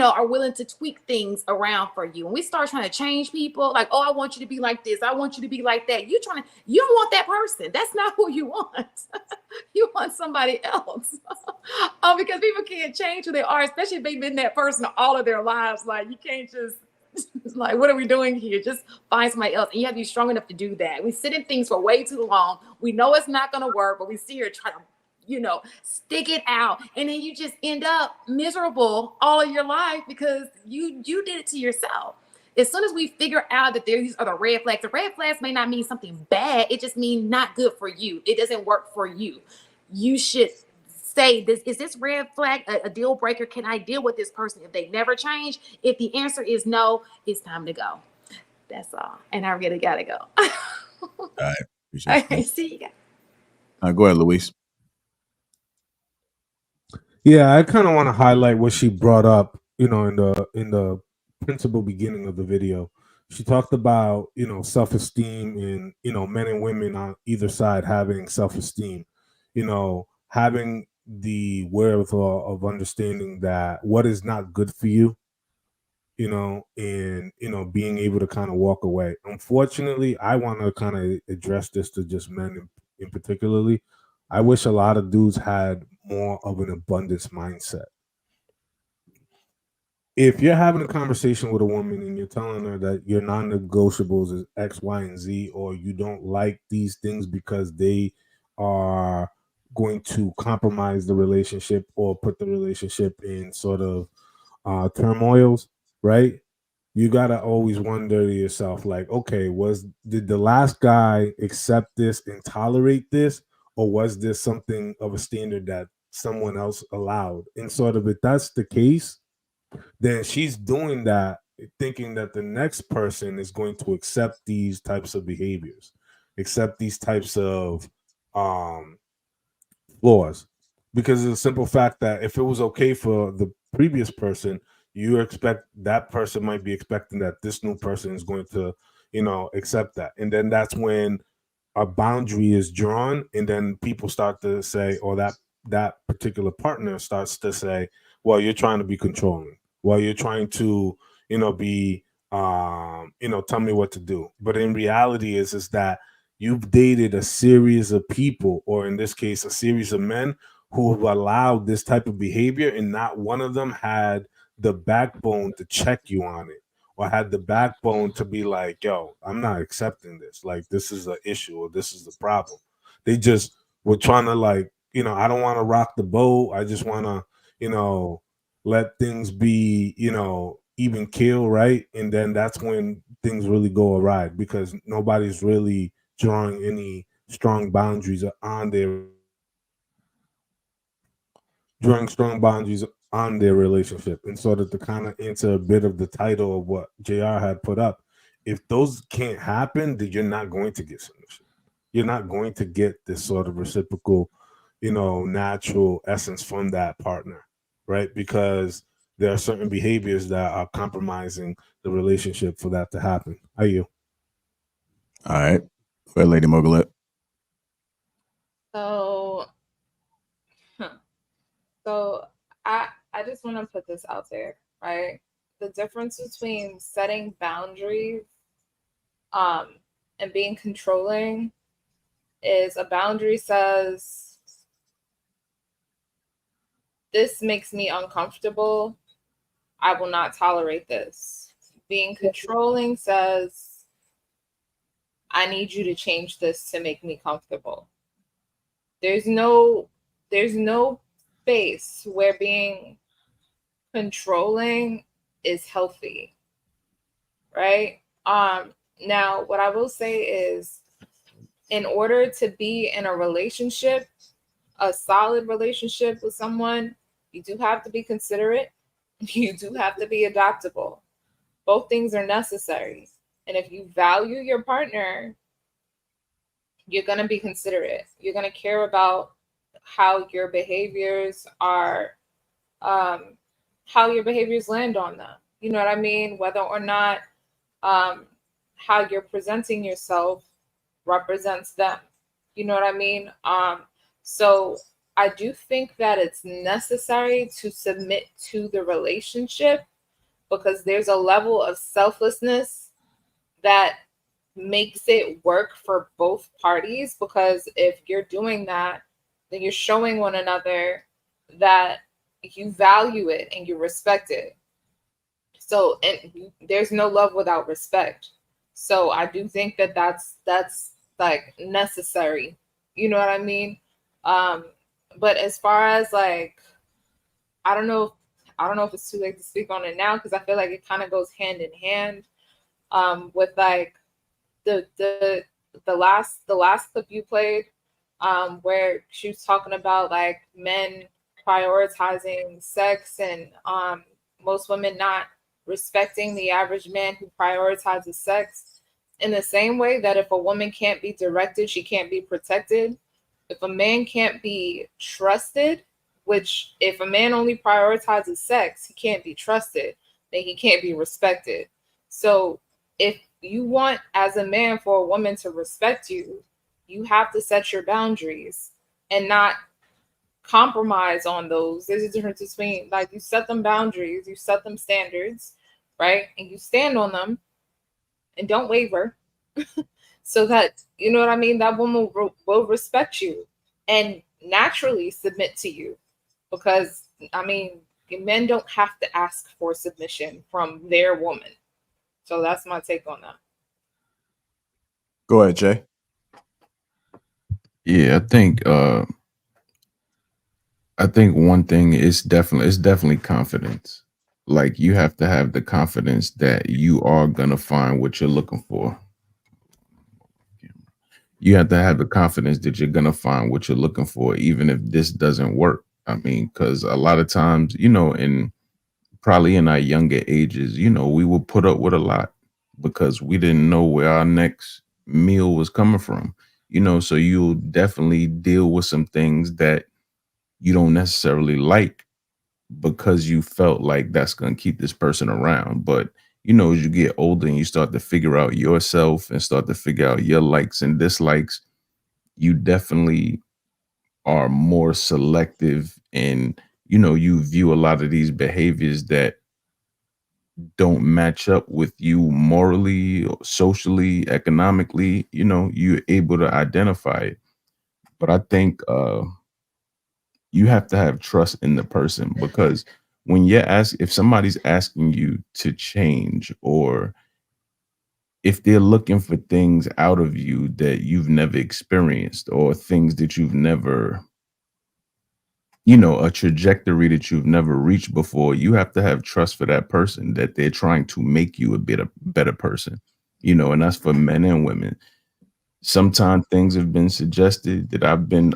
S6: are willing to tweak things around for you. When we start trying to change people, like, oh, I want you to be like this, I want you to be like that, you don't want that person. That's not who you want. You want somebody else. Because people can't change who they are, especially if they've been that person all of their lives. Like, you can't just like, what are we doing here? Just find somebody else. And you have to be strong enough to do that. We sit in things for way too long. We know it's not going to work, but we sit here trying to, stick it out. And then you just end up miserable all of your life because you did it to yourself. As soon as we figure out that these are the red flags may not mean something bad. It just means not good for you. It doesn't work for you. You should say, is this red flag a deal breaker? Can I deal with this person if they never change? If the answer is no, it's time to go. That's all. And I really gotta go.
S1: All right. Appreciate
S6: Okay, see you guys.
S1: All right, go ahead, Luis.
S5: Yeah, I kind of want to highlight what she brought up, in the principal beginning of the video. She talked about, self-esteem and, men and women on either side having self-esteem, having the wherewithal of understanding that what is not good for you, and, being able to kind of walk away. Unfortunately, I want to kind of address this to just men in particularly. I wish a lot of dudes had more of an abundance mindset. If you're having a conversation with a woman and you're telling her that your non-negotiables is X, Y, and Z, or you don't like these things because they are going to compromise the relationship or put the relationship in sort of turmoils, right? You gotta always wonder to yourself, like, okay, did the last guy accept this and tolerate this, or was this something of a standard that someone else allowed? And sort of, if that's the case, then she's doing that thinking that the next person is going to accept these types of behaviors, accept these types of flaws, because of the simple fact that if it was okay for the previous person, you expect that person might be expecting that this new person is going to, accept that. And then that's when a boundary is drawn, and then people start to say, or that particular partner starts to say, well, you're trying to be controlling. Well, you're trying to, be, tell me what to do. But in reality is that you've dated a series of people, or in this case, a series of men who have allowed this type of behavior, and not one of them had the backbone to check you on it, or had the backbone to be like, yo, I'm not accepting this. Like, this is an issue, or this is the problem. They just were trying to, like, I don't want to rock the boat. I just want to, let things be, even keel, right? And then that's when things really go awry, because nobody's really drawing any strong boundaries on their relationship. And so that, to kind of answer a bit of the title of what JR had put up, if those can't happen, then you're not going to get submission. You're not going to get this sort of reciprocal, natural essence from that partner, right? Because there are certain behaviors that are compromising the relationship for that to happen. Are you?
S1: All right. Go ahead, Lady Mogalet.
S4: So I just want to put this out there, right? The difference between setting boundaries and being controlling is, a boundary says, this makes me uncomfortable, I will not tolerate this. Being controlling says, I need you to change this to make me comfortable. There's no space where being controlling is healthy, right? Now, what I will say is, in order to be in a relationship, a solid relationship with someone, you do have to be considerate. You do have to be adaptable. Both things are necessary. And if you value your partner, you're going to be considerate. You're going to care about how your behaviors are, how your behaviors land on them. You know what I mean? Whether or not how you're presenting yourself represents them. You know what I mean? So I do think that it's necessary to submit to the relationship, because there's a level of selflessness that makes it work for both parties. Because if you're doing that, then you're showing one another that you value it and you respect it. So, and there's no love without respect. So I do think that that's like necessary. You know what I mean? But as far as, like, I don't know if it's too late to speak on it now, because I feel like it kind of goes hand in hand with, like, the last clip you played, where she was talking about, like, men prioritizing sex, and most women not respecting the average man who prioritizes sex. In the same way that if a woman can't be directed, she can't be protected. If a man can't be trusted, which if a man only prioritizes sex, he can't be trusted, then he can't be respected. So if you want, as a man, for a woman to respect you, you have to set your boundaries and not compromise on those. There's a difference between, like, you set them boundaries, you set them standards, right? And you stand on them and don't waver. So that, you know what I mean, that woman will respect you and naturally submit to you. Because, I mean, men don't have to ask for submission from their woman. So that's my take on that.
S1: Go ahead, Jay.
S8: Yeah, I think one thing is definitely confidence. Like, you have to have the confidence that you are gonna find what you're looking for. You have to have the confidence that you're gonna find what you're looking for, even if this doesn't work. I mean, because a lot of times, probably in our younger ages, we would put up with a lot because we didn't know where our next meal was coming from. So you'll definitely deal with some things that you don't necessarily like, because you felt like that's going to keep this person around. But as you get older and you start to figure out yourself and start to figure out your likes and dislikes, you definitely are more selective, and you view a lot of these behaviors that don't match up with you morally, socially, economically. You're able to identify it. But I think you have to have trust in the person, because when if somebody's asking you to change, or if they're looking for things out of you that you've never experienced, or things that you've never, a trajectory that you've never reached before, you have to have trust for that person, that they're trying to make you a better person, and that's for men and women. Sometimes things have been suggested that I've been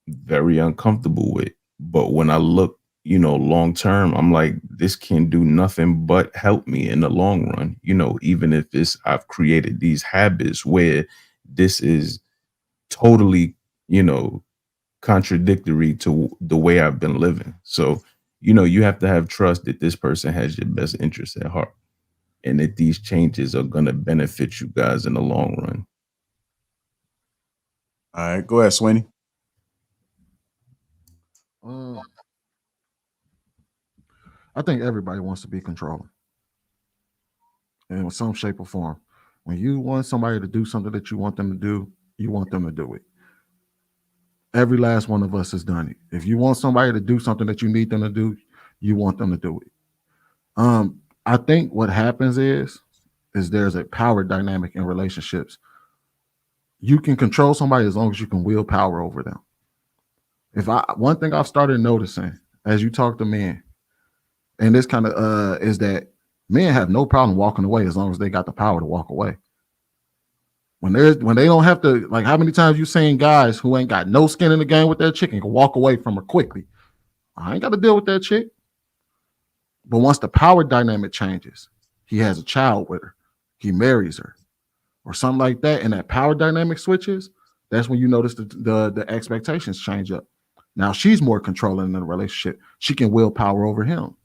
S8: very uncomfortable with, but when I look, long term, I'm like, this can do nothing but help me in the long run, even if I've created these habits where this is totally, contradictory to the way I've been living. So, you have to have trust that this person has your best interest at heart, and that these changes are going to benefit you guys in the long run.
S1: All right, go ahead, Sweeney.
S12: I think everybody wants to be controlling in some shape or form. When you want somebody to do something that you want them to do, you want them to do it. Every last one of us has done it. If you want somebody to do something that you need them to do, you want them to do it. I think what happens is there's a power dynamic in relationships. You can control somebody as long as you can wield power over them. One thing I've started noticing as you talk to men, and this kind of is that men have no problem walking away as long as they got the power to walk away. When they don't have to, like, how many times you seen guys who ain't got no skin in the game with their chick and can walk away from her quickly? I ain't got to deal with that chick. But once the power dynamic changes, he has a child with her, he marries her, or something like that, and that power dynamic switches, that's when you notice the expectations change up. Now she's more controlling in the relationship. She can will power over him.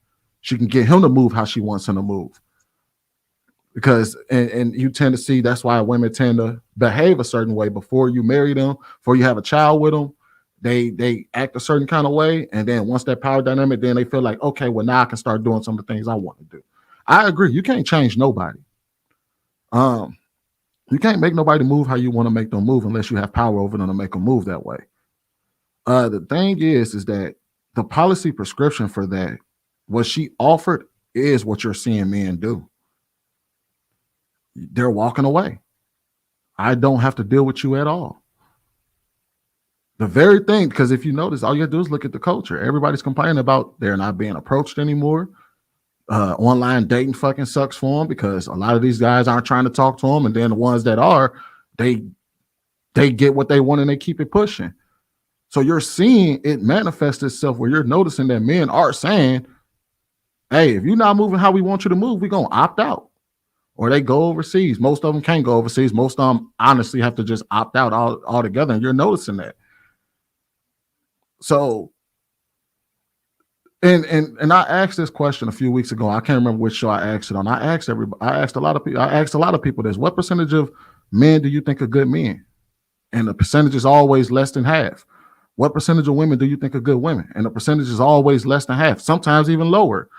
S12: She can get him to move how she wants him to move. Because and you tend to see, that's why women tend to behave a certain way before you marry them, before you have a child with them. They act a certain kind of way, and then once that power dynamic, then they feel like, okay, well, now I can start doing some of the things I want to do. I agree. You can't change nobody. You can't make nobody move how you want to make them move unless you have power over them to make them move that way. The thing is that the policy prescription for that, what she offered, is what you're seeing men do. They're walking away. I don't have to deal with you at all. The very thing, because if you notice, all you have to do is look at the culture. Everybody's complaining about they're not being approached anymore. Online dating fucking sucks for them because a lot of these guys aren't trying to talk to them, and then the ones that are, they get what they want and they keep it pushing. So you're seeing it manifest itself where you're noticing that men are saying, hey, if you're not moving how we want you to move, we're going to opt out. Or they go overseas. Most of them can't go overseas. Most of them honestly have to just opt out altogether, and you're noticing that. So, and I asked this question a few weeks ago. I can't remember which show I asked it on. I asked a lot of people this: what percentage of men do you think are good men? And the percentage is always less than half. What percentage of women do you think are good women? And the percentage is always less than half, sometimes even lower.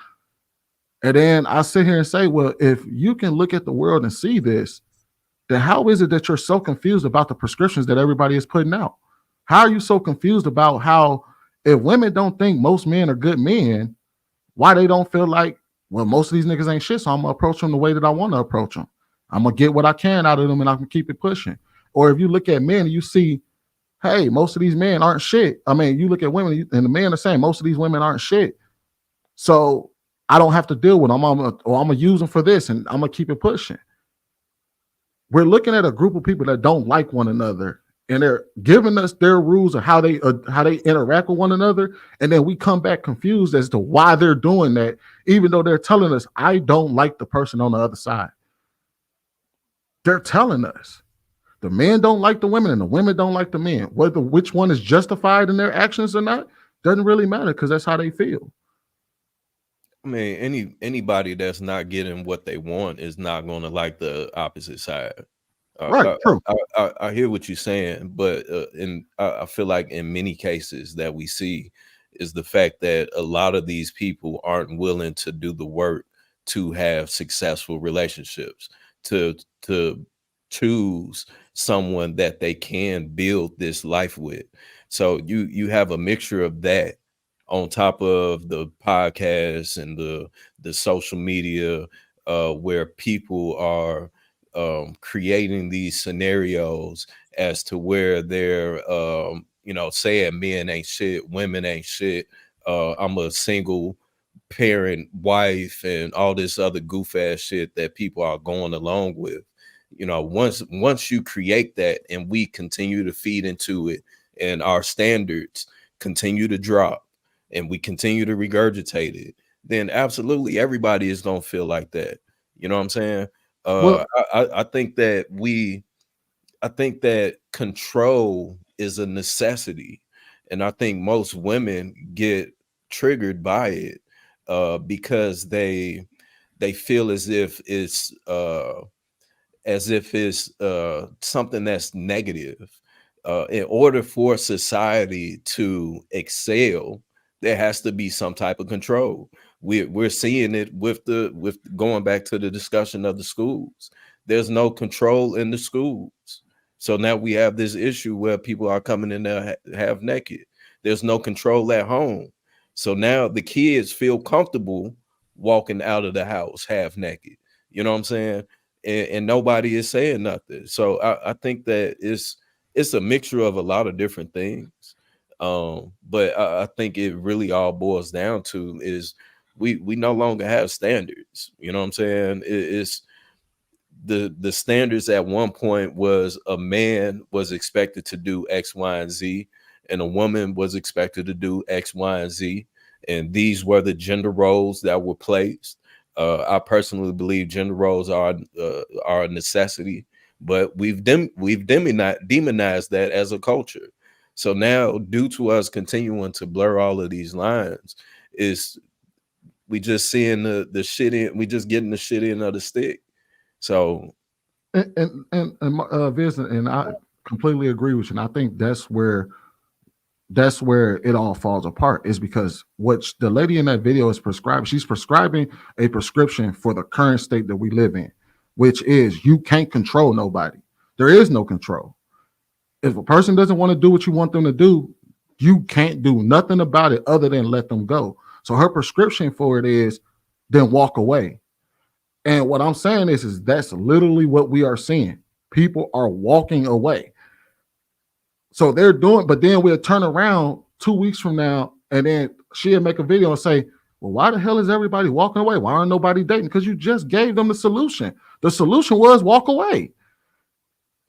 S12: And then I sit here and say, well, if you can look at the world and see this, then how is it that you're so confused about the prescriptions that everybody is putting out? How are you so confused about how, if women don't think most men are good men, why they don't feel like, well, most of these niggas ain't shit, so I'm going to approach them the way that I want to approach them. I'm going to get what I can out of them and I can keep it pushing. Or if you look at men and you see, hey, most of these men aren't shit. I mean, you look at women and the men are saying most of these women aren't shit. So I don't have to deal with them. I'm going to use them for this and I'm going to keep it pushing. We're looking at a group of people that don't like one another, and they're giving us their rules of how they interact with one another, and then we come back confused as to why they're doing that, even though they're telling us, I don't like the person on the other side. They're telling us the men don't like the women and the women don't like the men. Whether which one is justified in their actions or not doesn't really matter, because that's how they feel.
S7: I mean, anybody that's not getting what they want is not going to like the opposite side.
S12: Right, true.
S7: I hear what you're saying, but I feel like in many cases that we see is the fact that a lot of these people aren't willing to do the work to have successful relationships, to choose someone that they can build this life with. So you have a mixture of that on top of the podcasts and the social media, where people are creating these scenarios as to where they're saying men ain't shit, women ain't shit, I'm a single parent wife, and all this other goof ass shit that people are going along with. Once you create that and we continue to feed into it, and our standards continue to drop, and we continue to regurgitate it, then absolutely everybody is gonna feel like that. You know what I'm saying?
S12: Well,
S7: I think that control is a necessity, and I think most women get triggered by it, because they feel as if it's something that's negative. In order for society to excel, there has to be some type of control. We're seeing it with going back to the discussion of the schools. There's no control in the schools. So now we have this issue where people are coming in there half naked. There's no control at home. So now the kids feel comfortable walking out of the house half naked. You know what I'm saying? And nobody is saying nothing. So I think that it's a mixture of a lot of different things. But I think it really all boils down to is we no longer have standards. You know what I'm saying? It's the standards at one point was a man was expected to do X, Y, and Z, and a woman was expected to do X, Y, and Z. And these were the gender roles that were placed. I personally believe gender roles are a necessity, but we've demonized that as a culture. So now, due to us continuing to blur all of these lines, is we just seeing the shit in, we just getting the shit in of the stick. So,
S12: Viz, and I completely agree with you. And I think that's where it all falls apart, is because what the lady in that video is prescribing, she's prescribing a prescription for the current state that we live in, which is you can't control nobody. There is no control. If a person doesn't want to do what you want them to do, you can't do nothing about it other than let them go. So her prescription for it is then walk away. And what I'm saying is that's literally what we are seeing. People are walking away. So they're doing, but then we'll turn around 2 weeks from now, and then she'll make a video and say, well, why the hell is everybody walking away? Why aren't nobody dating? Because you just gave them the solution. The solution was walk away.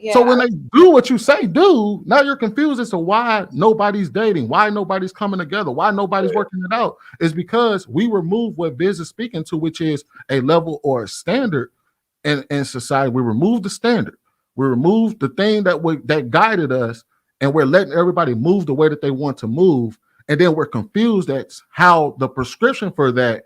S12: Yeah. So when they do what you say do, now you're confused as to why nobody's dating, why nobody's coming together, why nobody's working it out. Is because we remove what Biz is speaking to, which is a level or a standard in society. We remove the standard. We remove the thing that guided us, and we're letting everybody move the way that they want to move. And then we're confused. That's how the prescription for that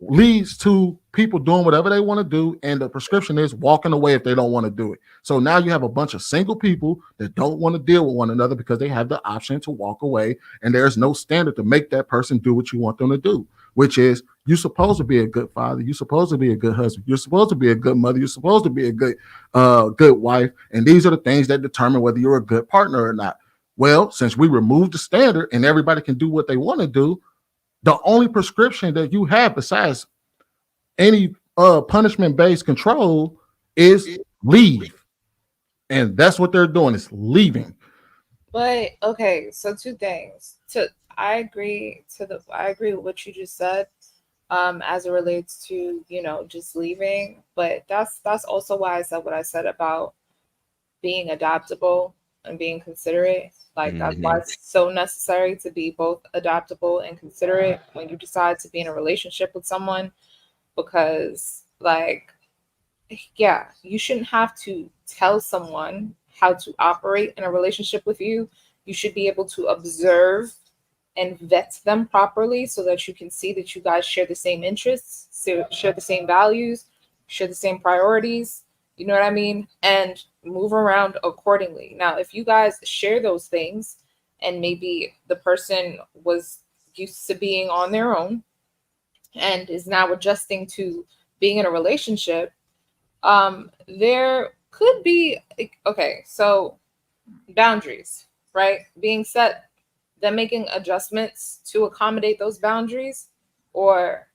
S12: leads to people doing whatever they want to do, and the prescription is walking away if they don't want to do it. So now you have a bunch of single people that don't want to deal with one another because they have the option to walk away, and there's no standard to make that person do what you want them to do, which is you're supposed to be a good father, you're supposed to be a good husband, you're supposed to be a good mother, you're supposed to be a good wife, and these are the things that determine whether you're a good partner or not. Well, since we removed the standard and everybody can do what they want to do, the only prescription that you have besides any punishment-based control is leave. And that's what they're doing, is leaving.
S4: But okay, so two things. I agree with what you just said, as it relates to, just leaving. But that's also why I said what I said about being adaptable and being considerate. Like that's why it's so necessary to be both adaptable and considerate when you decide to be in a relationship with someone, because you shouldn't have to tell someone how to operate in a relationship with you. You should be able to observe and vet them properly so that you can see that you guys share the same interests, share the same values, share the same priorities. You know what I mean? And move around accordingly. Now, if you guys share those things and maybe the person was used to being on their own and is now adjusting to being in a relationship, they're could be okay. So boundaries, right? Being set, then making adjustments to accommodate those boundaries, or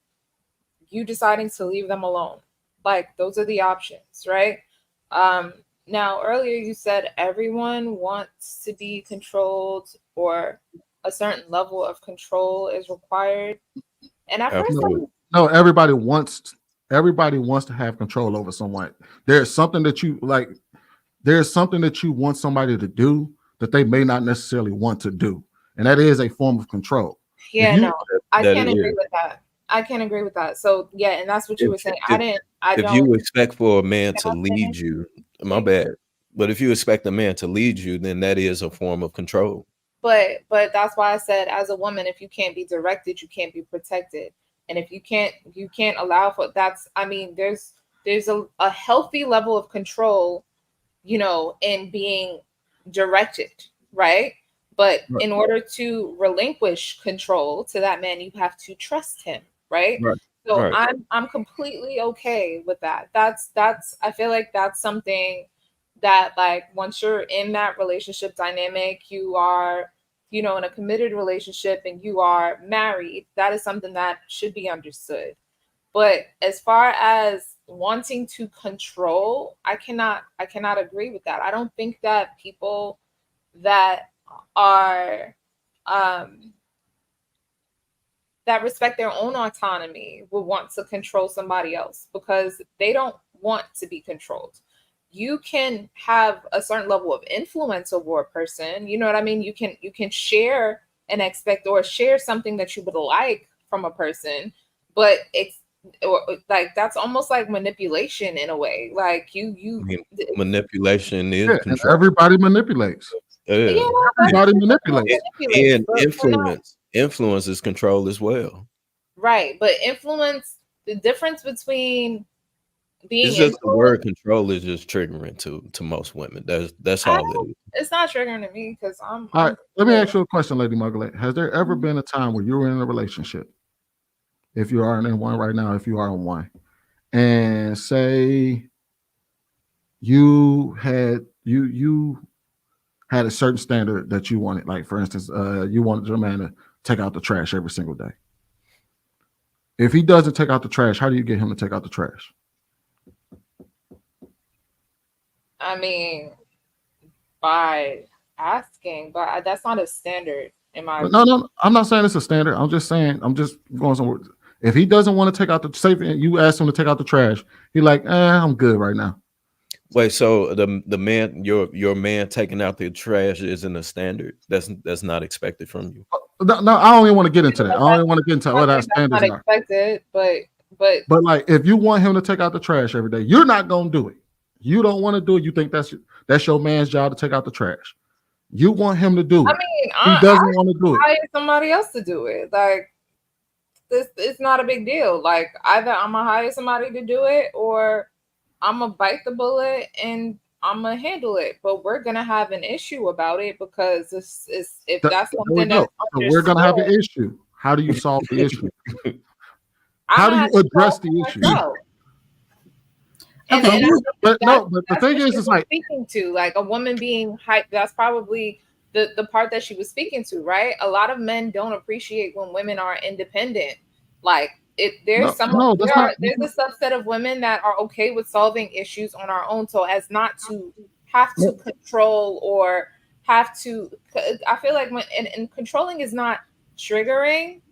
S4: you deciding to leave them alone. Like those are the options, right? Now earlier you said everyone wants to be controlled, or a certain level of control is required. And at first
S12: No, everybody wants to have control over someone. There's something that you like. There's something that you want somebody to do that they may not necessarily want to do, and that is a form of control.
S4: Yeah, no, I can't agree with that. I can't agree with that. So yeah, and that's what you were saying.
S7: If you expect for a man to lead you, my bad. But if you expect a man to lead you, then that is a form of control.
S4: But that's why I said, as a woman, if you can't be directed, you can't be protected. And if you can't allow for that's, I mean, there's a healthy level of control, you know, in being directed, right? But in order to relinquish control to that man, you have to trust him, right? So I'm completely okay with that. That's I feel like that's something that, like, once you're in that relationship dynamic, you are, you know, in a committed relationship and you are married, that is something that should be understood. But as far as wanting to control, I cannot agree with that. I don't think that people that are that respect their own autonomy will want to control somebody else, because they don't want to be controlled. You can have a certain level of influence over a person. You know what I mean? You can share and expect or share something that you would like from a person, but it's like that's almost like manipulation in a way. Like
S7: manipulation is control.
S12: Everybody manipulates. Everybody manipulates.
S7: And influence is control as well.
S4: Right, but influence, the difference between being
S7: it's just the word control is just triggering to most women. That's all it is.
S4: It's not triggering to me because I'm
S12: all right. Let me ask you a question, Lady Margaret. Has there ever been a time where you were in a relationship, if you are in one right now, if you are in one, and say you had a certain standard that you wanted, like for instance, you wanted your man to take out the trash every single day. If he doesn't take out the trash, how do you get him to take out the trash?
S4: I mean, by asking, but that's not a standard in my opinion.
S12: No, I'm not saying it's a standard. I'm just going somewhere. If he doesn't want to take out the safe, you ask him to take out the trash, he like, I'm good right now.
S7: Wait, so the man, your man taking out the trash isn't a standard? That's not expected from you?
S12: No, I don't even want to get into that. I don't even want to get into what our standards
S4: are. Expected, but
S12: like if you want him to take out the trash every day, you're not gonna do it. You don't want to do it. You think that's your man's job to take out the trash. You want him to do it.
S4: I mean,
S12: he doesn't want to do it.
S4: Hire somebody else to do it. Like it's not a big deal. Like either I'm gonna hire somebody to do it, or I'm gonna bite the bullet and I'm gonna handle it. But we're gonna have an issue about it because if that's something that's
S12: we're gonna have an issue. How do you solve the issue? How do you address the issue?
S4: But
S12: the thing is, it's like
S4: speaking to like a woman being hyped. That's probably the part that she was speaking to, right? A lot of men don't appreciate when women are independent. Like there's a subset of women that are okay with solving issues on our own, so as not to have to control or have to. I feel like and controlling is not triggering,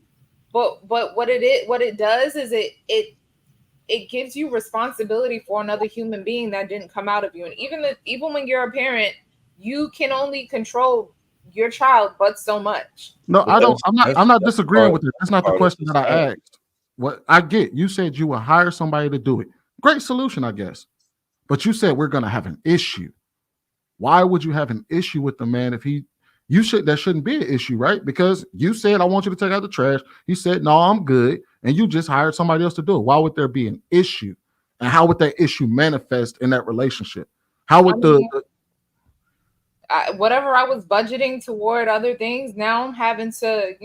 S4: but what it does is it gives you responsibility for another human being that didn't come out of you. And even when you're a parent, you can only control your child but so much.
S12: No, I don't. I'm not disagreeing with it. That's not the question that I asked. What I get, you said you will hire somebody to do it. Great solution, I guess. But you said we're gonna have an issue. Why would you have an issue with the man if that shouldn't be an issue, right? Because you said I want you to take out the trash. He said, no, I'm good. And you just hired somebody else to do it. Why would there be an issue? And how would that issue manifest in that relationship? How would
S4: whatever I was budgeting toward other things, now I'm having to,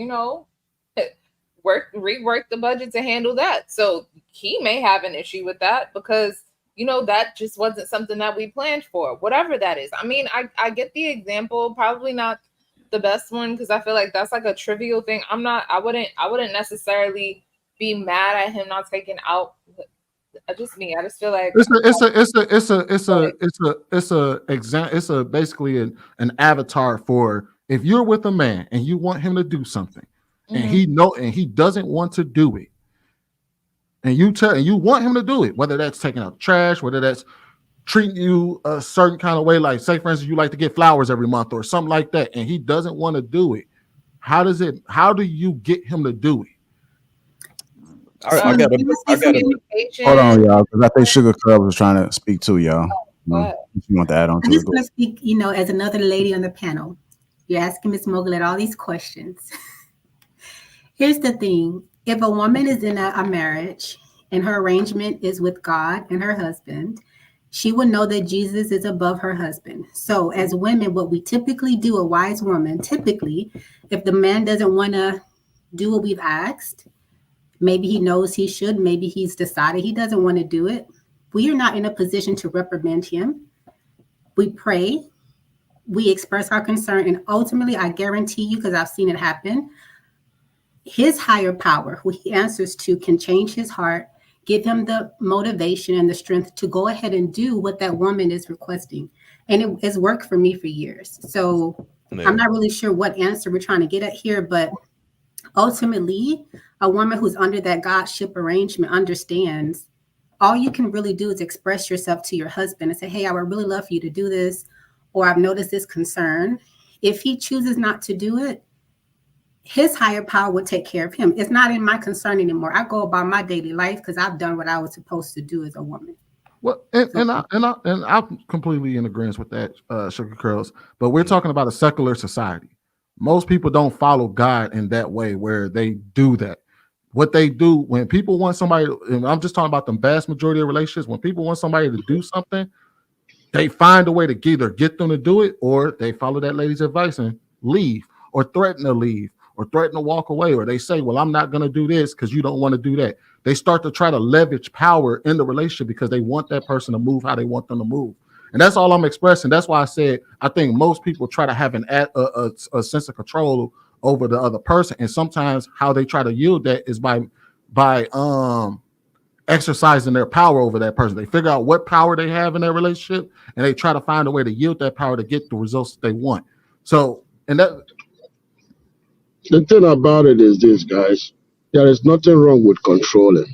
S4: rework the budget to handle that. So he may have an issue with that because you know, that just wasn't something that we planned for, whatever that is. I mean, I get the example, probably not the best one, because I feel like that's like a trivial thing. I wouldn't necessarily be mad at him not taking out. I just feel like
S12: it's basically an avatar for if you're with a man and you want him to do something and he doesn't want to do it, and you want him to do it, whether that's taking out trash, whether that's treating you a certain kind of way, like say for instance you like to get flowers every month or something like that, and he doesn't want to do it, how do you get him to do it?
S7: I gotta
S1: hold on, y'all, because I think Sugar Club was trying to speak to y'all. If you want to add on to
S10: I'm
S1: it,
S10: just going to speak, you know, as another lady on the panel. You're asking Ms. Mogul all these questions. Here's the thing. If a woman is in a marriage and her arrangement is with God and her husband, she would know that Jesus is above her husband. So as women, what we typically do, a wise woman, typically, if the man doesn't want to do what we've asked, maybe he knows he should, maybe he's decided he doesn't want to do it, we are not in a position to reprimand him. We pray, we express our concern, and ultimately, I guarantee you, because I've seen it happen, his higher power, who he answers to, can change his heart, give him the motivation and the strength to go ahead and do what that woman is requesting. And it has worked for me for years. So I'm not really sure what answer we're trying to get at here, but ultimately, a woman who's under that Godship arrangement understands all you can really do is express yourself to your husband and say, hey, I would really love for you to do this, or I've noticed this concern. If he chooses not to do it, his higher power will take care of him. It's not in my concern anymore. I go about my daily life because I've done what I was supposed to do as a woman.
S12: Well, and I'm completely in agreement with that, Sugar Curls. But we're talking about a secular society. Most people don't follow God in that way, where they do that. What they do when people want somebody, and I'm just talking about the vast majority of relationships, when people want somebody to do something, they find a way to either get them to do it, or they follow that lady's advice and leave, or threaten to leave, or threaten to walk away, or they say, well, I'm not going to do this because you don't want to do that. They start to try to leverage power in the relationship because they want that person to move how they want them to move. And that's all I'm expressing. That's why I said I think most people try to have a sense of control over the other person. And sometimes how they try to yield that is by exercising their power over that person. They figure out what power they have in their relationship, and they try to find a way to yield that power to get the results that they want. So, and that
S13: the thing about it is this, guys, there is nothing wrong with controlling.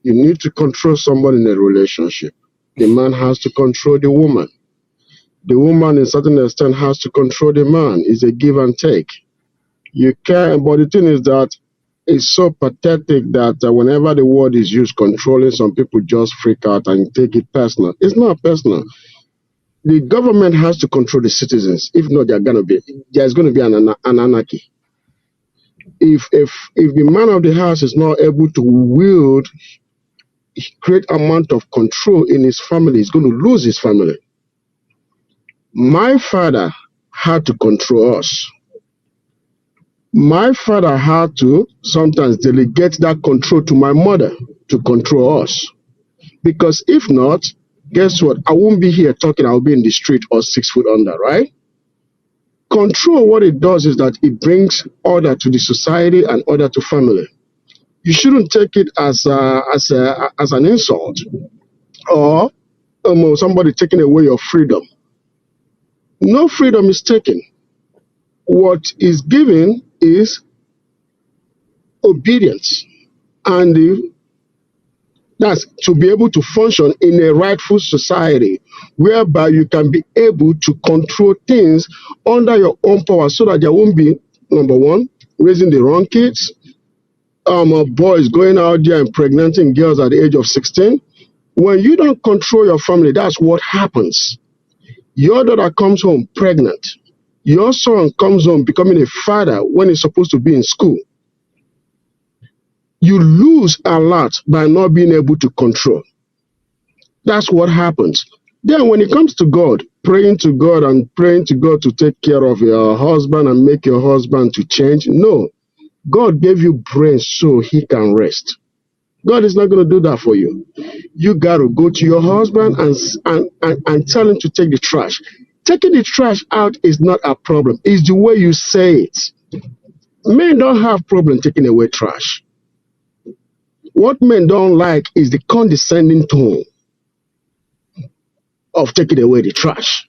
S13: You need to control somebody in a relationship. The man has to control the woman. The woman, in a certain extent, has to control the man. It's a give and take. You can, but the thing is that it's so pathetic that whenever the word is used, controlling, some people just freak out and take it personal. It's not personal. The government has to control the citizens. If not, there's going to be an anarchy. If the man of the house is not able to wield great amount of control in his family, he's going to lose his family. My father had to control us. My father had to sometimes delegate that control to my mother to control us. Because if not, guess what? I won't be here talking, I'll be in the street or 6 foot under, right? Control, what it does is that it brings order to the society and order to family. You shouldn't take it as an insult or somebody taking away your freedom. No freedom is taken. What is given is obedience, and that's to be able to function in a rightful society whereby you can be able to control things under your own power so that there won't be, number one, raising the wrong kids, boys going out there and impregnating girls at the age of 16. When you don't control your family, that's what happens. Your daughter comes home pregnant. Your son comes home becoming a father when he's supposed to be in school. You lose a lot by not being able to control. That's what happens. Then when it comes to God, praying to God and praying to God to take care of your husband and make your husband to change. No, God gave you brains so he can rest. God is not going to do that for you. You got to go to your husband and tell him to take the trash. Taking the trash out is not a problem. It's the way you say it. Men don't have problem taking away trash. What men don't like is the condescending tone of taking away the trash.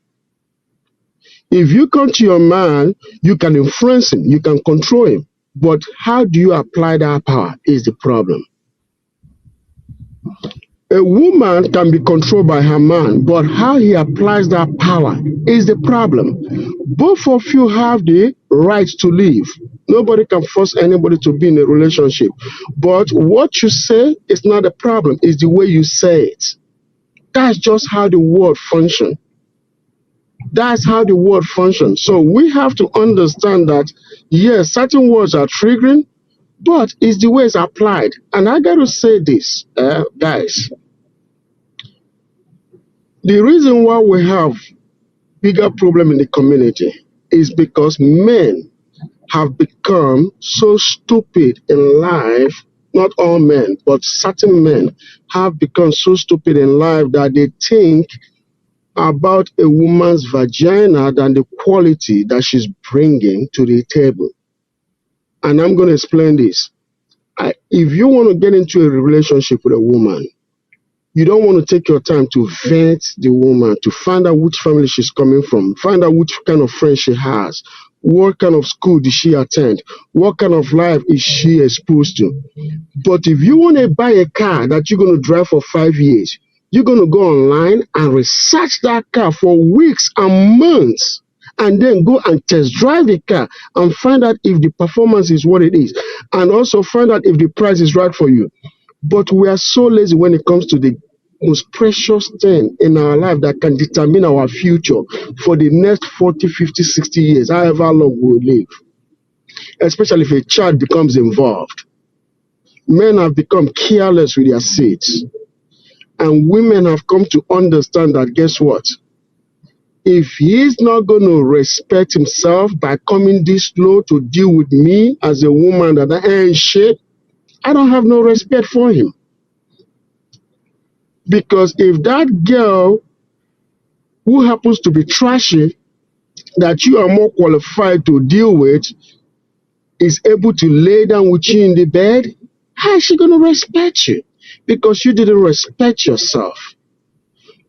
S13: If you come to your man, you can influence him, you can control him. But how do you apply that power is the problem. A woman can be controlled by her man, but how he applies that power is the problem. Both of you have the right to live. Nobody can force anybody to be in a relationship. But what you say is not a problem, it's the way you say it. That's just how the world functions. That's how the world functions. So we have to understand that, yes, certain words are triggering, but it's the way it's applied. And I got to say this, guys. The reason why we have bigger problem in the community is because men have become so stupid in life. Not all men, but certain men have become so stupid in life that they think about a woman's vagina than the quality that she's bringing to the table. And I'm going to explain this. If you want to get into a relationship with a woman, you don't want to take your time to vet the woman, to find out which family she's coming from, find out which kind of friends she has, what kind of school did she attend, what kind of life is she exposed to. But if you want to buy a car that you're going to drive for 5 years, you're going to go online and research that car for weeks and months, and then go and test drive the car and find out if the performance is what it is, and also find out if the price is right for you. But we are so lazy when it comes to the most precious thing in our life that can determine our future for the next 40, 50, 60 years, however long we'll live, especially if a child becomes involved. Men have become careless with their seeds. And women have come to understand that, guess what? If he's not going to respect himself by coming this slow to deal with me as a woman that I ain't shit, I don't have no respect for him. Because if that girl who happens to be trashy, that you are more qualified to deal with, is able to lay down with you in the bed, how is she going to respect you? Because you didn't respect yourself.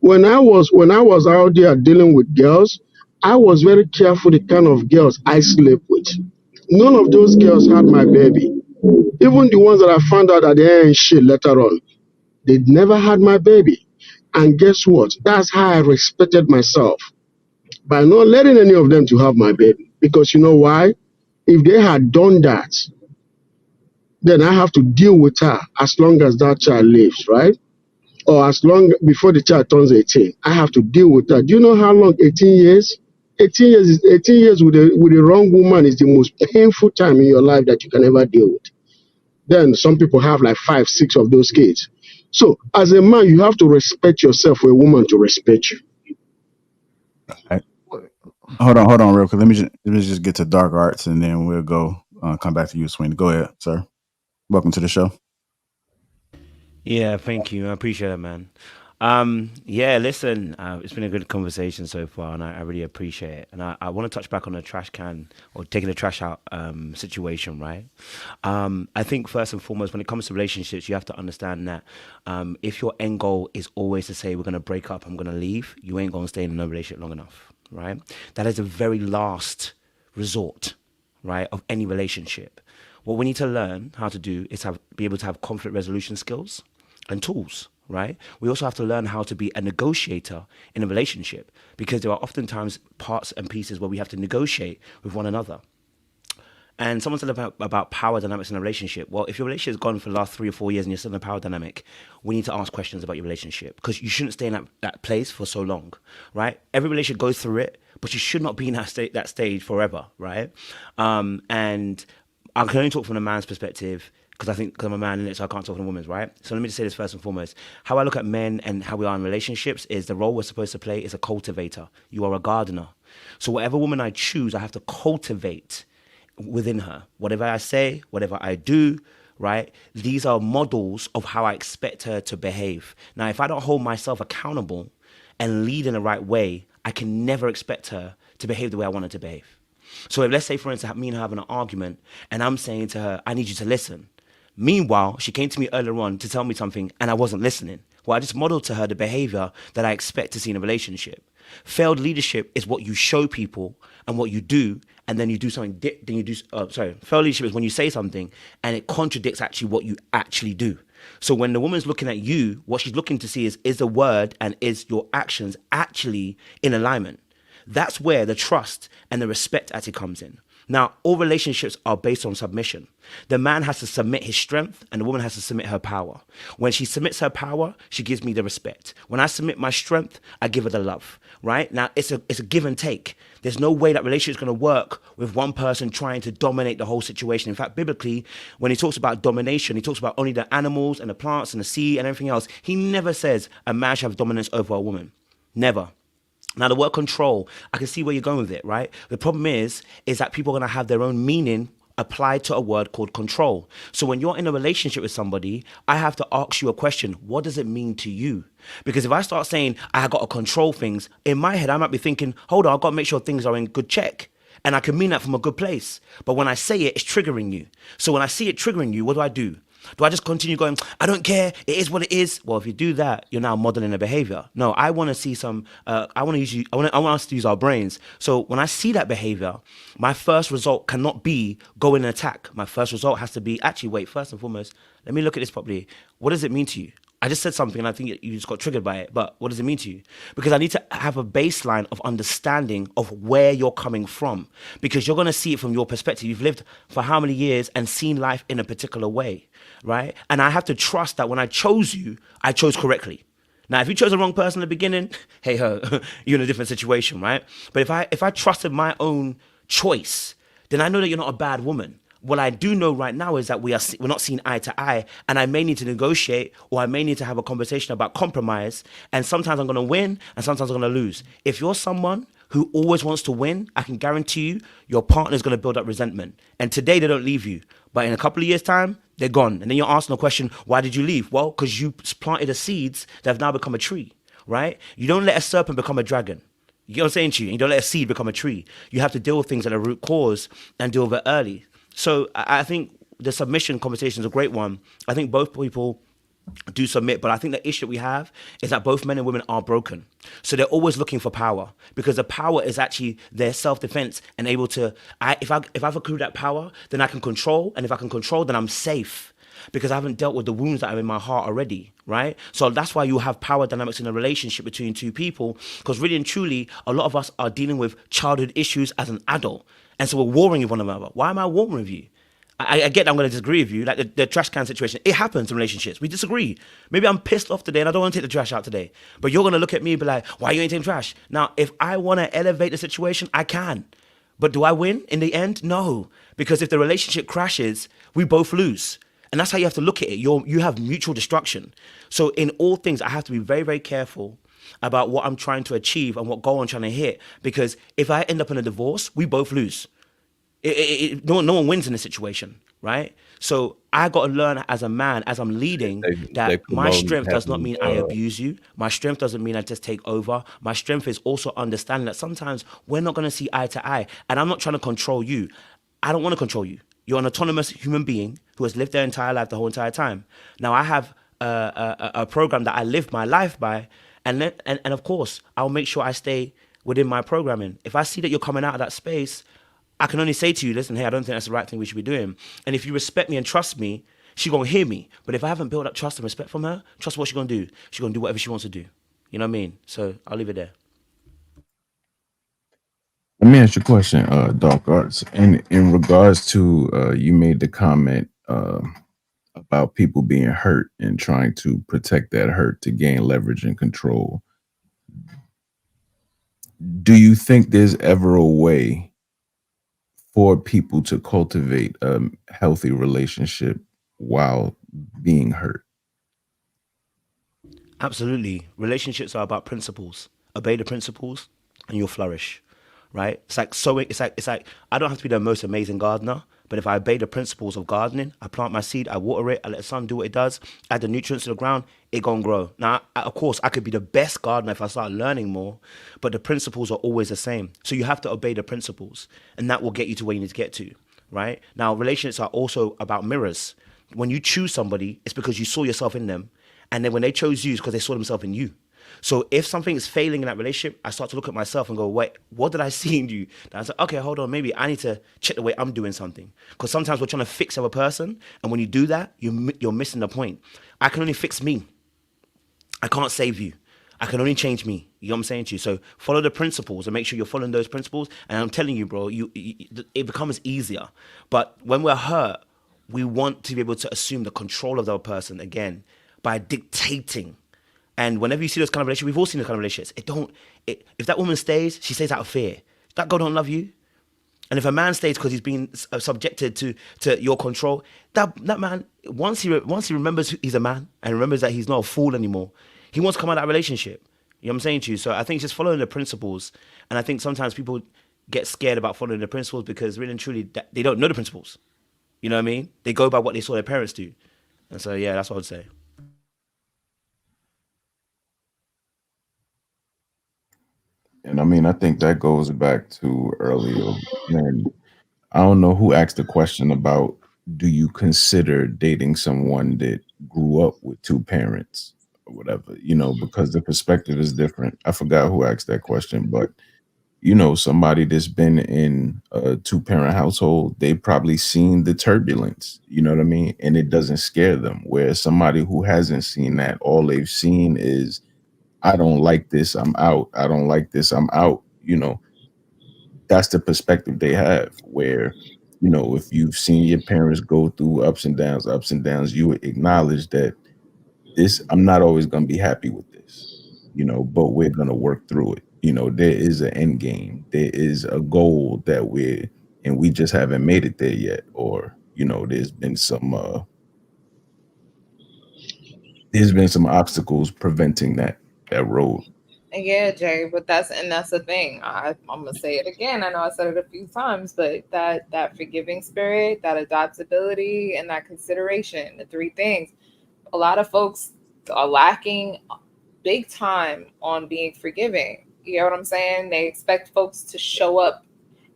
S13: When I was out there dealing with girls, I was very careful the kind of girls I slept with. None of those girls had my baby. Even the ones that I found out that they ain't shit later on, they never had my baby. And guess what? That's how I respected myself, by not letting any of them to have my baby. Because you know why? If they had done that, then I have to deal with her as long as that child lives, right? Or as long before the child turns 18, I have to deal with that. Do you know how long 18 years? 18 years with the wrong woman is the most painful time in your life that you can ever deal with. Then some people have like 5, 6 of those kids. So as a man, you have to respect yourself for a woman to respect you.
S1: Right. Hold on, real quick. Let me just get to dark arts, and then we'll go come back to you, Sweeney. Go ahead, sir. Welcome to the show.
S14: Yeah, thank you. I appreciate it, man. Yeah, listen, it's been a good conversation so far, and I really appreciate it. And I want to touch back on the trash can or taking the trash out situation, right? I think first and foremost, when it comes to relationships, you have to understand that if your end goal is always to say, we're going to break up, I'm going to leave, you ain't going to stay in a relationship long enough, right? That is the very last resort, right, of any relationship. What we need to learn how to do is be able to have conflict resolution skills and tools, right? We also have to learn how to be a negotiator in a relationship, because there are oftentimes parts and pieces where we have to negotiate with one another. And someone said about power dynamics in a relationship. Well, if your relationship has gone for the last 3 or 4 years and you're still in a power dynamic, we need to ask questions about your relationship, because you shouldn't stay in that place for so long, right? Every relationship goes through it, but you should not be in that stage forever, right? And I can only talk from a man's perspective, because I think I'm a man in it, so I can't talk from a woman's, right? So let me just say this first and foremost. How I look at men and how we are in relationships is the role we're supposed to play is a cultivator. You are a gardener. So whatever woman I choose, I have to cultivate within her. Whatever I say, whatever I do, right? These are models of how I expect her to behave. Now, if I don't hold myself accountable and lead in the right way, I can never expect her to behave the way I want her to behave. So if, let's say, for instance, me and her having an argument, and I'm saying to her, I need you to listen. Meanwhile, she came to me earlier on to tell me something, and I wasn't listening. Well, I just modeled to her the behavior that I expect to see in a relationship. Failed leadership is what you show people and what you do, and then you do something. Failed leadership is when you say something and it contradicts actually what you actually do. So when the woman's looking at you, what she's looking to see is the word and is your actions actually in alignment. That's where the trust and the respect actually comes in. Now, all relationships are based on submission. The man has to submit his strength and the woman has to submit her power. When she submits her power, she gives me the respect. When I submit my strength, I give her the love, right? Now, it's a give and take. There's no way that relationship is going to work with one person trying to dominate the whole situation. In fact, biblically, when he talks about domination, he talks about only the animals and the plants and the sea and everything else. He never says a man should have dominance over a woman. Never. Now, the word control, I can see where you're going with it, right? The problem is that people are going to have their own meaning applied to a word called control. So when you're in a relationship with somebody, I have to ask you a question. What does it mean to you? Because if I start saying I got to control things, in my head, I might be thinking, hold on, I've got to make sure things are in good check. And I can mean that from a good place. But when I say it, it's triggering you. So when I see it triggering you, what do? Do I just continue going, I don't care, it is what it is? Well, if you do that, you're now modeling a behavior. No, I want to see some, I want us to use our brains. So when I see that behavior, my first result cannot be go in and attack. My first result has to be, actually, wait, first and foremost, let me look at this properly. What does it mean to you? I just said something and I think you just got triggered by it, but what does it mean to you? Because I need to have a baseline of understanding of where you're coming from, because you're going to see it from your perspective. You've lived for how many years and seen life in a particular way, right? And I have to trust that when I chose you, I chose correctly. Now, if you chose the wrong person in the beginning, hey ho, you're in a different situation, right? But if I trusted my own choice, then I know that you're not a bad woman. What I do know right now is that we're not seeing eye to eye, and I may need to negotiate, or I may need to have a conversation about compromise, and sometimes I'm going to win and sometimes I'm going to lose. If you're someone who always wants to win, I can guarantee you your partner's going to build up resentment. And today they don't leave you, but in a couple of years' time, they're gone. And then you're asking the question, why did you leave? Well, because you planted the seeds that have now become a tree, right? You don't let a serpent become a dragon. You know what I'm saying to you? You don't let a seed become a tree. You have to deal with things at a root cause and deal with it early. So I think the submission conversation is a great one. I think both people do submit, but I think the issue we have is that both men and women are broken. So they're always looking for power, because the power is actually their self-defense and able to, if I've accrued that power, then I can control. And if I can control, then I'm safe, because I haven't dealt with the wounds that are in my heart already, right? So that's why you have power dynamics in a relationship between two people, because really and truly, a lot of us are dealing with childhood issues as an adult. And so we're warring with one another. Why am I warring with you? I get that I'm going to disagree with you, like the trash can situation. It happens in relationships. We disagree. Maybe I'm pissed off today and I don't want to take the trash out today. But you're going to look at me and be like, why you ain't taking trash? Now, if I want to elevate the situation, I can. But do I win in the end? No. Because if the relationship crashes, we both lose. And that's how you have to look at it. You have mutual destruction. So in all things, I have to be very, very careful about what I'm trying to achieve and what goal I'm trying to hit. Because if I end up in a divorce, we both lose. No one wins in this situation, right? So I got to learn as a man, as I'm leading, that my strength does not mean I abuse you. My strength doesn't mean I just take over. My strength is also understanding that sometimes we're not going to see eye to eye. And I'm not trying to control you. I don't want to control you. You're an autonomous human being who has lived their entire life the whole entire time. Now I have a program that I live my life by. And of course, I'll make sure I stay within my programming. If I see that you're coming out of that space, I can only say to you, listen, hey, I don't think that's the right thing we should be doing. And if you respect me and trust me, she's going to hear me. But if I haven't built up trust and respect from her, trust what she's going to do. She's going to do whatever she wants to do. You know what I mean? So I'll leave it there.
S8: Let me ask you a question, Dark Arts. And in regards to, you made the comment about people being hurt and trying to protect that hurt to gain leverage and control. Do you think there's ever a way for people to cultivate a healthy relationship while being hurt?
S14: Absolutely. Relationships are about principles. Obey the principles and you'll flourish, right? It's like sowing. It's like I don't have to be the most amazing gardener, but if I obey the principles of gardening, I plant my seed, I water it, I let the sun do what it does, add the nutrients to the ground, it gonna grow. Now, of course, I could be the best gardener if I start learning more, but the principles are always the same. So you have to obey the principles, and that will get you to where you need to get to, right? Now, relationships are also about mirrors. When you choose somebody, it's because you saw yourself in them, and then when they chose you, it's because they saw themselves in you. So if something is failing in that relationship, I start to look at myself and go, wait, what did I see in you? And I was like, okay, hold on, maybe I need to check the way I'm doing something. Because sometimes we're trying to fix our person, and when you do that, you're missing the point. I can only fix me. I can't save you. I can only change me. You know what I'm saying to you? So follow the principles and make sure you're following those principles. And I'm telling you, bro, it becomes easier. But when we're hurt, we want to be able to assume the control of the other person again by dictating. And whenever you see those kind of relationships, we've all seen those kind of relationships. If that woman stays, she stays out of fear. That girl don't love you. And if a man stays because he's been subjected to your control, that man, once he remembers he's a man and remembers that he's not a fool anymore, he wants to come out of that relationship. You know what I'm saying to you? So I think just following the principles. And I think sometimes people get scared about following the principles because really and truly, they don't know the principles. You know what I mean? They go by what they saw their parents do. And so, yeah, that's what I'd say.
S8: And I mean, I think that goes back to earlier. And I don't know who asked the question about, do you consider dating someone that grew up with two parents or whatever, because the perspective is different. I forgot who asked that question, but somebody that's been in a two-parent household, they've probably seen the turbulence, you know what I mean? And it doesn't scare them. Whereas somebody who hasn't seen that, all they've seen is, I don't like this, I'm out. I don't like this, I'm out. That's the perspective they have, where, if you've seen your parents go through ups and downs, you would acknowledge that I'm not always going to be happy with this, but we're going to work through it. There is an end game. There is a goal that we just haven't made it there yet. Or, there's been some obstacles preventing that road.
S4: Yeah, Jay, but that's the thing. I'm gonna say it again. I know I said it a few times, but that forgiving spirit, that adaptability, and that consideration, the three things. A lot of folks are lacking big time on being forgiving. You know what I'm saying? They expect folks to show up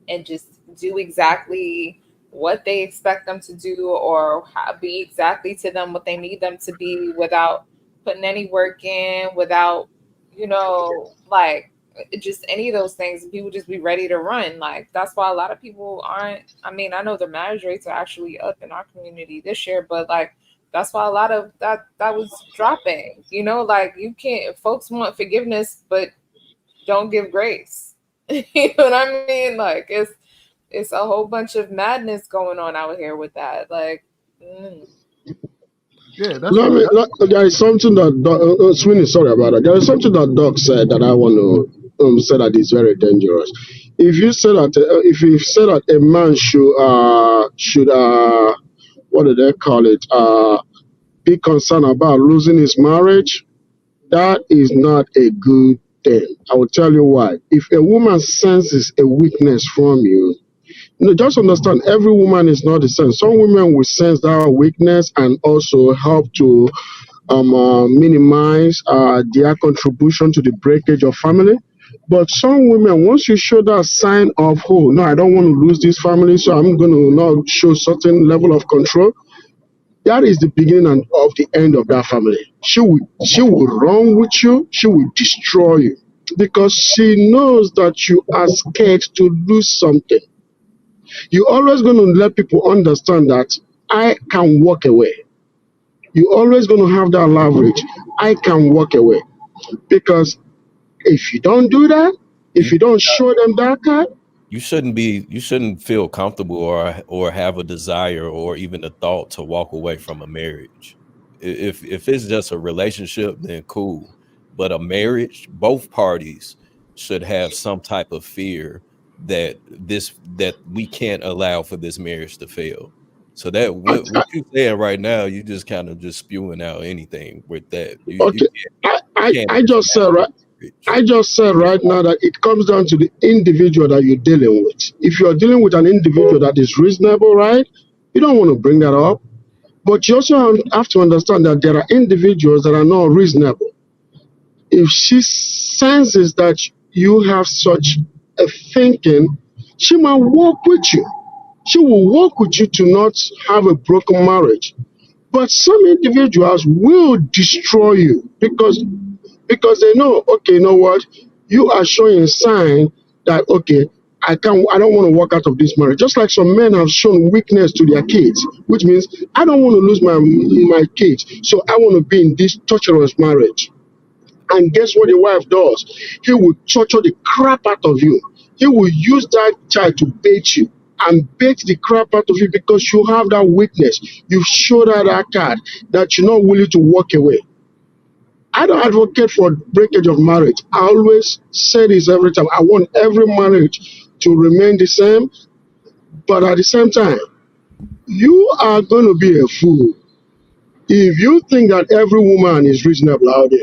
S4: and just do exactly what they expect them to do, or be exactly to them what they need them to be, without putting any work in, without like just any of those things. People just be ready to run. Like, that's why a lot of people aren't. I mean, I know the marriage rates are actually up in our community this year, but like, that's why a lot of that was dropping. Like, you can't. Folks want forgiveness, but don't give grace. You know what I mean? Like, it's a whole bunch of madness going on out here with that. Like,
S12: Yeah, that's right.
S13: There is something that Sweeney, sorry about that. There is something that Doc said that I want to say that is very dangerous. If you say that a man should what do they call it, be concerned about losing his marriage, that is not a good thing. I will tell you why. If a woman senses a weakness from you, just understand, every woman is not the same. Some women will sense that weakness and also help to minimize their contribution to the breakage of family. But some women, once you show that sign of, oh, no, I don't want to lose this family, so I'm going to not show certain level of control, that is the beginning of the end of that family. She will run with you. She will destroy you because she knows that you are scared to lose something. You're always going to let people understand that I can walk away. You're always going to have that leverage. I can walk away. Because if you don't do that, if you don't show them that card,
S7: you shouldn't feel comfortable or have a desire or even a thought to walk away from a marriage. If it's just a relationship, then cool. But a marriage, both parties should have some type of fear that we can't allow for this marriage to fail. So that what you're saying right now, you just kind of just spewing out anything with that.
S13: I just said, right? I just said right now that it comes down to the individual that you're dealing with. If you're dealing with an individual that is reasonable, right, you don't want to bring that up. But you also have to understand that there are individuals that are not reasonable. If she senses that you have such a thinking, she might work with you. She will work with you to not have a broken marriage. But some individuals will destroy you because they know, okay, you know what? You are showing a sign that okay, I don't want to walk out of this marriage. Just like some men have shown weakness to their kids, which means I don't want to lose my kids, so I want to be in this torturous marriage. And guess what the wife does? He will torture the crap out of you. He will use that child to bait you and bait the crap out of you because you have that weakness. You showed her that card that you're not willing to walk away. I don't advocate for breakage of marriage. I always say this every time. I want every marriage to remain the same, but at the same time, you are going to be a fool if you think that every woman is reasonable out there.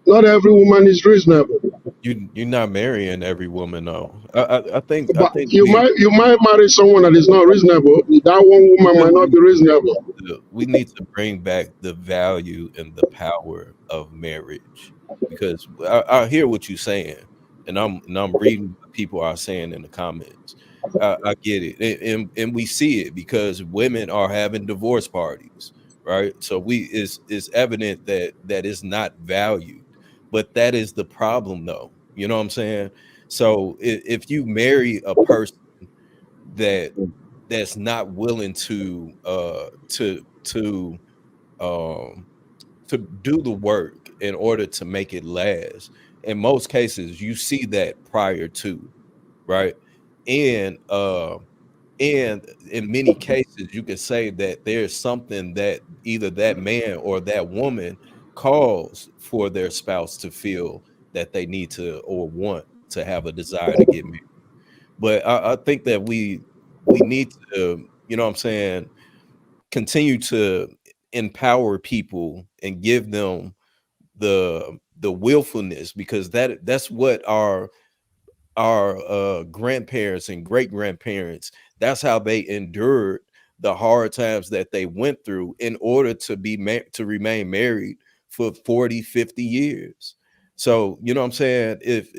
S13: Not every woman is reasonable.
S7: You're not marrying every woman though. I think
S13: But you might marry someone that is not reasonable. That one woman might not be reasonable.
S7: we need to bring back the value and the power of marriage, because I hear what you're saying, and I'm reading what people are saying in the comments. I get it, and we see it because women are having divorce parties, right? So it's evident that is not valued, but that is the problem, though. You know what I'm saying? So if you marry a person that's not willing to do the work in order to make it last, in most cases you see that prior to, right? And in many cases you can say that there's something that either that man or that woman calls for their spouse to feel that they need to or want to have a desire to get married. But I think that we need to, you know what I'm saying, continue to empower people and give them the willfulness, because that's what our grandparents and great grandparents, that's how they endured the hard times that they went through in order to to remain married for 40-50 years. So you know what I'm saying, if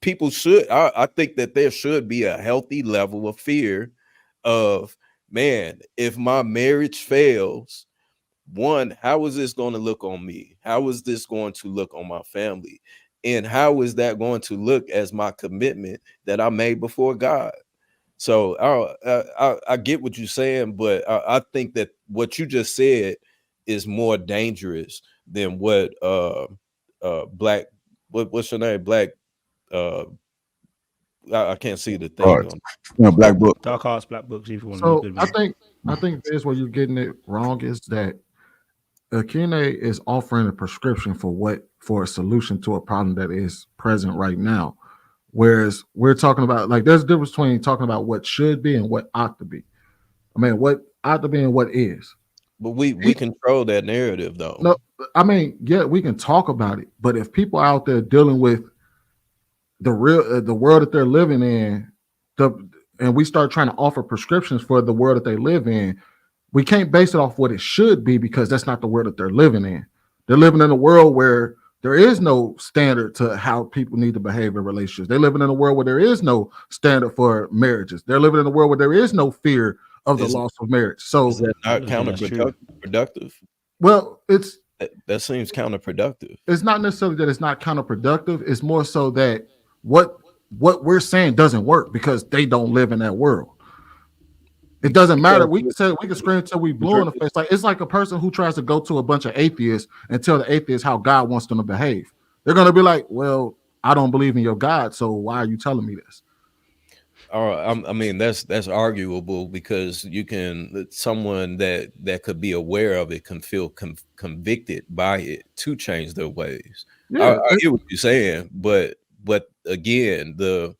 S7: people should, I think that there should be a healthy level of fear of, man, if my marriage fails, one, how is this going to look on me? How is this going to look on my family? And how is that going to look as my commitment that I made before God? So I get what you're saying, but I think that what you just said is more dangerous than what Black, what's your name? Black, I can't see the thing on
S1: Black book.
S14: Dark Arts, Black Books, if you want
S12: So
S14: to.
S12: I think this where you're getting it wrong is that Akine is offering a prescription for a solution to a problem that is present right now. Whereas we're talking about, like, there's a difference between talking about what should be and what ought to be. I mean, what ought to be and what is.
S7: But we control that narrative, though.
S12: No, I mean, yeah, we can talk about it, but if people out there dealing with the real the world that they're living in, and we start trying to offer prescriptions for the world that they live in, we can't base it off what it should be, because that's not the world that they're living in. They're living in a world where there is no standard to how people need to behave in relationships. They're living in a world where there is no standard for marriages. They're living in a world where there is no fear of the loss of marriage. So
S7: is that not counterproductive?
S12: Well,
S7: that seems counterproductive.
S12: It's not necessarily that it's not counterproductive. It's more so that what we're saying doesn't work because they don't live in that world. It doesn't matter. We can scream until we blue in the face. Like, it's like a person who tries to go to a bunch of atheists and tell the atheists how God wants them to behave. They're gonna be like, "Well, I don't believe in your God, so why are you telling me this?"
S7: I mean, that's arguable, because you can, someone that could be aware of it can feel convicted by it to change their ways. Yeah, I hear what you're saying, but again, the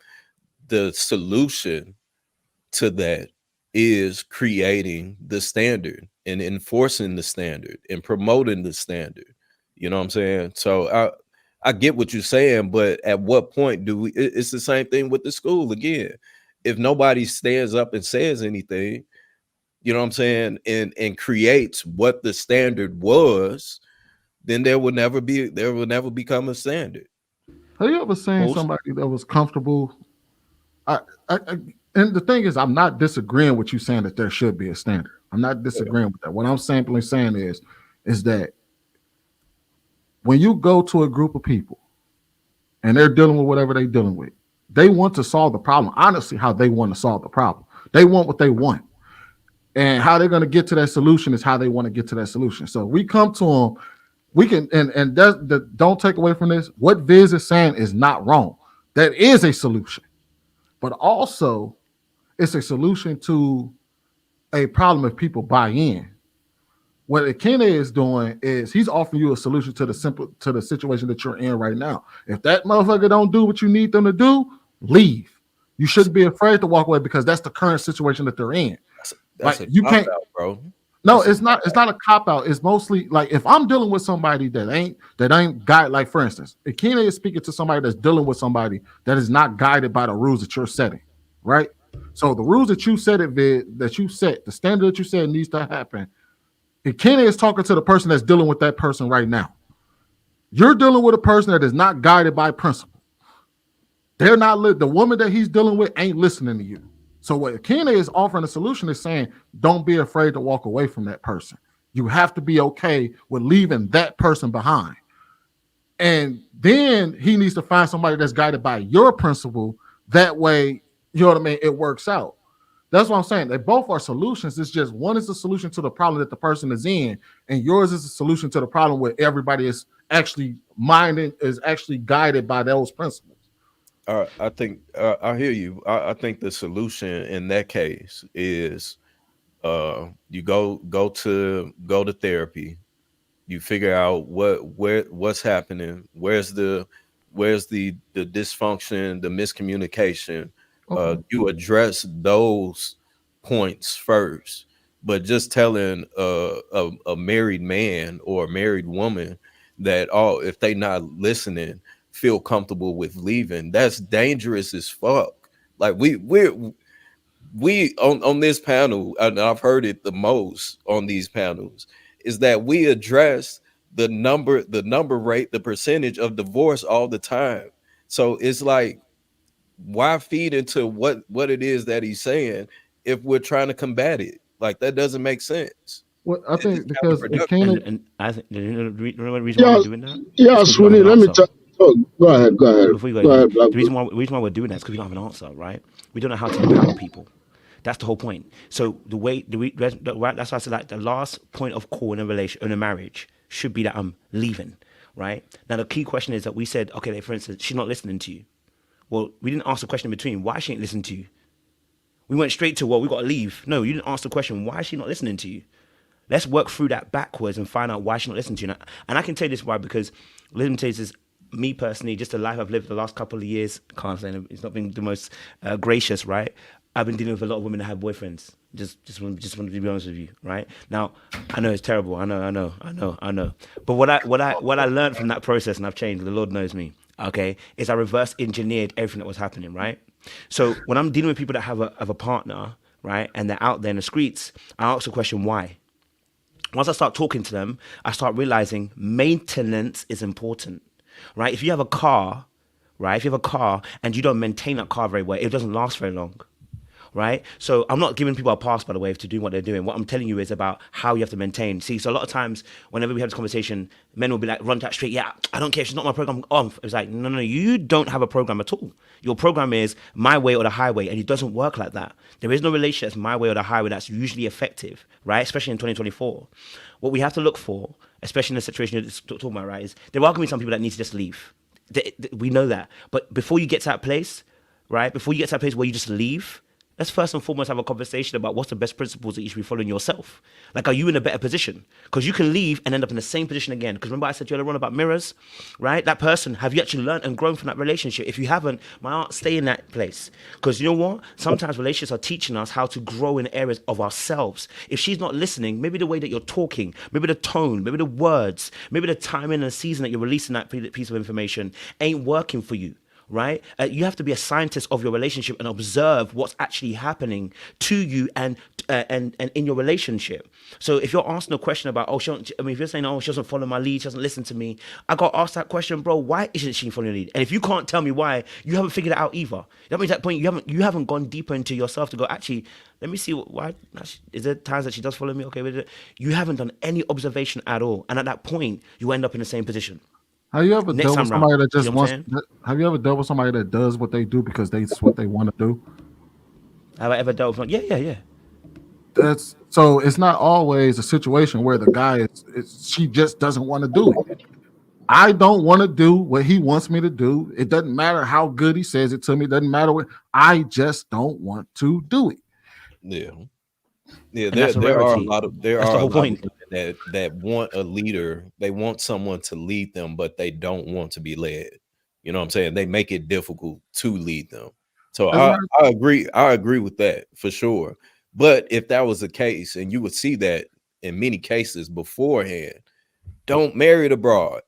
S7: solution to that is creating the standard and enforcing the standard and promoting the standard. You know what I'm saying? So I get what you're saying, but at what point do we? It's the same thing with the school again. If nobody stands up and says anything, you know what I'm saying, and creates what the standard was, then there will never become a standard.
S12: Have you ever seen somebody that was comfortable? And the thing is, I'm not disagreeing with you saying that there should be a standard. I'm not disagreeing with that. What I'm simply saying is that when you go to a group of people and they're dealing with whatever they're dealing with, they want to solve the problem. Honestly, how they want to solve the problem. They want what they want. And how they're going to get to that solution is how they want to get to that solution. So we come to them, we can, and don't take away from this. What Viz is saying is not wrong. That is a solution. But also, it's a solution to a problem if people buy in. What Akene is doing is he's offering you a solution to the situation that you're in right now. If that motherfucker don't do what you need them to do, leave. You shouldn't be afraid to walk away because that's the current situation that they're in.
S7: That's
S12: like
S7: a
S12: you can't,
S7: cop-out, bro.
S12: No, it's not. It's not a cop out. It's mostly like if I'm dealing with somebody that ain't guided. Like for instance, Akene is speaking to somebody that's dealing with somebody that is not guided by the rules that you're setting, right? So the rules that you set, the standard that you said needs to happen. Akene is talking to the person that's dealing with that person right now. You're dealing with a person that is not guided by principle. They're not the woman that he's dealing with ain't listening to you. So what Akene is offering a solution is saying, don't be afraid to walk away from that person. You have to be okay with leaving that person behind. And then he needs to find somebody that's guided by your principle. That way, you know what I mean? It works out. That's what I'm saying. They both are solutions. It's just one is the solution to the problem that the person is in, and yours is a solution to the problem where everybody is actually guided by those principles.
S7: I think I hear you. I think the solution in that case is you go to therapy. You figure out what's happening. Where's the dysfunction, the miscommunication.
S12: Okay.
S7: You address those points first. But just telling a married man or a married woman that if they not listening, feel comfortable with leaving, that's dangerous as fuck. Like we on this panel, and I've heard it the most on these panels, is that we address the number rate, the percentage of divorce all the time. So it's like, why feed into what it is that he's saying if we're trying to combat it? Like, that doesn't make sense.
S12: Well, I think because Akene,
S14: and I think the reason why we're doing that.
S13: Yeah, Sweeney, let me tell. Oh, go ahead.
S14: Before you go,
S13: Go ahead, Black.
S14: the reason why we're doing that is because we don't have an answer, right? We don't know how to empower people. That's the whole point. So that's why I said, like, the last point of call in a marriage should be that I'm leaving, right? Now the key question is that we said, okay, for instance, she's not listening to you. Well, we didn't ask the question in between. Why she ain't listening to you? We went straight to, well, we got to leave. No, you didn't ask the question. Why is she not listening to you? Let's work through that backwards and find out why she's not listening to you. And I can tell you this why, because let me tell you this, me personally, just the life I've lived the last couple of years, can't say it's not been the most gracious, right? I've been dealing with a lot of women that have boyfriends. Just want to be honest with you, right? Now, I know it's terrible. I know. But what I learned from that process, and I've changed, the Lord knows me, okay, is I reverse engineered everything that was happening, right? So when I'm dealing with people that have a partner, right, and they're out there in the streets, I ask the question, why? Once I start talking to them, I start realizing maintenance is important, right? If you have a car, right, and you don't maintain that car very well, it doesn't last very long, right? So I'm not giving people a pass, by the way, to do what they're doing. What I'm telling you is about how you have to maintain. See, so a lot of times, whenever we have this conversation, men will be like, run that straight. Yeah, I don't care. She's not my program. It's like, no, you don't have a program at all. Your program is my way or the highway, and it doesn't work like that. There is no relationship that's my way or the highway that's usually effective, right? Especially in 2024. What we have to look for, especially in the situation you're talking about, right, is there are going to be some people that need to just leave. We know that. But before you get to that place, right, before you get to that place where you just leave, let's first and foremost have a conversation about what's the best principles that you should be following yourself. Like, are you in a better position? Because you can leave and end up in the same position again. Because remember I said to you earlier on about mirrors, right? That person, have you actually learned and grown from that relationship? If you haven't, my aunt, stay in that place. Because you know what? Sometimes relationships are teaching us how to grow in areas of ourselves. If she's not listening, maybe the way that you're talking, maybe the tone, maybe the words, maybe the timing and the season that you're releasing that piece of information ain't working for you. Right? You have to be a scientist of your relationship and observe what's actually happening to you and in your relationship. So if you're asking a question about, if you're saying, she doesn't follow my lead, she doesn't listen to me, I got to ask that question, bro, why isn't she following your lead? And if you can't tell me why, you haven't figured it out either. That means at that point you haven't gone deeper into yourself to go, actually, let me see why. Is there times that she does follow me? Okay, with it. You haven't done any observation at all. And at that point, you end up in the same position.
S12: Have you ever dealt with somebody that just wants? Have you ever dealt with somebody that does what they do because it's what they want to do?
S14: Have I ever dealt with? Yeah.
S12: That's so. It's not always a situation where the guy she just doesn't want to do it. I don't want to do what he wants me to do. It doesn't matter how good he says it to me. It doesn't matter what. I just don't want to do it.
S7: Yeah. There are a lot of that want a leader. They want someone to lead them, but they don't want to be led. You know what I'm saying? They make it difficult to lead them. So I agree with that for sure. But if that was the case, and you would see that in many cases beforehand, don't marry the broad.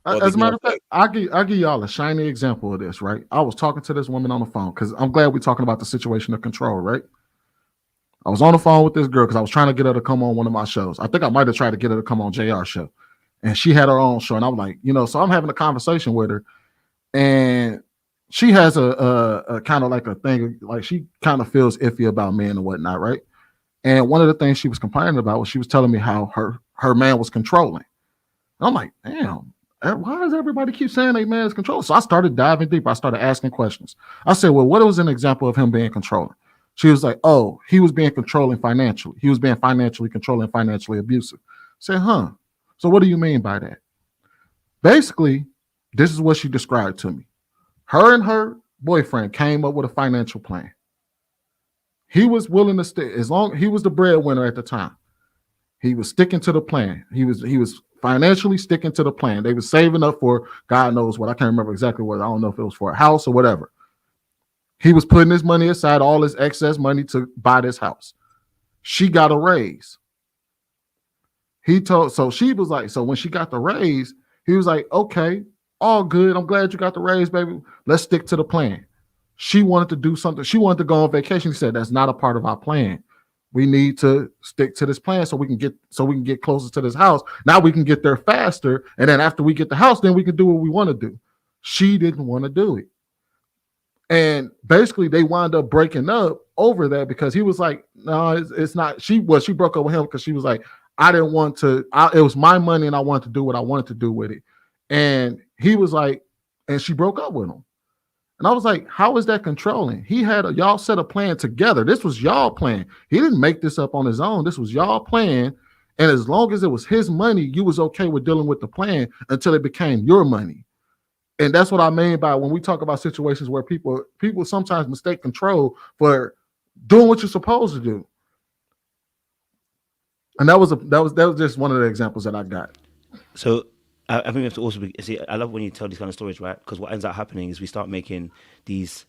S12: As a matter of fact, I'll give y'all a shiny example of this, right? I was talking to this woman on the phone because I'm glad we're talking about the situation of control, right? I was on the phone with this girl because I was trying to get her to come on one of my shows. I think I might have tried to get her to come on JR's show. And she had her own show. And I was like, so I'm having a conversation with her. And she has a kind of like a thing, like she kind of feels iffy about men and whatnot, right? And one of the things she was complaining about was she was telling me how her man was controlling. And I'm like, damn, why does everybody keep saying they man is controlling? So I started diving deep. I started asking questions. I said, well, what was an example of him being controlling? She was like, oh, he was being controlling financially. He was being financially controlling, financially abusive. I said, so what do you mean by that? Basically, this is what she described to me. Her and her boyfriend came up with a financial plan. He was willing to stay, as long he was the breadwinner at the time. He was sticking to the plan. He was financially sticking to the plan. They were saving up for God knows what. I can't remember exactly what. I don't know if it was for a house or whatever. He was putting his money aside, all his excess money to buy this house. She got a raise. She was like, so when she got the raise, he was like, okay, all good. I'm glad you got the raise, baby. Let's stick to the plan. She wanted to do something. She wanted to go on vacation. He said, that's not a part of our plan. We need to stick to this plan so we can get closer to this house. Now we can get there faster. And then after we get the house, then we can do what we want to do. She didn't want to do it. And basically they wound up breaking up over that because he was like, no, it's not. She broke up with him because she was like, I didn't want to, it was my money and I wanted to do what I wanted to do with it. And he was like, and she broke up with him. And I was like, how is that controlling? Y'all set a plan together. This was y'all plan. He didn't make this up on his own. This was y'all plan. And as long as it was his money, you was okay with dealing with the plan until it became your money. And that's what I mean by when we talk about situations where people sometimes mistake control for doing what you're supposed to do. And that was just one of the examples that I got.
S14: So I think we have to also see. I love when you tell these kind of stories, right? Because what ends up happening is we start making these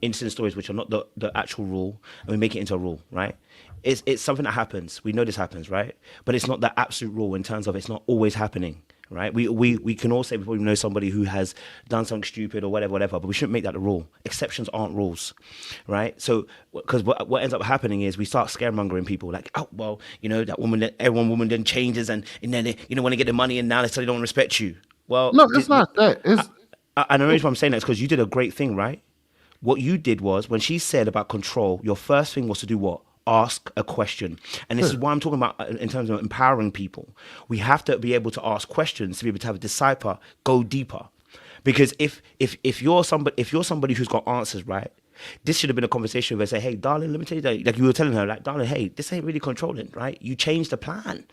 S14: incident stories which are not the actual rule, and we make it into a rule, right? It's something that happens. We know this happens, right? But it's not the absolute rule in terms of it's not always happening. Right, we can all say we probably know somebody who has done something stupid or whatever, but we shouldn't make that the rule. Exceptions aren't rules, right? So, because what ends up happening is we start scaremongering people, like, oh well, that woman then changes, and then they, when they get the money, and now they suddenly don't respect you. Well,
S12: no, it's not that.
S14: And the reason why I'm saying that is because you did a great thing, right? What you did was when she said about control, your first thing was to do what? Ask a question. And this is why I'm talking about in terms of empowering people. We have to be able to ask questions to be able to have a decipher, go deeper. Because if you're somebody who's got answers, right? This should have been a conversation where they say, hey, darling, let me tell you that, like you were telling her, like, darling, hey, this ain't really controlling, right? You changed the plan,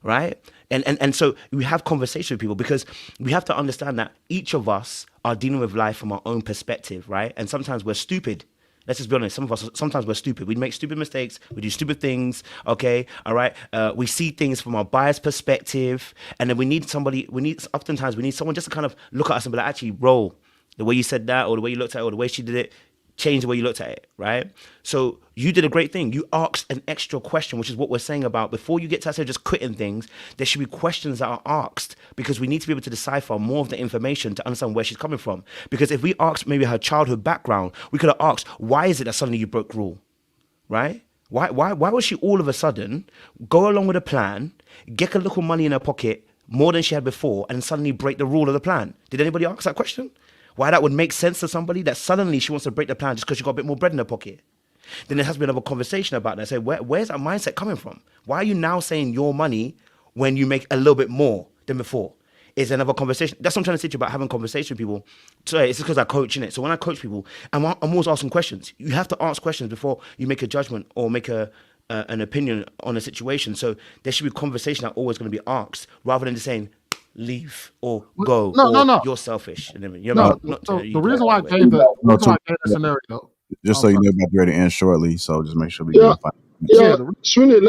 S14: right? And so we have conversations with people because we have to understand that each of us are dealing with life from our own perspective, right? And sometimes we're stupid. Let's just be honest. Some of us, sometimes we're stupid. We make stupid mistakes. We do stupid things. Okay, all right. We see things from our biased perspective, and then we need somebody. Oftentimes we need someone just to kind of look at us and be like, actually, bro, the way you said that, or the way you looked at it, or the way she did it, change the way you looked at it, right? So you did a great thing. You asked an extra question, which is what we're saying about before you get to say just quitting things, there should be questions that are asked, because we need to be able to decipher more of the information to understand where she's coming from. Because if we asked maybe her childhood background, we could have asked, why is it that suddenly you broke rule, right? Why was she all of a sudden go along with a plan, get a little money in her pocket, more than she had before, and suddenly break the rule of the plan? Did anybody ask that question? Why that would make sense to somebody that suddenly she wants to break the plan just because she got a bit more bread in her pocket? Then there has to be another conversation about that. Say, where's that mindset coming from? Why are you now saying your money when you make a little bit more than before? Is another conversation. That's what I'm trying to teach you about having conversation with people. So it's just because I coach in it. So when I coach people, I'm always asking questions. You have to ask questions before you make a judgment or make an opinion on a situation. So there should be conversation that always going to be asked, rather than just saying, leave or go,
S12: No.
S14: you're selfish. And then,
S12: the reason why I gave that scenario,
S1: just so you know, about ready to end shortly. So just make sure we
S13: Yeah.
S1: get
S13: Yeah, Sweeney,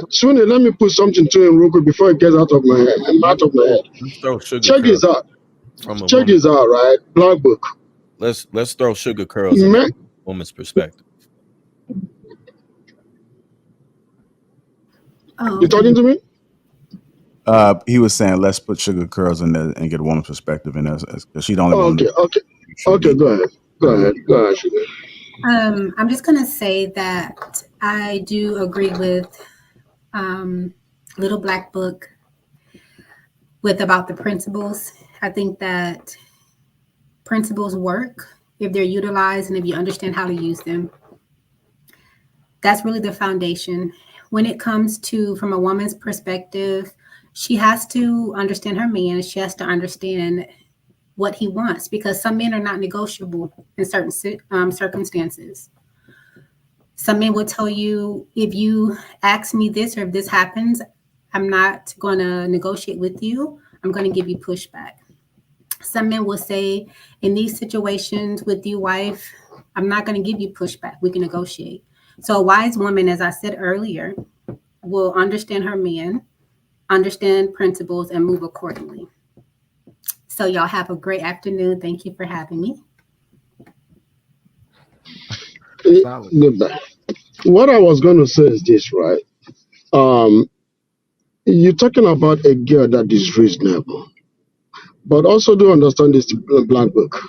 S13: let me put something to him real quick before it gets out of my head.
S7: Let's throw sugar
S13: Check
S7: curls
S13: this out.
S7: from a
S13: Check
S7: woman.
S13: this out, right? Black book.
S7: Let's throw sugar curls in a woman's perspective.
S13: You talking to me?
S1: He was saying, let's put sugar curls in there and get a woman's perspective in there, because she don't.
S13: Okay. Go ahead, Sugar.
S10: I'm just gonna say that I do agree with Little Black Book about the principles. I think that principles work if they're utilized and if you understand how to use them. That's really the foundation. When it comes to, from a woman's perspective, she has to understand her man. She has to understand what he wants, because some men are not negotiable in certain circumstances. Some men will tell you, if you ask me this or if this happens, I'm not going to negotiate with you. I'm going to give you pushback. Some men will say, in these situations with you, wife, I'm not going to give you pushback. We can negotiate. So a wise woman, as I said earlier, will understand her man, understand principles, and move accordingly. So y'all have a great afternoon. Thank you for having me.
S13: Goodbye. What I was going to say is this, right? You're talking about a girl that is reasonable, but also do understand this Black Book.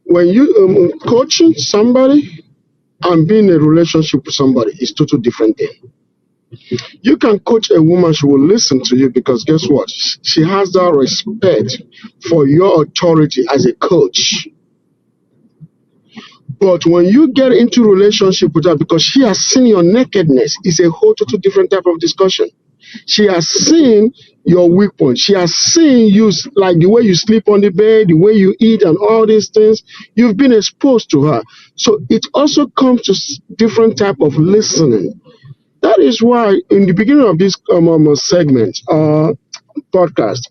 S13: When you coaching somebody and being in a relationship with somebody is totally different thing. You can coach a woman, she will listen to you, because guess what? She has that respect for your authority as a coach. But when you get into relationship with her, because she has seen your nakedness, it's a whole total different type of discussion. She has seen your weak points. She has seen you, like the way you sleep on the bed, the way you eat, and all these things. You've been exposed to her. So it also comes to different type of listening. That is why in the beginning of this segment, podcast,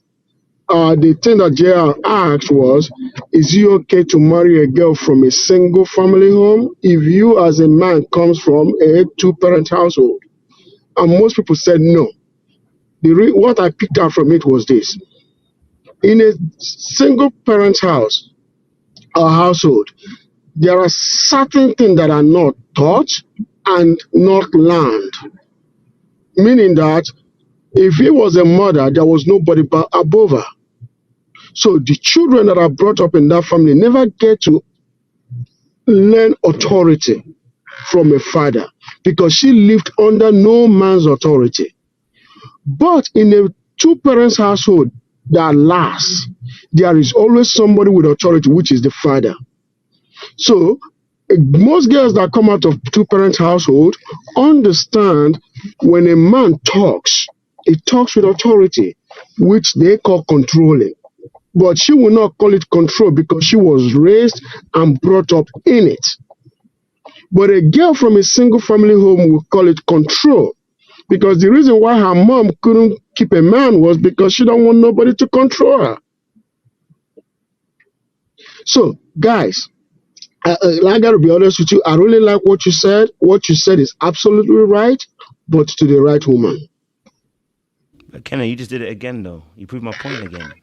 S13: the thing that JR asked was, is it okay to marry a girl from a single family home if you as a man comes from a two-parent household? And most people said no. What I picked out from it was this. In a single parent house or household, there are certain things that are not taught and not learned. Meaning that if he was a mother, there was nobody above her. So the children that are brought up in that family never get to learn authority from a father, because she lived under no man's authority. But in a two-parents household that lasts, there is always somebody with authority, which is the father. So most girls that come out of two-parents household understand when a man talks, he talks with authority, which they call controlling. But she will not call it control because she was raised and brought up in it. But a girl from a single family home will call it control, because the reason why her mom couldn't keep a man was because she don't want nobody to control her. So, guys, I got to be honest with you. I really like what you said. What you said is absolutely right, but to the right woman.
S14: But Kenna, you just did it again, though. You proved my point again.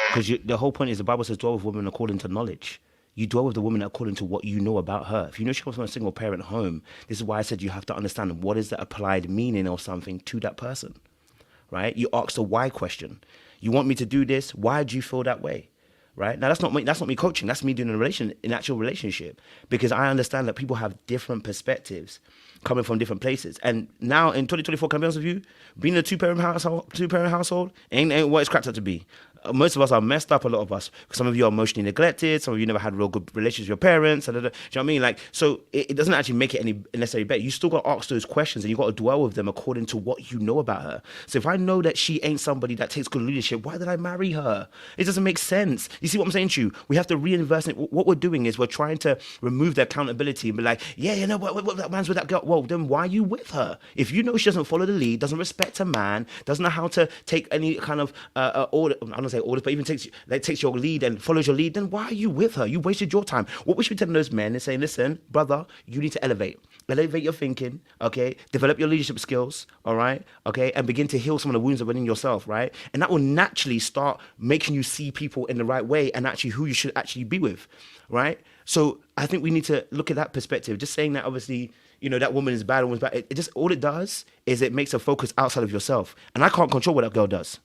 S14: Because the whole point is the Bible says dwell with women according to knowledge. You dwell with the woman according to what you know about her. If you know she comes from a single parent home, this is why I said you have to understand what is the applied meaning of something to that person, right? You ask the why question. You want me to do this? Why do you feel that way? Right now, that's not me coaching. That's me doing an actual relationship, because I understand that people have different perspectives coming from different places. And now in 2024, can I be honest with you, being a two-parent household ain't what it's cracked up to be. Most of us are messed up, a lot of us. Some of you are emotionally neglected. Some of you never had real good relationships with your parents. Do you know what I mean? Like, so it doesn't actually make it any necessarily better. You still got to ask those questions, and you got to dwell with them according to what you know about her. So if I know that she ain't somebody that takes good leadership, why did I marry her? It doesn't make sense. You see what I'm saying to you? We have to reinvest in it. What we're doing is we're trying to remove the accountability and be like, what that man's with that girl. Well, then why are you with her? If you know she doesn't follow the lead, doesn't respect a man, doesn't know how to take any kind of order, I don't say orders, but even takes your lead and follows your lead, then why are you with her? You wasted your time. What we should be telling those men is saying, listen, brother, you need to elevate your thinking, okay? Develop your leadership skills, all right? Okay, and begin to heal some of the wounds that are within yourself, right? And that will naturally start making you see people in the right way and actually who you should actually be with, right? So I think we need to look at that perspective. Just saying that, obviously, that woman is bad, woman's bad. It just, all it does is it makes a focus outside of yourself. And I can't control what that girl does.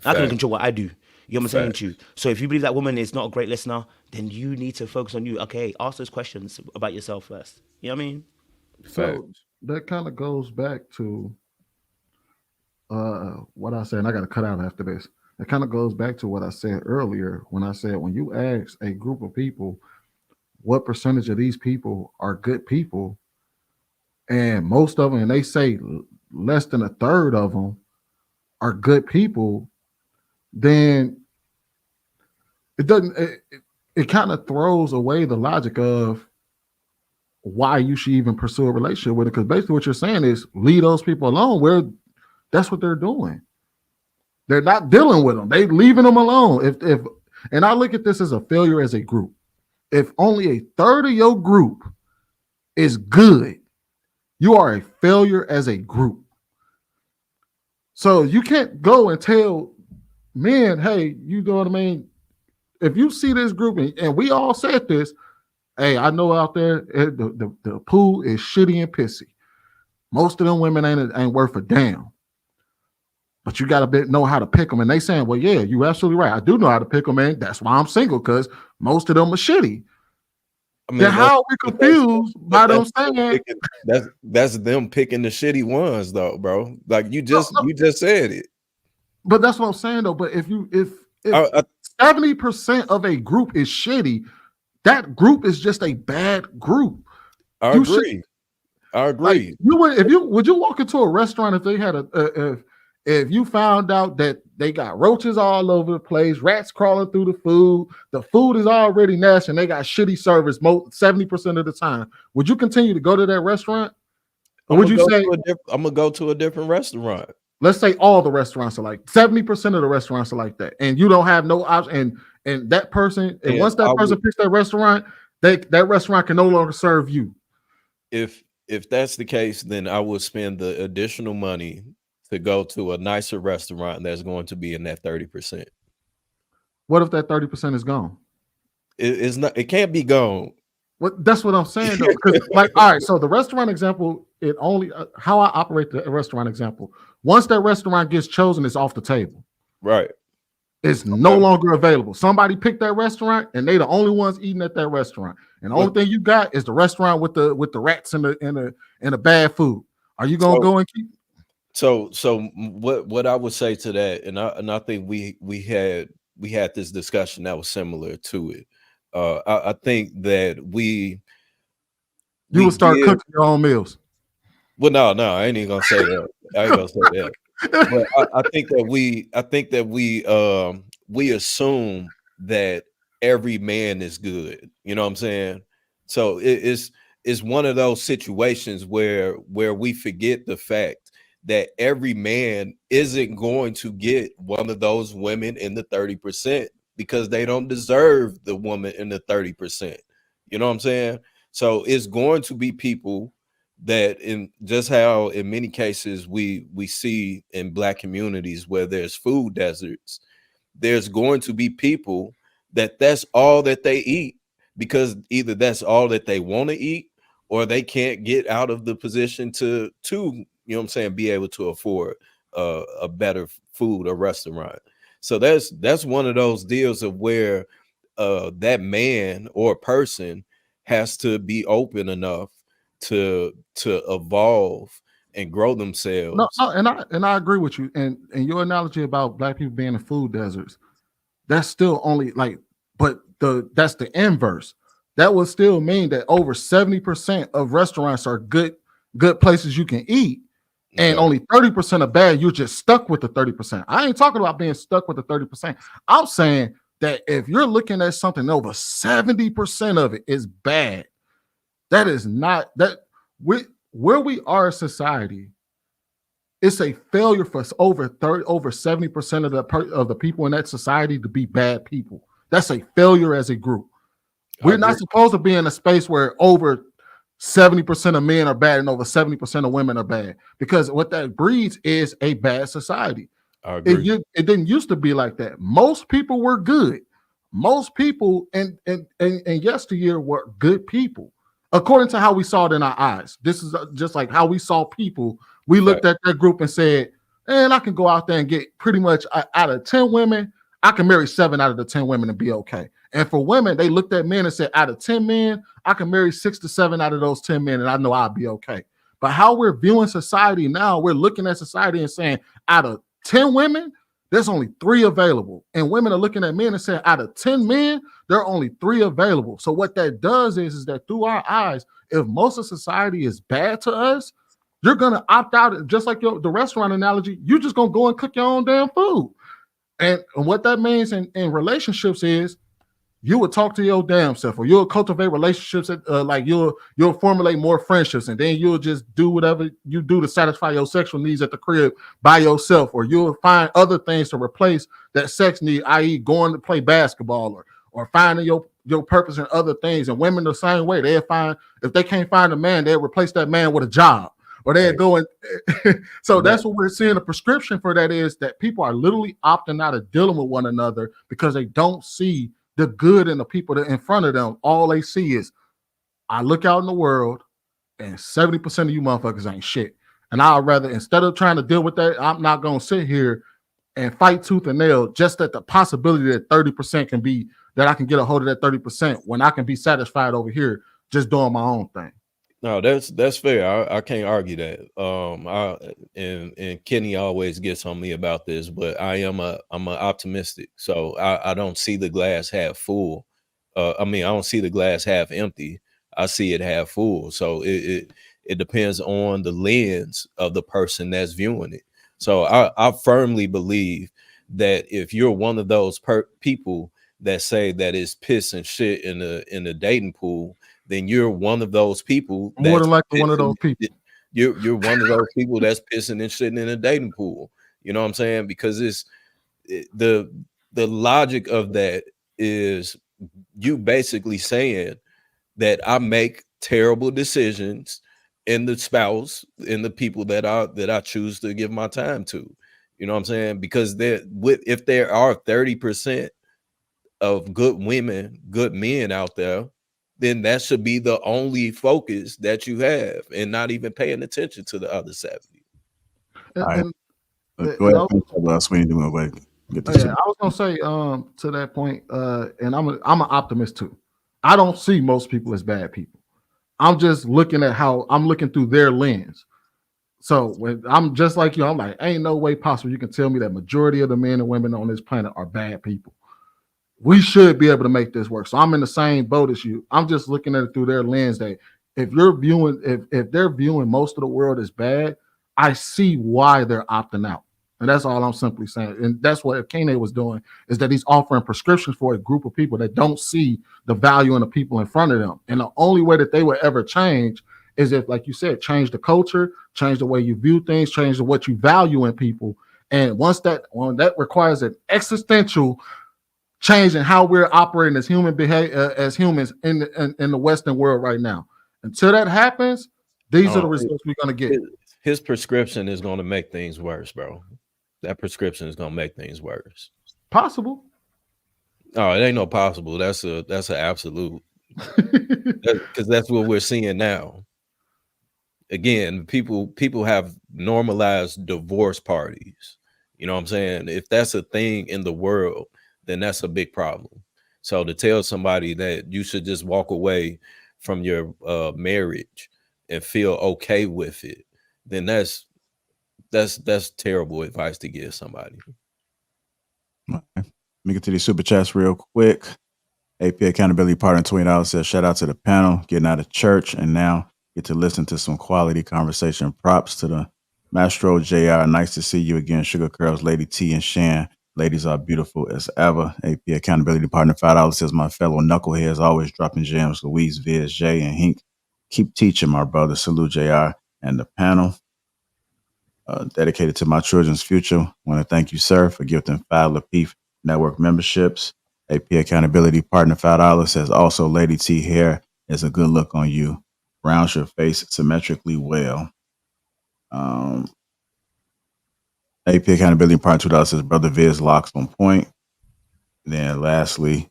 S14: I can control what I do. You know what I'm saying to you? So if you believe that woman is not a great listener, then you need to focus on you. Okay, ask those questions about yourself first. You know what I mean?
S12: So that kind of goes back to what I said, and I got to cut out after this. It kind of goes back to what I said earlier when I said when you ask a group of people what percentage of these people are good people, and most of them, and they say less than a third of them are good people, then it doesn't. It kind of throws away the logic of why you should even pursue a relationship with it. Because basically, what you're saying is leave those people alone. Where that's what they're doing. They're not dealing with them. They leaving them alone. If and I look at this as a failure as a group. If only a third of your group is good, you are a failure as a group. So you can't go and tell men, hey, you know what I mean? If you see this group, and we all said this, hey, I know out there the pool is shitty and pissy. Most of them women ain't worth a damn. But you got to know how to pick them. And they saying, well, yeah, you're absolutely right. I do know how to pick them, man. That's why I'm single, because most of them are shitty. I mean, then how are we confused by them saying
S7: that's them picking the shitty ones, though, bro? Like you just said it.
S12: But that's what I'm saying, though. But if 70% of a group is shitty, that group is just a bad group.
S7: I agree.
S12: Like, would you walk into a restaurant if they had if you found out that they got roaches all over the place, rats crawling through the food is already nasty, and they got shitty service 70% of the time, would you continue to go to that restaurant? Or would you say
S7: I'm gonna go to a different restaurant?
S12: Let's say all the restaurants are like 70% of the restaurants are like that, and you don't have no option. And that person, and once that person picks that restaurant, that restaurant can no longer serve you.
S7: If that's the case, then I will spend the additional money to go to a nicer restaurant that's going to be in that 30%.
S12: What if that 30% is gone?
S7: It's not. It can't be gone.
S12: That's what I'm saying, though. Because, like, all right, so the restaurant example, it only how I operate the restaurant example. Once that restaurant gets chosen, it's off the table.
S7: Right.
S12: It's no longer available. Somebody picked that restaurant, and they the only ones eating at that restaurant. And the only thing you got is the restaurant with the rats and the bad food. Are you gonna go and keep?
S7: So what I would say to that, and I think we had this discussion that was similar to it. I think that we
S12: would start cooking your own meals.
S7: Well, no, I ain't even gonna say that. I ain't gonna say that. But I think that we assume that every man is good. You know what I'm saying? So it's one of those situations where we forget the fact that every man isn't going to get one of those women in the 30% because they don't deserve the woman in the 30%. You know what I'm saying? So it's going to be people that, in just how in many cases we see in Black communities where there's food deserts, there's going to be people that that's all that they eat, because either that's all that they want to eat, or they can't get out of the position to you know what I'm saying, be able to afford a better food or restaurant. So that's one of those deals of where that man or person has to be open enough to evolve and grow
S12: No,
S7: themselves.
S12: no, and I agree with you. And your analogy about Black people being in food deserts, that's still only like, but that's the inverse. That would still mean that over 70% of restaurants are good places you can eat, and only 30% are bad. You're just stuck with the 30%. I ain't talking about being stuck with the 30%. I'm saying that if you're looking at something over 70% of it is bad, that is not that where we are as society. It's a failure for over 70% of the people in that society to be bad people. That's a failure as a group. We're not supposed to be in a space where over 70% of men are bad and over 70% of women are bad, because what that breeds is a bad society. It didn't used to be like that. Most people were good. Most people in yesteryear were good people, according to how we saw it in our eyes. This is just like how we saw people. We looked at that group and said, "Man, I can go out there and get pretty much out of 10 women, I can marry 7 out of the 10 women and be okay." And for women, they looked at men and said, "Out of 10 men, I can marry 6 to 7 out of those 10 men, and I know I'll be okay." But how we're viewing society now, we're looking at society and saying, out of 10 women, there's only 3 available. And women are looking at men and saying, out of 10 men, there are only 3 available. So what that does is that through our eyes, if most of society is bad to us, you're going to opt out. Just like the restaurant analogy, you're just going to go and cook your own damn food. And what that means in relationships is you would talk to your damn self, or you'll cultivate relationships like you'll formulate more friendships, and then you'll just do whatever you do to satisfy your sexual needs at the crib by yourself, or you'll find other things to replace that sex need, i.e. going to play basketball, or finding your purpose in other things. And women the same way. They'll find, if they can't find a man, they'll replace that man with a job, or they'll go and so that's what we're seeing. The prescription for that is that people are literally opting out of dealing with one another because they don't see the good in the people that in front of them. All they see is, I look out in the world and 70% of you motherfuckers ain't shit. And I'd rather, instead of trying to deal with that, I'm not going to sit here and fight tooth and nail just that the possibility that 30% can be, that I can get a hold of that 30% when I can be satisfied over here just doing my own thing.
S7: No, that's fair. I can't argue that. And Kenny always gets on me about this, but I'm a optimistic. So I don't see the glass half full. I don't see the glass half empty. I see it half full. So it depends on the lens of the person that's viewing it. So I firmly believe that if you're one of those people that say that it's piss and shit in the dating pool, then you're one of those people.
S12: More than likely one of those people.
S7: You're one of those people that's pissing and shitting in a dating pool. You know what I'm saying? Because the logic of that is you basically saying that I make terrible decisions in the spouse, in the people that I choose to give my time to. You know what I'm saying? Because if there are 30% of good women, good men out there, then that should be the only focus that you have, and not even paying attention to the other 70.
S1: All right. Go ahead. Else we need to move away.
S12: I was gonna say to that point, and I'm an optimist too. I don't see most people as bad people. I'm just looking at how I'm looking through their lens. So when I'm just like you, I'm like, ain't no way possible you can tell me that majority of the men and women on this planet are bad people. We should be able to make this work. So I'm in the same boat as you. I'm just looking at it through their lens that if they're viewing most of the world as bad, I see why they're opting out. And that's all I'm simply saying. And that's what Kane was doing, is that he's offering prescriptions for a group of people that don't see the value in the people in front of them. And the only way that they will ever change is if, like you said, change the culture, change the way you view things, change what you value in people. And when that requires an existential changing how we're operating as as humans in the Western world right now. Until that happens, these are the results we're going to get.
S7: His prescription is going to make things worse, bro. That prescription is going to make things worse.
S12: Possible.
S7: Oh, it ain't no possible. That's an absolute. Because that's what we're seeing now. Again, people have normalized divorce parties. You know what I'm saying? If that's a thing in the world, then that's a big problem. So to tell somebody that you should just walk away from your marriage and feel okay with it, then that's terrible advice to give somebody.
S1: Let me get to these super chats real quick. AP Accountability Partner $20 says, shout out to the panel, getting out of church, and now get to listen to some quality conversation. Props to the Mastro JR. Nice to see you again, Sugar Curls, Lady T, and Shan. Ladies are beautiful as ever. AP Accountability Partner $5 says, my fellow knuckleheads always dropping gems. Louise, Viz, Jay, and Hink. Keep teaching, my brother. Salute JR and the panel. Dedicated to my children's future. Want to thank you, sir, for gifting 5 Lapeef Network memberships. AP Accountability Partner $5 says, also Lady T hair is a good look on you. Rounds your face symmetrically well. AP Accountability Partner $2 says, brother Viz locks on point. Then lastly,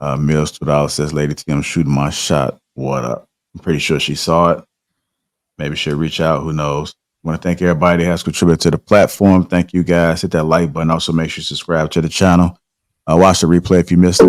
S1: Mills $2 says, Lady T, I'm shooting my shot. What up? I'm pretty sure she saw it. Maybe she'll reach out. Who knows? I want to thank everybody that has contributed to the platform. Thank you guys. Hit that like button. Also, make sure you subscribe to the channel. Watch the replay if you missed it.